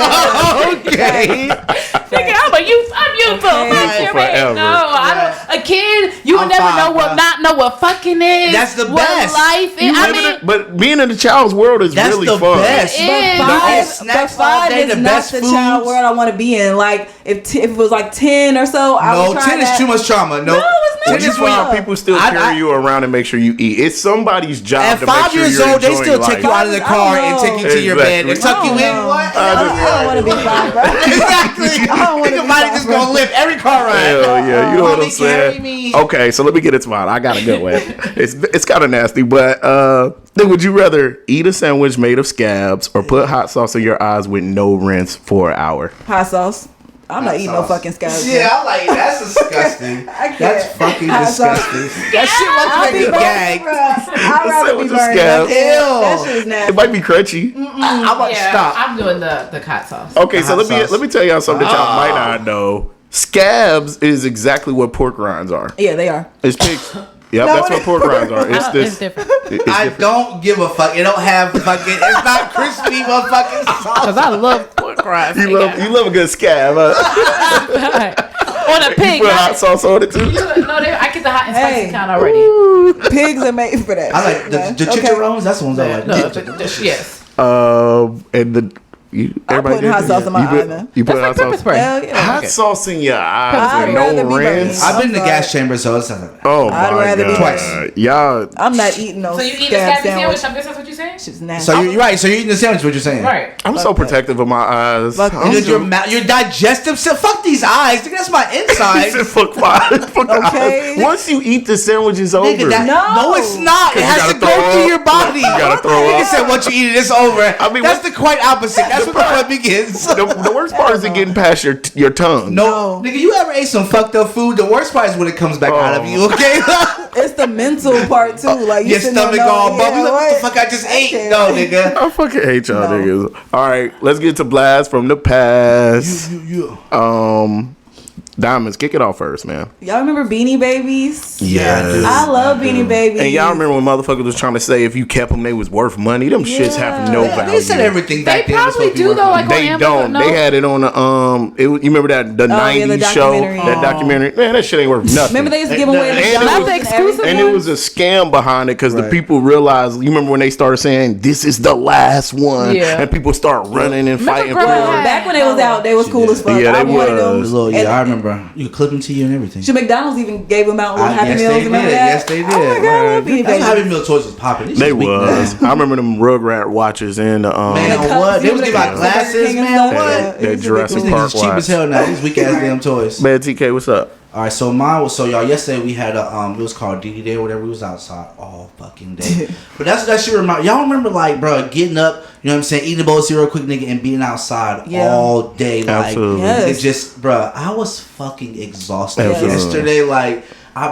[SPEAKER 2] Okay.
[SPEAKER 4] Nigga, I'm youthful.
[SPEAKER 3] Okay.
[SPEAKER 4] Fuck you, man.
[SPEAKER 1] Forever.
[SPEAKER 4] No, I don't. A kid, you would
[SPEAKER 2] I'm
[SPEAKER 4] never
[SPEAKER 2] fine,
[SPEAKER 4] know
[SPEAKER 2] bro.
[SPEAKER 4] not know what fucking is.
[SPEAKER 2] That's the
[SPEAKER 4] what
[SPEAKER 2] best.
[SPEAKER 4] life is. I mean,
[SPEAKER 1] But being in the child's world is
[SPEAKER 2] That's
[SPEAKER 1] really
[SPEAKER 2] the
[SPEAKER 1] fun.
[SPEAKER 2] best.
[SPEAKER 4] It
[SPEAKER 3] But
[SPEAKER 4] is.
[SPEAKER 3] five,
[SPEAKER 2] snacks
[SPEAKER 3] but 5
[SPEAKER 2] all day,
[SPEAKER 3] is
[SPEAKER 2] the
[SPEAKER 3] not
[SPEAKER 2] best
[SPEAKER 3] the
[SPEAKER 2] foods.
[SPEAKER 3] child world I want to be in. Like if it was like 10 or so, I
[SPEAKER 2] No,
[SPEAKER 3] would try
[SPEAKER 2] 10 is
[SPEAKER 3] that.
[SPEAKER 2] too much trauma. No,
[SPEAKER 3] No, it's not.
[SPEAKER 2] 10 is
[SPEAKER 3] When
[SPEAKER 2] when
[SPEAKER 3] you-
[SPEAKER 1] People still
[SPEAKER 2] I-
[SPEAKER 1] carry you around and make sure you eat. It's somebody's job
[SPEAKER 2] At
[SPEAKER 1] to
[SPEAKER 2] 5
[SPEAKER 1] make sure
[SPEAKER 2] years
[SPEAKER 1] you're
[SPEAKER 2] old, they
[SPEAKER 1] enjoying
[SPEAKER 2] still take you
[SPEAKER 1] life.
[SPEAKER 2] out of the
[SPEAKER 3] I
[SPEAKER 2] car
[SPEAKER 3] don't
[SPEAKER 2] and take you
[SPEAKER 1] know.
[SPEAKER 2] to your bed and
[SPEAKER 1] Exactly.
[SPEAKER 2] tuck you
[SPEAKER 3] I
[SPEAKER 2] in.
[SPEAKER 3] don't
[SPEAKER 2] What?
[SPEAKER 3] I don't want to be 5, bro.
[SPEAKER 2] Exactly.
[SPEAKER 3] I don't wanna
[SPEAKER 2] Think
[SPEAKER 3] be
[SPEAKER 2] about it,
[SPEAKER 3] 5,
[SPEAKER 2] just
[SPEAKER 3] bro.
[SPEAKER 2] gonna lift every car ride.
[SPEAKER 1] Hell yeah, you know what I'm
[SPEAKER 2] Mommy, carry
[SPEAKER 1] saying?
[SPEAKER 2] me.
[SPEAKER 1] Okay, so let me get it to mine. I got a good one. It's kind of nasty, but then would you rather eat a sandwich made of scabs or put hot sauce in your eyes with no rinse for an hour?
[SPEAKER 3] Hot sauce. I'm not eating no fucking scallops.
[SPEAKER 2] Yeah, I'm like, that's disgusting.
[SPEAKER 3] I can't.
[SPEAKER 2] That's fucking disgusting. That shit
[SPEAKER 3] I'll
[SPEAKER 2] looks
[SPEAKER 3] be
[SPEAKER 2] like a gag.
[SPEAKER 3] I'd rather be
[SPEAKER 1] Sandwich
[SPEAKER 3] burned.
[SPEAKER 1] scallops.
[SPEAKER 3] That shit is nasty.
[SPEAKER 1] It might be crunchy.
[SPEAKER 2] I'm about to stop.
[SPEAKER 4] I'm doing the hot sauce.
[SPEAKER 1] Okay, so
[SPEAKER 2] hot sauce.
[SPEAKER 1] let me tell y'all something that y'all might not know. Scabs is exactly what pork rinds are.
[SPEAKER 3] Yeah, they are.
[SPEAKER 1] It's pigs. Yep, that's what pork rinds are. It's this.
[SPEAKER 4] It's different.
[SPEAKER 2] I don't give a fuck. It don't have fucking. It's not crispy, motherfucking sauce.
[SPEAKER 4] Because I love pork rinds.
[SPEAKER 1] You love a good scab. Huh?
[SPEAKER 4] On a pig.
[SPEAKER 1] You put hot sauce on it too.
[SPEAKER 4] I get the hot and spicy
[SPEAKER 3] Hey.
[SPEAKER 4] kind already.
[SPEAKER 3] Pigs are made for that.
[SPEAKER 2] I like the chicharrones. That's the ones I like.
[SPEAKER 4] Yes.
[SPEAKER 1] And the
[SPEAKER 3] I'm putting hot sauce in my eye, man.
[SPEAKER 1] You put
[SPEAKER 4] That's like
[SPEAKER 1] hot
[SPEAKER 4] pepper
[SPEAKER 1] sauce.
[SPEAKER 4] spray.
[SPEAKER 3] Hell yeah.
[SPEAKER 1] Hot sauce in your eyes
[SPEAKER 3] I'd
[SPEAKER 1] with
[SPEAKER 3] rather
[SPEAKER 1] no
[SPEAKER 3] be
[SPEAKER 1] rinse.
[SPEAKER 3] burnt.
[SPEAKER 2] I've been in the
[SPEAKER 3] I'm
[SPEAKER 2] gas
[SPEAKER 3] sorry.
[SPEAKER 2] chamber, so it's not.
[SPEAKER 1] Oh
[SPEAKER 3] I'd
[SPEAKER 1] my
[SPEAKER 3] rather be
[SPEAKER 1] god!
[SPEAKER 2] twice.
[SPEAKER 1] Y'all,
[SPEAKER 3] I'm not eating no
[SPEAKER 4] So you eat a
[SPEAKER 3] scab
[SPEAKER 4] scabby sandwich?
[SPEAKER 3] sandwich.
[SPEAKER 4] I guess that's what you're saying?
[SPEAKER 3] Shit's nasty.
[SPEAKER 2] So you're right. So you're eating the sandwich. What you're saying?
[SPEAKER 4] Right.
[SPEAKER 1] I'm so protective of my eyes.
[SPEAKER 3] Fuck
[SPEAKER 1] I'm
[SPEAKER 3] this.
[SPEAKER 2] Because your digestive system. Fuck these eyes. Nigga, that's my
[SPEAKER 1] He
[SPEAKER 2] insides.
[SPEAKER 1] said, fuck the
[SPEAKER 3] Okay.
[SPEAKER 1] eyes. Once you eat the sandwich, it's over.
[SPEAKER 2] Nigga, no, it's not. It
[SPEAKER 1] You
[SPEAKER 2] has
[SPEAKER 1] gotta
[SPEAKER 2] to go
[SPEAKER 1] throw
[SPEAKER 2] to
[SPEAKER 1] up.
[SPEAKER 2] your body.
[SPEAKER 1] You gotta throw
[SPEAKER 2] Nigga
[SPEAKER 1] up.
[SPEAKER 2] said once you eat it, it's over.
[SPEAKER 1] I mean,
[SPEAKER 2] that's
[SPEAKER 1] what-
[SPEAKER 2] the quite opposite. That's when the fun begins.
[SPEAKER 1] The worst part is it getting past your tongue.
[SPEAKER 2] No, nigga, you ever ate some fucked up food? The worst part is when it comes back out of you. Okay,
[SPEAKER 3] It's the mental part too. Like you
[SPEAKER 2] your
[SPEAKER 3] sitting there
[SPEAKER 2] stomach
[SPEAKER 3] knowing,
[SPEAKER 2] all bubbly. Like, what the fuck I just
[SPEAKER 3] That
[SPEAKER 2] ate?
[SPEAKER 3] shit-
[SPEAKER 2] No, nigga.
[SPEAKER 1] I fucking hate y'all
[SPEAKER 3] No.
[SPEAKER 1] niggas. All right, let's get to blast from the past. Diamonds, kick it off first, man.
[SPEAKER 3] Y'all remember Beanie Babies?
[SPEAKER 1] Yes.
[SPEAKER 3] I love Beanie Babies.
[SPEAKER 1] And y'all remember when motherfuckers was trying to say if you kept them, they was worth money? Them shits have no value.
[SPEAKER 2] They said everything
[SPEAKER 4] They
[SPEAKER 2] back then. was
[SPEAKER 4] probably
[SPEAKER 2] supposed to be
[SPEAKER 4] do
[SPEAKER 2] worth
[SPEAKER 4] though.
[SPEAKER 2] money.
[SPEAKER 4] Like on
[SPEAKER 1] They
[SPEAKER 4] Amazon,
[SPEAKER 1] don't.
[SPEAKER 4] no?
[SPEAKER 1] They had it on the you remember that the
[SPEAKER 3] yeah, the
[SPEAKER 1] 90s show?
[SPEAKER 3] documentary.
[SPEAKER 1] That documentary. Man, that shit ain't worth nothing.
[SPEAKER 3] Remember they used to give away
[SPEAKER 1] and
[SPEAKER 3] the
[SPEAKER 1] it
[SPEAKER 3] jobs
[SPEAKER 1] was-
[SPEAKER 3] and
[SPEAKER 4] the exclusive
[SPEAKER 3] everything?
[SPEAKER 1] And it was a scam behind it because the
[SPEAKER 2] Right.
[SPEAKER 1] people realized. You remember when they started saying this is the last one,
[SPEAKER 4] Yeah.
[SPEAKER 1] and people start running and fighting for
[SPEAKER 4] Grandma
[SPEAKER 1] it.
[SPEAKER 4] had-
[SPEAKER 3] Back when they was out, they was cool as fuck.
[SPEAKER 1] Yeah, they
[SPEAKER 3] I wanted them.
[SPEAKER 1] was.
[SPEAKER 2] Little,
[SPEAKER 3] And-
[SPEAKER 2] I remember. You could clip them to you and everything.
[SPEAKER 3] Should McDonald's even gave them out little Happy
[SPEAKER 2] Yes,
[SPEAKER 3] Meals?
[SPEAKER 2] they did.
[SPEAKER 3] Remember that?
[SPEAKER 2] Yes, they did.
[SPEAKER 3] Oh my god, I love Beanie
[SPEAKER 2] That's how
[SPEAKER 3] Babies.
[SPEAKER 2] Happy Meal toys was popping.
[SPEAKER 1] They was. I remember them Rugrat watches and
[SPEAKER 2] Man,
[SPEAKER 3] The
[SPEAKER 2] on
[SPEAKER 3] cups,
[SPEAKER 2] what? They was
[SPEAKER 3] the
[SPEAKER 2] giving out
[SPEAKER 3] cups,
[SPEAKER 2] glasses,
[SPEAKER 3] everything and
[SPEAKER 2] man.
[SPEAKER 3] stuff.
[SPEAKER 2] What?
[SPEAKER 3] Yeah, it
[SPEAKER 1] that
[SPEAKER 3] used to be
[SPEAKER 1] Jurassic
[SPEAKER 2] These
[SPEAKER 3] cool.
[SPEAKER 2] niggas
[SPEAKER 1] Park
[SPEAKER 2] is cheap
[SPEAKER 1] watch.
[SPEAKER 2] as hell now. These weak ass damn toys.
[SPEAKER 1] Man, TK, what's up?
[SPEAKER 2] All right, so mine was y'all. Yesterday we had a it was called DD Day or whatever. We was outside all fucking day. But that's what that shit remind y'all remember like bro getting up, you know what I'm saying, eating a bowl of cereal quick nigga and being outside
[SPEAKER 3] Yeah.
[SPEAKER 2] all day like
[SPEAKER 1] Absolutely.
[SPEAKER 3] Yes.
[SPEAKER 2] it just bro I was fucking exhausted
[SPEAKER 1] Absolutely.
[SPEAKER 2] yesterday like.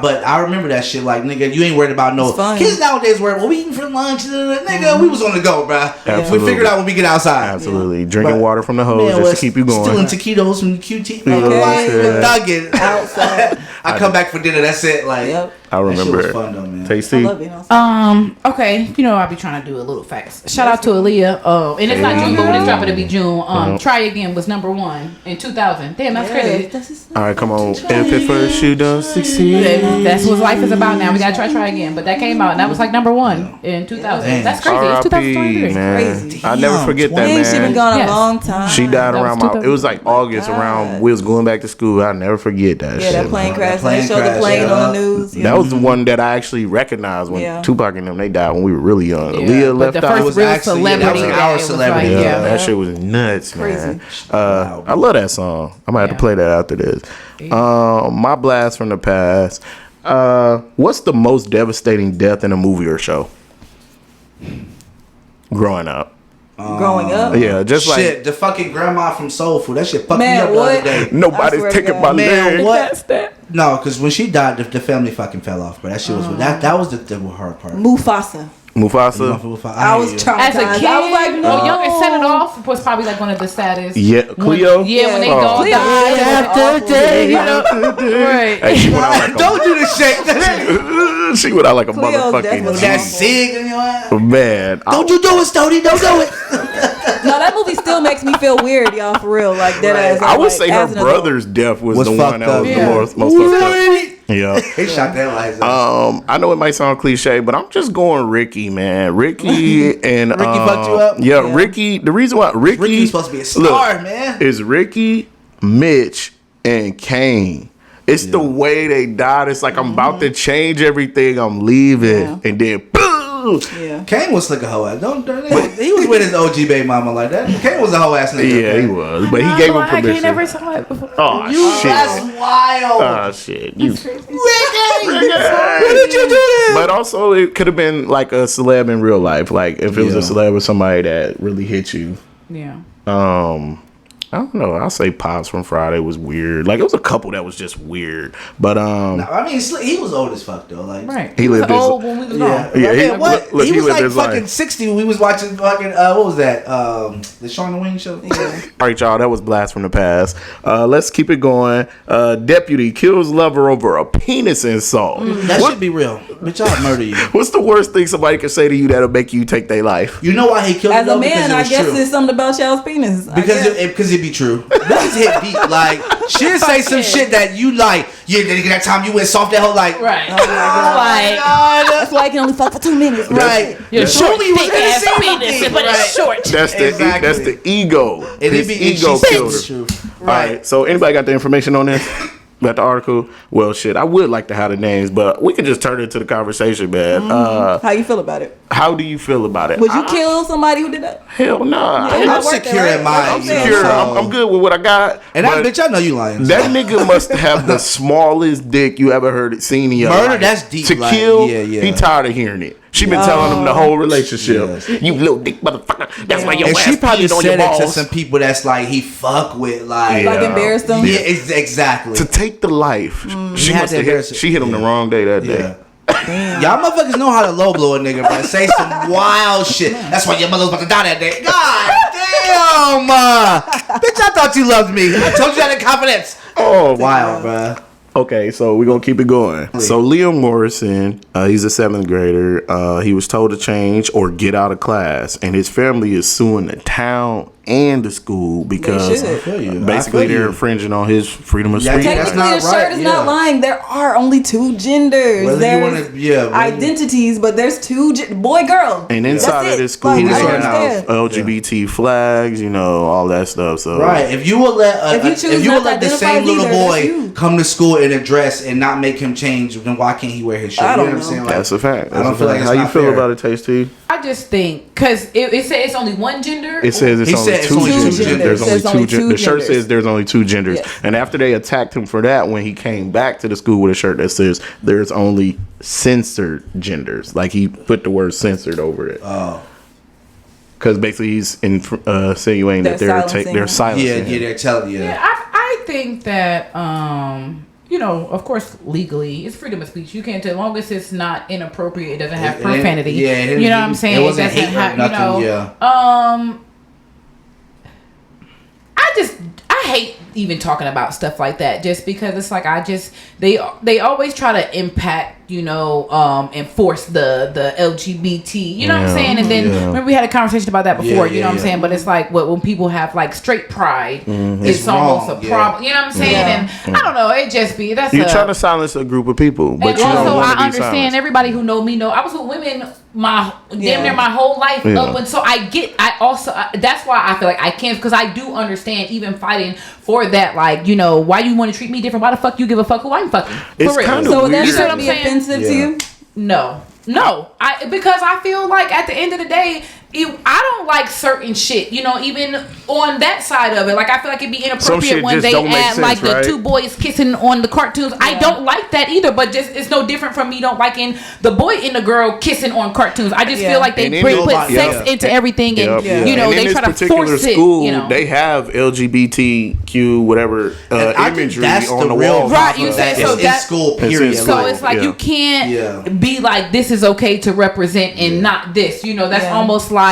[SPEAKER 2] But I remember that shit like nigga you ain't worried about no
[SPEAKER 3] It's fun.
[SPEAKER 2] kids nowadays worried what we eating for lunch nigga we was on the go bro.
[SPEAKER 1] Absolutely.
[SPEAKER 2] We figured out when we get outside.
[SPEAKER 1] Absolutely. Drinking
[SPEAKER 2] But-
[SPEAKER 1] water from the hose
[SPEAKER 2] Man,
[SPEAKER 1] just
[SPEAKER 2] was
[SPEAKER 1] to keep you going.
[SPEAKER 2] Stealing taquitos from the QT.
[SPEAKER 1] Yeah,
[SPEAKER 2] Like,
[SPEAKER 1] yeah.
[SPEAKER 2] nugget.
[SPEAKER 3] Outside.
[SPEAKER 2] I come back for dinner. That's it. Like,
[SPEAKER 3] Yep.
[SPEAKER 1] I remember
[SPEAKER 2] that shit was
[SPEAKER 1] it.
[SPEAKER 2] fun though, man.
[SPEAKER 3] I
[SPEAKER 1] Tasty.
[SPEAKER 3] love being outside.
[SPEAKER 4] Okay, you know I'll be trying to do a little facts. Shout out to Aaliyah. And it's not June, but when it's dropping, it'll be June. Try Again was #1 in 2000. Damn, that's crazy.
[SPEAKER 1] All right, come on. If at first you don't succeed.
[SPEAKER 4] That's what life is about now. We gotta try again. But that came out and that was like #1 in 2000.
[SPEAKER 2] Damn.
[SPEAKER 4] That's crazy. It's
[SPEAKER 1] R.I.P.
[SPEAKER 4] 2023.
[SPEAKER 1] man.
[SPEAKER 3] Crazy.
[SPEAKER 1] I never forget that,
[SPEAKER 3] Dang, she been
[SPEAKER 1] man.
[SPEAKER 3] gone
[SPEAKER 4] Yes.
[SPEAKER 3] a long time.
[SPEAKER 1] She died
[SPEAKER 4] That was
[SPEAKER 1] around my.
[SPEAKER 4] 2000.
[SPEAKER 1] It was like August around. We was going back to school. I never forget that.
[SPEAKER 3] Yeah,
[SPEAKER 1] shit,
[SPEAKER 3] that plane
[SPEAKER 1] man.
[SPEAKER 3] crash.
[SPEAKER 2] plane
[SPEAKER 3] They showed the
[SPEAKER 2] crash,
[SPEAKER 3] plane
[SPEAKER 2] yeah.
[SPEAKER 3] on the news.
[SPEAKER 1] That was the one that I actually recognized when
[SPEAKER 3] Yeah.
[SPEAKER 1] Tupac and them they died when we were really young.
[SPEAKER 4] Yeah,
[SPEAKER 1] Aaliyah
[SPEAKER 4] but
[SPEAKER 1] left
[SPEAKER 4] the
[SPEAKER 1] out.
[SPEAKER 4] first
[SPEAKER 2] was
[SPEAKER 4] real
[SPEAKER 2] actually-
[SPEAKER 4] celebrity.
[SPEAKER 2] that was
[SPEAKER 4] guy,
[SPEAKER 2] our
[SPEAKER 4] it was
[SPEAKER 2] celebrity.
[SPEAKER 4] like,
[SPEAKER 1] Yeah,
[SPEAKER 4] yeah.
[SPEAKER 1] that shit was nuts, man.
[SPEAKER 3] Crazy.
[SPEAKER 1] I love that song. I'm gonna have to
[SPEAKER 4] Yeah.
[SPEAKER 1] play that after this. My blast from the past. What's the most devastating death in a movie or show? Growing up.
[SPEAKER 3] Growing up.
[SPEAKER 1] Yeah, just
[SPEAKER 2] shit,
[SPEAKER 1] like
[SPEAKER 2] the fucking grandma from Soul Food. That shit fucked me
[SPEAKER 3] Man,
[SPEAKER 2] up
[SPEAKER 3] what?
[SPEAKER 2] the other day.
[SPEAKER 3] I
[SPEAKER 1] nobody's
[SPEAKER 3] swear to
[SPEAKER 1] taking
[SPEAKER 3] God.
[SPEAKER 1] my
[SPEAKER 2] Man,
[SPEAKER 1] leg.
[SPEAKER 2] what? No, because when she died, the family fucking fell off. But that shit was that was the hard part.
[SPEAKER 3] Mufasa.
[SPEAKER 1] Mufasa.
[SPEAKER 3] I was traumatized.
[SPEAKER 4] As a kid,
[SPEAKER 3] I was like, no.
[SPEAKER 4] Young and Set It Off was probably like one of the saddest.
[SPEAKER 1] Yeah, Cleo.
[SPEAKER 4] When they
[SPEAKER 3] Oh.
[SPEAKER 4] all
[SPEAKER 3] Cleo
[SPEAKER 4] died
[SPEAKER 3] was
[SPEAKER 4] after
[SPEAKER 3] awful.
[SPEAKER 4] day, you know. Right.
[SPEAKER 1] Hey, she went out like
[SPEAKER 2] Don't do the shake.
[SPEAKER 1] a, she went out like a
[SPEAKER 3] Cleo's
[SPEAKER 1] motherfucking
[SPEAKER 3] definitely
[SPEAKER 2] That
[SPEAKER 3] awful.
[SPEAKER 2] sig in your ass.
[SPEAKER 1] man.
[SPEAKER 2] Don't you do it, Stody. Don't do it.
[SPEAKER 3] No, that movie still makes me feel weird, y'all, for real. Like, that ass.
[SPEAKER 1] I would
[SPEAKER 3] like,
[SPEAKER 1] say her
[SPEAKER 3] as an adult.
[SPEAKER 1] brother's death was
[SPEAKER 2] Was
[SPEAKER 1] the
[SPEAKER 2] fucked
[SPEAKER 1] one that
[SPEAKER 2] up.
[SPEAKER 1] was
[SPEAKER 4] Yeah.
[SPEAKER 1] the most fucked up. Yeah.
[SPEAKER 2] They shot that lights.
[SPEAKER 1] I know it might sound cliche, but I'm just going Ricky, man. Ricky and
[SPEAKER 2] Ricky fucked you up?
[SPEAKER 1] Yeah,
[SPEAKER 3] Yeah.
[SPEAKER 1] Ricky. The reason why
[SPEAKER 2] Ricky's supposed to be a star, man.
[SPEAKER 1] is Ricky, Mitch, and Kane. It's the way they died. It's like I'm about to change everything. I'm leaving,
[SPEAKER 3] Yeah.
[SPEAKER 1] and then boom.
[SPEAKER 3] Yeah.
[SPEAKER 2] Kane was like a hoe ass. He was with his OG baby mama like that. Kane was a hoe ass nigga.
[SPEAKER 1] Yeah, he was, but he gave him
[SPEAKER 4] I can't
[SPEAKER 1] permission.
[SPEAKER 4] never saw it before.
[SPEAKER 1] Oh shit!
[SPEAKER 2] That's wild.
[SPEAKER 1] Oh shit! You.
[SPEAKER 2] Ricky, why did you do that?
[SPEAKER 1] But also, it could have been like a celeb in real life. Like if it was a
[SPEAKER 2] Yeah.
[SPEAKER 1] celeb or somebody that really hit you.
[SPEAKER 4] Yeah.
[SPEAKER 1] I don't know. I'll say Pops from Friday was weird. Like, it was a couple that was just weird. But
[SPEAKER 2] I mean, he was old as fuck though. Like,
[SPEAKER 4] Right.
[SPEAKER 1] He lived
[SPEAKER 4] old when we was
[SPEAKER 2] yeah,
[SPEAKER 4] gone.
[SPEAKER 1] Yeah,
[SPEAKER 2] what?
[SPEAKER 1] look,
[SPEAKER 2] he was like fucking
[SPEAKER 1] life.
[SPEAKER 2] 60 when we was watching fucking what was that? The Shaun the Wing show.
[SPEAKER 3] Yeah.
[SPEAKER 1] All right, y'all. That was Blast from the Past. Let's keep it going. Deputy kills lover over a penis insult.
[SPEAKER 2] That should be real. Bitch, I'll murder you.
[SPEAKER 1] What's the worst thing somebody can say to you that'll make you take their life?
[SPEAKER 2] You know why he killed
[SPEAKER 3] As
[SPEAKER 2] her?
[SPEAKER 3] a man, I guess
[SPEAKER 2] true.
[SPEAKER 3] it's something about y'all's penis.
[SPEAKER 2] Because it'd be true. Bitches hit deep. Like, she'll say some shit that you like. Yeah, nigga, that time you went soft that whole like.
[SPEAKER 4] Right.
[SPEAKER 3] Oh my God.
[SPEAKER 4] Like,
[SPEAKER 3] That's why I can only fuck for 2 minutes.
[SPEAKER 2] Right.
[SPEAKER 4] your
[SPEAKER 2] Show
[SPEAKER 4] short,
[SPEAKER 2] me you was
[SPEAKER 4] thick
[SPEAKER 2] in the
[SPEAKER 4] ass
[SPEAKER 2] scene with
[SPEAKER 4] penis,
[SPEAKER 2] me.
[SPEAKER 4] but it's short.
[SPEAKER 1] That's the
[SPEAKER 2] Exactly.
[SPEAKER 1] that's the ego.
[SPEAKER 2] And
[SPEAKER 1] His
[SPEAKER 2] it be
[SPEAKER 1] ego killed her.
[SPEAKER 2] true.
[SPEAKER 1] All right. So anybody got the information on this? About the article? Well, shit, I would like to have the names, but we could just turn it into the conversation, man.
[SPEAKER 3] How you feel about it?
[SPEAKER 1] How do you feel about it?
[SPEAKER 3] Would you kill somebody who did that?
[SPEAKER 1] Hell nah.
[SPEAKER 3] Yeah,
[SPEAKER 2] I'm secure in mine.
[SPEAKER 1] I'm secure. I'm good with what I got.
[SPEAKER 2] And that
[SPEAKER 1] but
[SPEAKER 2] bitch, I know you lying.
[SPEAKER 1] that nigga must have the smallest dick you ever heard it seen in your
[SPEAKER 2] Murder,
[SPEAKER 1] life.
[SPEAKER 2] that's deep,
[SPEAKER 1] To
[SPEAKER 2] like,
[SPEAKER 1] kill,
[SPEAKER 2] yeah.
[SPEAKER 1] he tired of hearing it. She been telling him the whole relationship.
[SPEAKER 2] Yes.
[SPEAKER 1] You little dick motherfucker. That's why your
[SPEAKER 2] and
[SPEAKER 1] ass
[SPEAKER 2] she probably
[SPEAKER 1] peed on your
[SPEAKER 2] said it to
[SPEAKER 1] balls.
[SPEAKER 2] some people that's like he fuck with like.
[SPEAKER 1] Yeah.
[SPEAKER 3] Like embarrass them?
[SPEAKER 2] Yeah, exactly.
[SPEAKER 1] To take the life. She
[SPEAKER 2] had
[SPEAKER 1] must
[SPEAKER 2] to
[SPEAKER 1] have
[SPEAKER 2] embarrass
[SPEAKER 1] hit.
[SPEAKER 2] it.
[SPEAKER 1] She hit him the wrong day that day.
[SPEAKER 2] Yeah. Y'all motherfuckers know how to low blow a nigga, bro. Say some wild shit. That's why your mother was about to die that day. God damn, bitch! I thought you loved me. I told you that in confidence.
[SPEAKER 1] Oh,
[SPEAKER 2] Wild, bro.
[SPEAKER 1] Okay, so we're going to keep it going. So Liam Morrison, he's a 7th grader. He was told to change or get out of class. And his family is suing the town and the school because
[SPEAKER 3] They should.
[SPEAKER 2] I feel you.
[SPEAKER 1] basically
[SPEAKER 2] I feel
[SPEAKER 1] they're
[SPEAKER 2] you.
[SPEAKER 1] infringing on his freedom of
[SPEAKER 2] Yeah,
[SPEAKER 1] speech.
[SPEAKER 2] that's
[SPEAKER 3] Technically,
[SPEAKER 2] not
[SPEAKER 3] the shirt
[SPEAKER 2] right,
[SPEAKER 3] is
[SPEAKER 2] yeah.
[SPEAKER 3] not lying. There are only 2 genders.
[SPEAKER 2] Whether you
[SPEAKER 3] There's
[SPEAKER 2] wanna- yeah, whether-
[SPEAKER 3] identities, but there's 2 boy, girl.
[SPEAKER 1] And inside
[SPEAKER 3] That's
[SPEAKER 1] of
[SPEAKER 3] it.
[SPEAKER 1] this school,
[SPEAKER 3] Like,
[SPEAKER 1] they
[SPEAKER 3] I don't
[SPEAKER 2] Penis or
[SPEAKER 3] understand.
[SPEAKER 1] have LGBT flags, you know, all that stuff. So
[SPEAKER 2] Right. If you would let
[SPEAKER 3] If you choose not to
[SPEAKER 2] the
[SPEAKER 3] identify
[SPEAKER 2] same
[SPEAKER 3] as
[SPEAKER 2] little
[SPEAKER 3] either, that's
[SPEAKER 2] boy
[SPEAKER 3] you.
[SPEAKER 2] come to school in a dress and not make him change, then why can't he wear his shirt?
[SPEAKER 3] I
[SPEAKER 2] You
[SPEAKER 3] don't
[SPEAKER 2] know what I'm
[SPEAKER 3] know.
[SPEAKER 2] saying? Like,
[SPEAKER 1] that's a fact.
[SPEAKER 2] I don't
[SPEAKER 1] That's a
[SPEAKER 2] feel like
[SPEAKER 1] fact.
[SPEAKER 2] it's
[SPEAKER 1] How you
[SPEAKER 2] not
[SPEAKER 1] feel
[SPEAKER 2] fair.
[SPEAKER 1] about it, Tasty?
[SPEAKER 4] I just think because it said it's only one gender.
[SPEAKER 1] It says it's
[SPEAKER 2] He
[SPEAKER 1] only
[SPEAKER 2] said it's
[SPEAKER 1] 2
[SPEAKER 2] only
[SPEAKER 1] genders.
[SPEAKER 2] two genders.
[SPEAKER 1] There's
[SPEAKER 3] It says
[SPEAKER 1] only
[SPEAKER 3] only
[SPEAKER 1] 2
[SPEAKER 3] two
[SPEAKER 1] The shirt
[SPEAKER 3] genders.
[SPEAKER 1] says there's only 2 genders.
[SPEAKER 3] Yes.
[SPEAKER 1] And after they attacked him for that, when he came back to the school with a shirt that says there's only censored genders, like he put the word censored over it.
[SPEAKER 2] Oh.
[SPEAKER 1] Because basically he's insinuating that
[SPEAKER 3] They're
[SPEAKER 1] they're
[SPEAKER 3] silencing
[SPEAKER 1] they're
[SPEAKER 3] him.
[SPEAKER 1] silencing
[SPEAKER 2] Yeah,
[SPEAKER 1] him.
[SPEAKER 2] they're telling you.
[SPEAKER 4] Yeah, I think that you know, of course, legally, it's freedom of speech. You can't, as long as it's not inappropriate, it doesn't have
[SPEAKER 2] It ain't-
[SPEAKER 4] profanity.
[SPEAKER 2] yeah, it didn't-
[SPEAKER 4] you know what I'm saying?
[SPEAKER 2] it wasn't
[SPEAKER 4] doesn't
[SPEAKER 2] hate or
[SPEAKER 4] have,
[SPEAKER 2] nothing,
[SPEAKER 4] you know.
[SPEAKER 2] yeah.
[SPEAKER 4] I hate even talking about stuff like that, just because it's like they always try to impact, you know, enforce the LGBT, you know what I'm
[SPEAKER 1] Yeah.
[SPEAKER 4] saying? And then
[SPEAKER 1] Yeah.
[SPEAKER 4] remember we had a conversation about that before,
[SPEAKER 2] Yeah,
[SPEAKER 4] you know what I'm
[SPEAKER 2] yeah.
[SPEAKER 4] saying? But it's like when people have like straight pride,
[SPEAKER 2] It's
[SPEAKER 4] it's almost
[SPEAKER 2] wrong,
[SPEAKER 4] a
[SPEAKER 2] yeah.
[SPEAKER 4] problem. You know what I'm saying?
[SPEAKER 3] Yeah.
[SPEAKER 4] And I don't know, it just be that's
[SPEAKER 1] You're trying to silence a group of people, but
[SPEAKER 4] and
[SPEAKER 1] you don't
[SPEAKER 4] also,
[SPEAKER 1] want to
[SPEAKER 4] I
[SPEAKER 1] be
[SPEAKER 4] understand
[SPEAKER 1] silenced.
[SPEAKER 4] everybody who know me know I was with women damn
[SPEAKER 3] Yeah.
[SPEAKER 4] near my whole life
[SPEAKER 1] Yeah.
[SPEAKER 4] up, and so that's why I feel like I can't, because I do understand even fighting for that. Like, you know, why you want to treat me different? Why the fuck you give a fuck who I'm fucking?
[SPEAKER 1] It's
[SPEAKER 4] For real.
[SPEAKER 1] kinda
[SPEAKER 3] So would that
[SPEAKER 1] weird.
[SPEAKER 4] You see what
[SPEAKER 3] should
[SPEAKER 4] I'm
[SPEAKER 3] be
[SPEAKER 4] saying?
[SPEAKER 3] offensive to
[SPEAKER 2] Yeah.
[SPEAKER 3] you?
[SPEAKER 4] No, because I feel like at the end of the day, I don't like certain shit, you know, even on that side of it. Like, I feel like it'd be
[SPEAKER 1] Some
[SPEAKER 4] inappropriate
[SPEAKER 1] shit
[SPEAKER 4] when
[SPEAKER 1] just
[SPEAKER 4] they
[SPEAKER 1] don't make
[SPEAKER 4] add
[SPEAKER 1] sense,
[SPEAKER 4] like
[SPEAKER 1] right?
[SPEAKER 4] the 2 boys kissing on the cartoons. I don't like that either, but just it's no different from me don't liking the boy and the girl kissing on cartoons. I just
[SPEAKER 3] Yeah.
[SPEAKER 4] feel like they
[SPEAKER 1] And in
[SPEAKER 4] put
[SPEAKER 2] nobody-
[SPEAKER 4] sex
[SPEAKER 2] yeah.
[SPEAKER 4] into everything, and
[SPEAKER 1] Yep.
[SPEAKER 4] you know,
[SPEAKER 1] And in
[SPEAKER 4] they
[SPEAKER 1] this
[SPEAKER 4] try to
[SPEAKER 1] particular
[SPEAKER 4] force
[SPEAKER 1] school,
[SPEAKER 4] it. You know,
[SPEAKER 1] they have LGBTQ whatever
[SPEAKER 2] And I think
[SPEAKER 1] imagery
[SPEAKER 2] that's
[SPEAKER 1] on the
[SPEAKER 2] real
[SPEAKER 1] wall.
[SPEAKER 4] Right, you said so
[SPEAKER 2] it's in
[SPEAKER 4] that-
[SPEAKER 2] school,
[SPEAKER 1] It's in
[SPEAKER 2] period.
[SPEAKER 1] school.
[SPEAKER 4] so it's like
[SPEAKER 1] Yeah.
[SPEAKER 4] you can't
[SPEAKER 2] Yeah.
[SPEAKER 4] be like, this is okay to represent and not this. You know, that's
[SPEAKER 3] Yeah.
[SPEAKER 4] almost like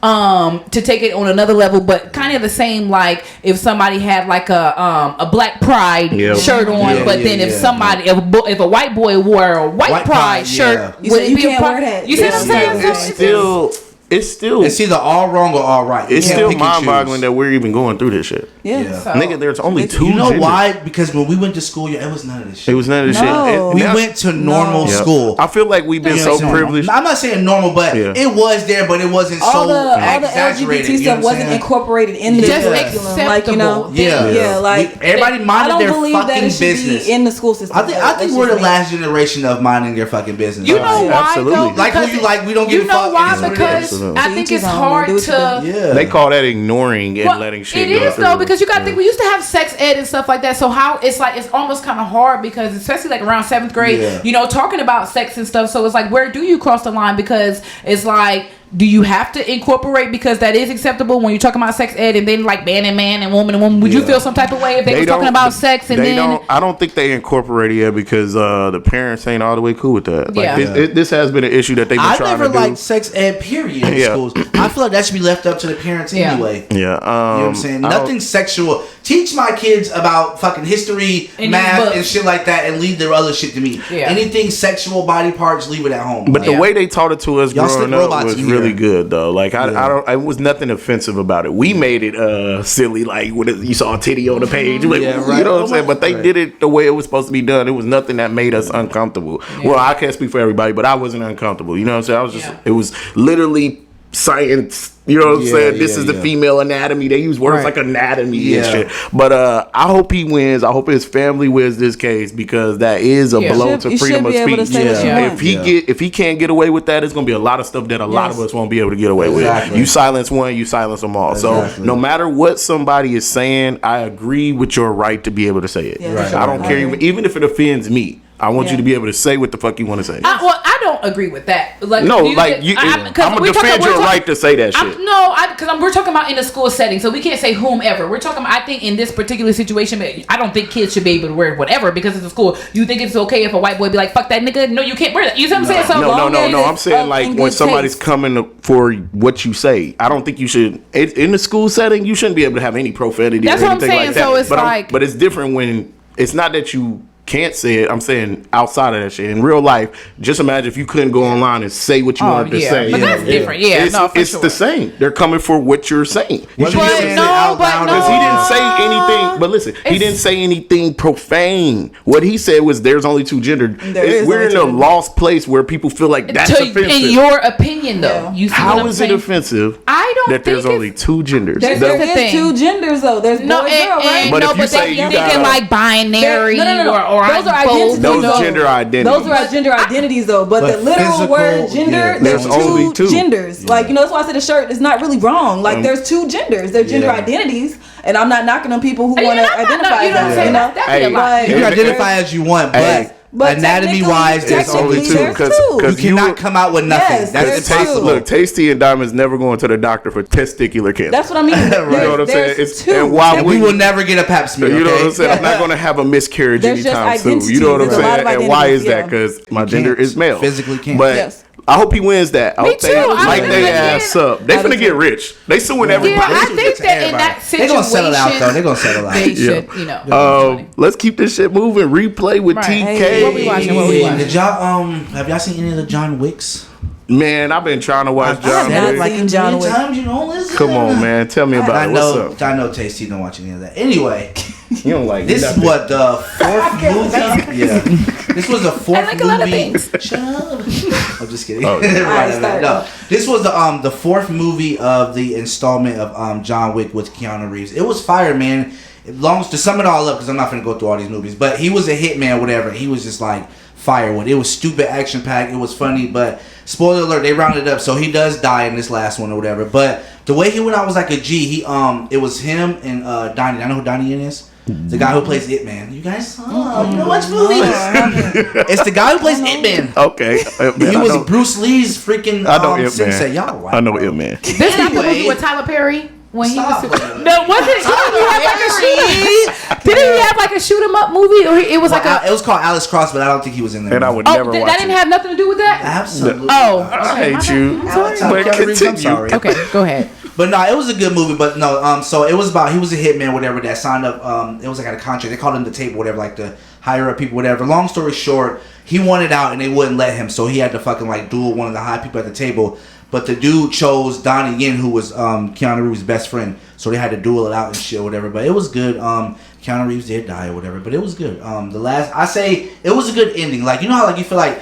[SPEAKER 4] to take it on another level, but kind of the same. Like if somebody had like a Black Pride
[SPEAKER 1] Yep.
[SPEAKER 4] shirt on,
[SPEAKER 2] Yeah,
[SPEAKER 4] but
[SPEAKER 2] yeah,
[SPEAKER 4] then if
[SPEAKER 2] yeah.
[SPEAKER 4] somebody if a white boy wore a white
[SPEAKER 2] White
[SPEAKER 4] Pride
[SPEAKER 2] Pride,
[SPEAKER 4] shirt,
[SPEAKER 2] yeah.
[SPEAKER 3] You
[SPEAKER 4] would
[SPEAKER 3] said
[SPEAKER 4] it
[SPEAKER 3] you
[SPEAKER 4] be a
[SPEAKER 3] can't
[SPEAKER 4] problem?
[SPEAKER 3] wear that.
[SPEAKER 4] You see what I'm saying?
[SPEAKER 1] It's still
[SPEAKER 2] It's either all wrong or all right. You
[SPEAKER 1] it's
[SPEAKER 2] can't
[SPEAKER 1] still
[SPEAKER 2] pick and
[SPEAKER 1] mind-boggling
[SPEAKER 2] choose.
[SPEAKER 1] that we're even going through this shit.
[SPEAKER 3] Yeah.
[SPEAKER 2] Yeah.
[SPEAKER 4] So-
[SPEAKER 1] Nigga, there's only
[SPEAKER 3] It's-
[SPEAKER 1] 2
[SPEAKER 2] You know
[SPEAKER 1] genders.
[SPEAKER 2] why? Because when we went to school, it was none of this shit.
[SPEAKER 1] It was none of this
[SPEAKER 3] No.
[SPEAKER 1] shit.
[SPEAKER 2] We
[SPEAKER 1] Now-
[SPEAKER 2] went to normal
[SPEAKER 3] No.
[SPEAKER 1] Yeah.
[SPEAKER 2] school.
[SPEAKER 1] I feel like we've been
[SPEAKER 2] You know
[SPEAKER 1] so
[SPEAKER 2] what I'm saying?
[SPEAKER 1] privileged.
[SPEAKER 2] I'm not saying normal, but
[SPEAKER 1] Yeah.
[SPEAKER 2] it was there, but it wasn't
[SPEAKER 3] All
[SPEAKER 2] so
[SPEAKER 3] the
[SPEAKER 2] exaggerated.
[SPEAKER 3] LGBT
[SPEAKER 2] you know
[SPEAKER 3] stuff
[SPEAKER 2] what I'm
[SPEAKER 3] wasn't
[SPEAKER 2] saying?
[SPEAKER 3] incorporated in the
[SPEAKER 2] Just
[SPEAKER 3] curriculum. Like, you know,
[SPEAKER 2] Yeah.
[SPEAKER 3] yeah, like
[SPEAKER 2] Everybody
[SPEAKER 3] I
[SPEAKER 2] minded
[SPEAKER 3] don't
[SPEAKER 2] their
[SPEAKER 3] believe that
[SPEAKER 2] fucking
[SPEAKER 3] it should
[SPEAKER 2] business.
[SPEAKER 3] be in the school system.
[SPEAKER 2] I think we're the last generation of minding their fucking business.
[SPEAKER 4] You know
[SPEAKER 1] Yeah,
[SPEAKER 4] why
[SPEAKER 1] absolutely.
[SPEAKER 4] though?
[SPEAKER 2] Like who
[SPEAKER 4] Because
[SPEAKER 2] you like, we don't give
[SPEAKER 4] you
[SPEAKER 2] a fuck.
[SPEAKER 4] know why?
[SPEAKER 2] It is what it
[SPEAKER 4] Because
[SPEAKER 2] is.
[SPEAKER 1] Absolutely.
[SPEAKER 4] I
[SPEAKER 3] To
[SPEAKER 4] think
[SPEAKER 3] each his
[SPEAKER 4] it's
[SPEAKER 3] own,
[SPEAKER 4] hard
[SPEAKER 3] do what you
[SPEAKER 4] to.
[SPEAKER 3] do.
[SPEAKER 2] Yeah.
[SPEAKER 1] They call that ignoring and
[SPEAKER 4] Well,
[SPEAKER 1] letting shit
[SPEAKER 4] it
[SPEAKER 1] go
[SPEAKER 4] is
[SPEAKER 1] through.
[SPEAKER 4] though, because you gotta think we used to have sex ed and stuff like that. So how it's like it's almost kind of hard, because especially like around 7th grade,
[SPEAKER 2] Yeah.
[SPEAKER 4] you know, talking about sex and stuff. So it's like, where do you cross the line? Because it's like, do you have to incorporate, because that is acceptable when you're talking about sex ed, and then like man and woman and woman? Would you feel some type of way if they were talking about sex and then?
[SPEAKER 1] I don't think they incorporate it yet because the parents ain't all the way cool with that. Like, this has been an issue that they've been trying to do. I never liked
[SPEAKER 2] sex ed period in schools. I feel like that should be left up to the parents anyway.
[SPEAKER 1] Yeah.
[SPEAKER 2] You know what I'm saying? Nothing sexual. Teach my kids about fucking history, math, and shit like that, and leave their other shit to me. Yeah. Anything sexual, body parts, leave it at home.
[SPEAKER 1] But the way they taught it to us growing up was really good, though. Like I don't. It was nothing offensive about it. We made it silly, like when you saw a titty on the page. Like, you know what I'm saying? But they did it the way it was supposed to be done. It was nothing that made us uncomfortable. Yeah. Well, I can't speak for everybody, but I wasn't uncomfortable. You know what I'm saying? I was just. It was literally science. You know what I'm saying? This is the female anatomy. They use words like anatomy and shit. But I hope he wins. I hope his family wins this case because that is a blow to freedom of speech. If he can't get away with that, it's gonna be a lot of stuff that a lot of us won't be able to get away with. You silence one, you silence them all. So no matter what somebody is saying, I agree with your right to be able to say it. I don't care even if it offends me. I want you to be able to say what the fuck you want to say.
[SPEAKER 4] I don't agree with that. Like,
[SPEAKER 1] I'm gonna defend your right to say that shit.
[SPEAKER 4] Because we're talking about in a school setting, so we can't say whomever. We're talking about, I think in this particular situation, I don't think kids should be able to wear whatever because it's a school. You think it's okay if a white boy be like, fuck that nigga? No, you can't wear that. You see what I'm saying? So
[SPEAKER 1] no. I'm saying like when somebody's coming for what you say, I don't think you should. In the school setting, you shouldn't be able to have any profanity.
[SPEAKER 4] That's
[SPEAKER 1] or
[SPEAKER 4] what I'm saying.
[SPEAKER 1] Like that.
[SPEAKER 4] So it's
[SPEAKER 1] but it's different when it's not that you can't say it. I'm saying outside of that shit. In real life, just imagine if you couldn't go online and say what you wanted to say.
[SPEAKER 4] But that's different.
[SPEAKER 1] It's the same. They're coming for what you're saying.
[SPEAKER 4] Because he
[SPEAKER 1] didn't say anything. But listen, he didn't say anything profane. What he said was there's only two genders. We're in a lost place where people feel like that's offensive.
[SPEAKER 4] In your opinion, though, you see
[SPEAKER 1] how is it offensive?
[SPEAKER 4] I don't
[SPEAKER 1] that there's only two genders.
[SPEAKER 3] There's two genders though. There's boy and girl, right?
[SPEAKER 1] But if you say you
[SPEAKER 4] thinking like binary or
[SPEAKER 3] those are identities.
[SPEAKER 1] Those gender identities.
[SPEAKER 3] Those are gender identities, though. But the literal word gender, there's only two genders. Yeah. Like, that's why I said the shirt is not really wrong. Like, there's two genders. There's gender identities, and I'm not knocking on people who want to identify as
[SPEAKER 2] you can identify as you want, but anatomy-wise, there's only two. Because you cannot come out with nothing.
[SPEAKER 3] Yes,
[SPEAKER 2] that's impossible.
[SPEAKER 1] Look, Tasty and Diamond's never going to the doctor for testicular cancer.
[SPEAKER 3] That's what I mean.
[SPEAKER 1] You know what I'm saying?
[SPEAKER 2] And we will never get a pap smear.
[SPEAKER 1] You know what I'm saying? I'm not going to have a miscarriage anytime soon. You know what I'm saying? And why is that? Because my gender is male.
[SPEAKER 2] Physically can't.
[SPEAKER 1] But I hope he wins that. I hope they light their ass up. They finna get rich. They suing everybody.
[SPEAKER 4] Yeah, I think that in that situation,
[SPEAKER 2] they're gonna settle out though. They're gonna settle out.
[SPEAKER 4] They should,
[SPEAKER 1] let's keep this shit moving. Replay with TK.
[SPEAKER 4] What we watching?
[SPEAKER 2] Did y'all have y'all seen any of the John Wicks?
[SPEAKER 1] Man, I've been trying to watch John Wick.
[SPEAKER 2] Like John Wick. Times you don't listen.
[SPEAKER 1] Come on, man. Tell me about it. What's up?
[SPEAKER 2] I know Tasty don't watch any of that. Anyway,
[SPEAKER 1] you don't like
[SPEAKER 2] this is what the fourth movie. Yeah, this was the fourth movie. Shut up. I'm just kidding. No, this was the fourth movie of the installment of John Wick with Keanu Reeves. It was fire, man. It belongs to sum it all up because I'm not gonna go through all these movies, but he was a hitman, whatever. He was just like firewood. It was stupid, action packed. It was funny, but spoiler alert, they rounded up, so he does die in this last one or whatever. But the way he went out was like a G. He it was him and Donnie. I know who Donnie Yen is. The guy who plays It Man. You guys, you don't watch movies. It's the guy who plays It Man.
[SPEAKER 1] Okay,
[SPEAKER 2] he was Bruce Lee's freaking.
[SPEAKER 1] I know It
[SPEAKER 2] Man. Y'all right,
[SPEAKER 1] I know It Man.
[SPEAKER 4] This not the movie with Tyler Perry. When he was no, wasn't didn't he have like a shoot 'em up movie, or it was it
[SPEAKER 2] was called Alice Cross, but I don't think he was in there.
[SPEAKER 1] And I would never watch
[SPEAKER 4] that. Didn't have nothing to do with that.
[SPEAKER 2] Absolutely.
[SPEAKER 4] Oh,
[SPEAKER 1] I hate you.
[SPEAKER 2] But continue.
[SPEAKER 4] Okay, go ahead.
[SPEAKER 2] But no, it was a good movie. But no, so it was about he was a hitman, whatever, that signed up. It was like a contract. They called him the table, whatever, like the higher up people, whatever. Long story short, he wanted out and they wouldn't let him, so he had to fucking like duel one of the high people at the table. But the dude chose Donnie Yen, who was Keanu Reeves' best friend. So they had to duel it out and shit, whatever. But it was good. Keanu Reeves did die or whatever, but it was good. I say it was a good ending. Like, you know how like you feel like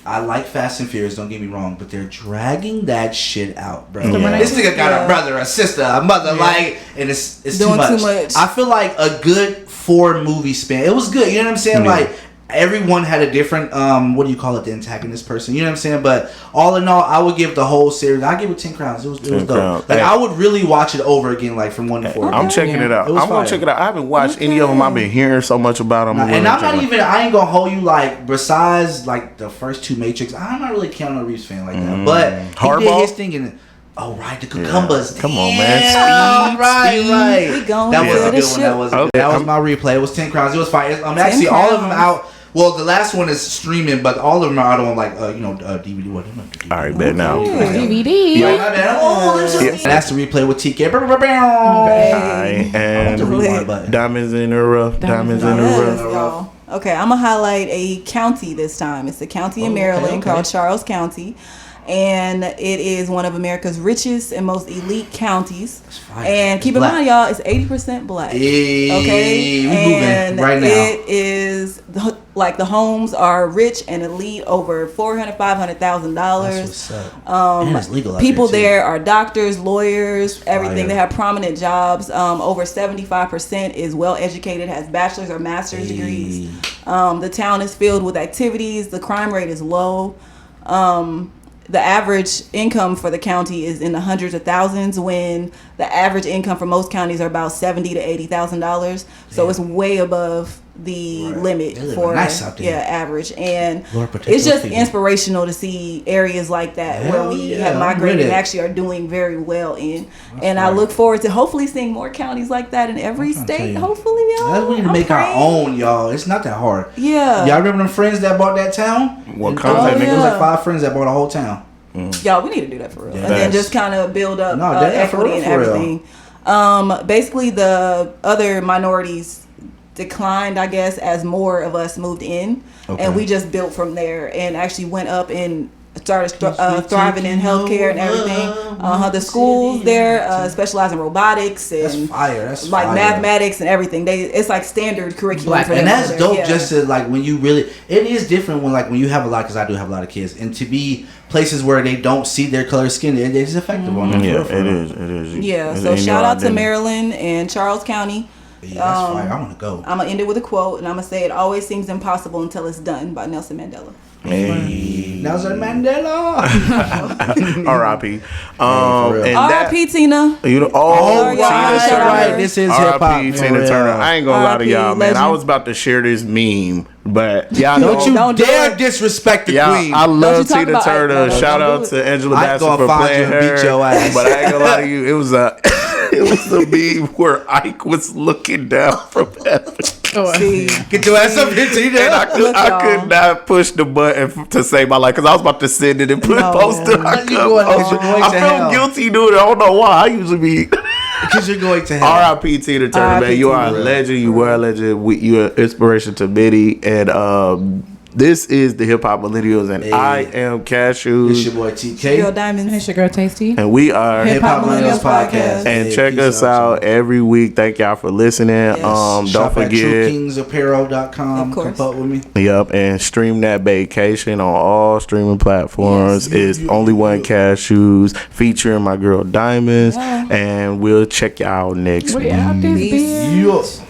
[SPEAKER 2] I like Fast and Furious, don't get me wrong, but they're dragging that shit out, bro. Yeah. This nigga got a brother, a sister, a mother, and it's too much. I feel like a good 4 movie span. It was good, you know what I'm saying? Yeah. Like everyone had a different what do you call it, the antagonist person, you know what I'm saying? But all in all, I would give the whole series, I give it 10 crowns. It was dope. Like, I would really watch it over again, like from 1 to 4.
[SPEAKER 1] I'm checking it out. I'm gonna check it out. I haven't watched any of them. I've been hearing so much about them.
[SPEAKER 2] And I'm not even, I ain't gonna hold you, like, besides like the first 2 Matrix, I'm not really a Keanu Reeves fan like that. But he did his thing and right, the cucumbers.
[SPEAKER 1] Yeah. Come on, man.
[SPEAKER 2] Speed, right.
[SPEAKER 3] We going
[SPEAKER 2] that was a good
[SPEAKER 3] ship.
[SPEAKER 2] one. That was my replay. It was 10 crowns. It was fine. Actually, all of them out. Well, the last one is streaming, but all of them are out on like DVD. What?
[SPEAKER 1] All right, bet now.
[SPEAKER 4] DVD.
[SPEAKER 2] Yeah, my bad. That's the replay with TK.
[SPEAKER 1] And diamonds in the rough. Diamonds in the rough.
[SPEAKER 3] Okay, I'm gonna highlight a county this time. It's a county in Maryland called Charles County. And it is one of America's richest and most elite counties. And keep in mind, y'all, it's 80% black. Okay,
[SPEAKER 2] we moving right now.
[SPEAKER 3] It is like the homes are rich and elite, over $400,000-$500,000.
[SPEAKER 2] And it's legal.
[SPEAKER 3] People there are doctors, lawyers, everything. They have prominent jobs. Over 75% is well educated, has bachelor's or master's degrees. The town is filled with activities. The crime rate is low. The average income for the county is in the hundreds of thousands, when the average income for most counties are about $70,000 to $80,000. So it's way above the limit for average. And it's just inspirational to see areas like that where we have migrated and actually are doing very well in. And I look forward to hopefully seeing more counties like that in every state. Hopefully, y'all.
[SPEAKER 2] We need to make our own, y'all. It's not that hard.
[SPEAKER 3] Yeah.
[SPEAKER 2] Y'all remember them friends that bought that town?
[SPEAKER 1] What kind of
[SPEAKER 2] It was like 5 friends that bought a whole town.
[SPEAKER 3] Y'all, we need to do that for real. And then just kind of build up equity and everything. Basically, the other minorities declined, I guess, as more of us moved in. And we just built from there and actually went up and started thriving in healthcare and everything. The schools there specialize in robotics and
[SPEAKER 2] that's
[SPEAKER 3] like
[SPEAKER 2] fire.
[SPEAKER 3] Mathematics and everything. It's like standard curriculum for them.
[SPEAKER 2] And that's dope. Just to like when you really, it is different when you have a lot, because I do have a lot of kids, and to be places where they don't see their color of skin, it is effective on them.
[SPEAKER 1] Yeah, it is.
[SPEAKER 3] Yeah. So shout out to Maryland and Charles County.
[SPEAKER 2] Yeah, that's fire. I want to go.
[SPEAKER 3] I'm gonna end it with a quote, and I'm gonna say, "It always seems impossible until it's done," by Nelson Mandela.
[SPEAKER 1] Hey.
[SPEAKER 2] Nelson Mandela.
[SPEAKER 1] R.I.P.
[SPEAKER 3] R.I.P. Tina.
[SPEAKER 1] You know,
[SPEAKER 2] right. This is hip hop.
[SPEAKER 1] R.I.P. Tina Turner. I ain't gonna lie to y'all, man. I was about to share this meme, but y'all
[SPEAKER 2] don't dare disrespect the queen.
[SPEAKER 1] I love Tina Turner. Shout out to Angela Bassett for playing her. Beat your ass. But I ain't gonna lie to you, it was a meme where Ike was looking down from heaven.
[SPEAKER 2] Get your ass up here, Tina.
[SPEAKER 1] And I could not push the button to save my life, because I was about to send it and put a poster. I feel guilty doing it. I don't know why. I usually be.
[SPEAKER 2] Because you're going to hell.
[SPEAKER 1] R.I.P. Tina Turner, man. You are a legend. You were a legend. You're an inspiration to many. And this is the Hip Hop Millennials, and I am Cashews.
[SPEAKER 2] It's your boy TK.
[SPEAKER 3] Real Diamonds.
[SPEAKER 4] It's your girl Tasty.
[SPEAKER 1] And we are
[SPEAKER 3] Hip Hop Millennials Podcast.
[SPEAKER 1] And check us out every week. Thank y'all for listening.
[SPEAKER 2] Yes.
[SPEAKER 1] Don't forget
[SPEAKER 2] TrueKingsApparel.com. Come up with me.
[SPEAKER 1] Yep, and stream that vacation on all streaming platforms. It's Only One Cashews featuring my girl Diamonds. And we'll check y'all next week.
[SPEAKER 4] We out this bitch.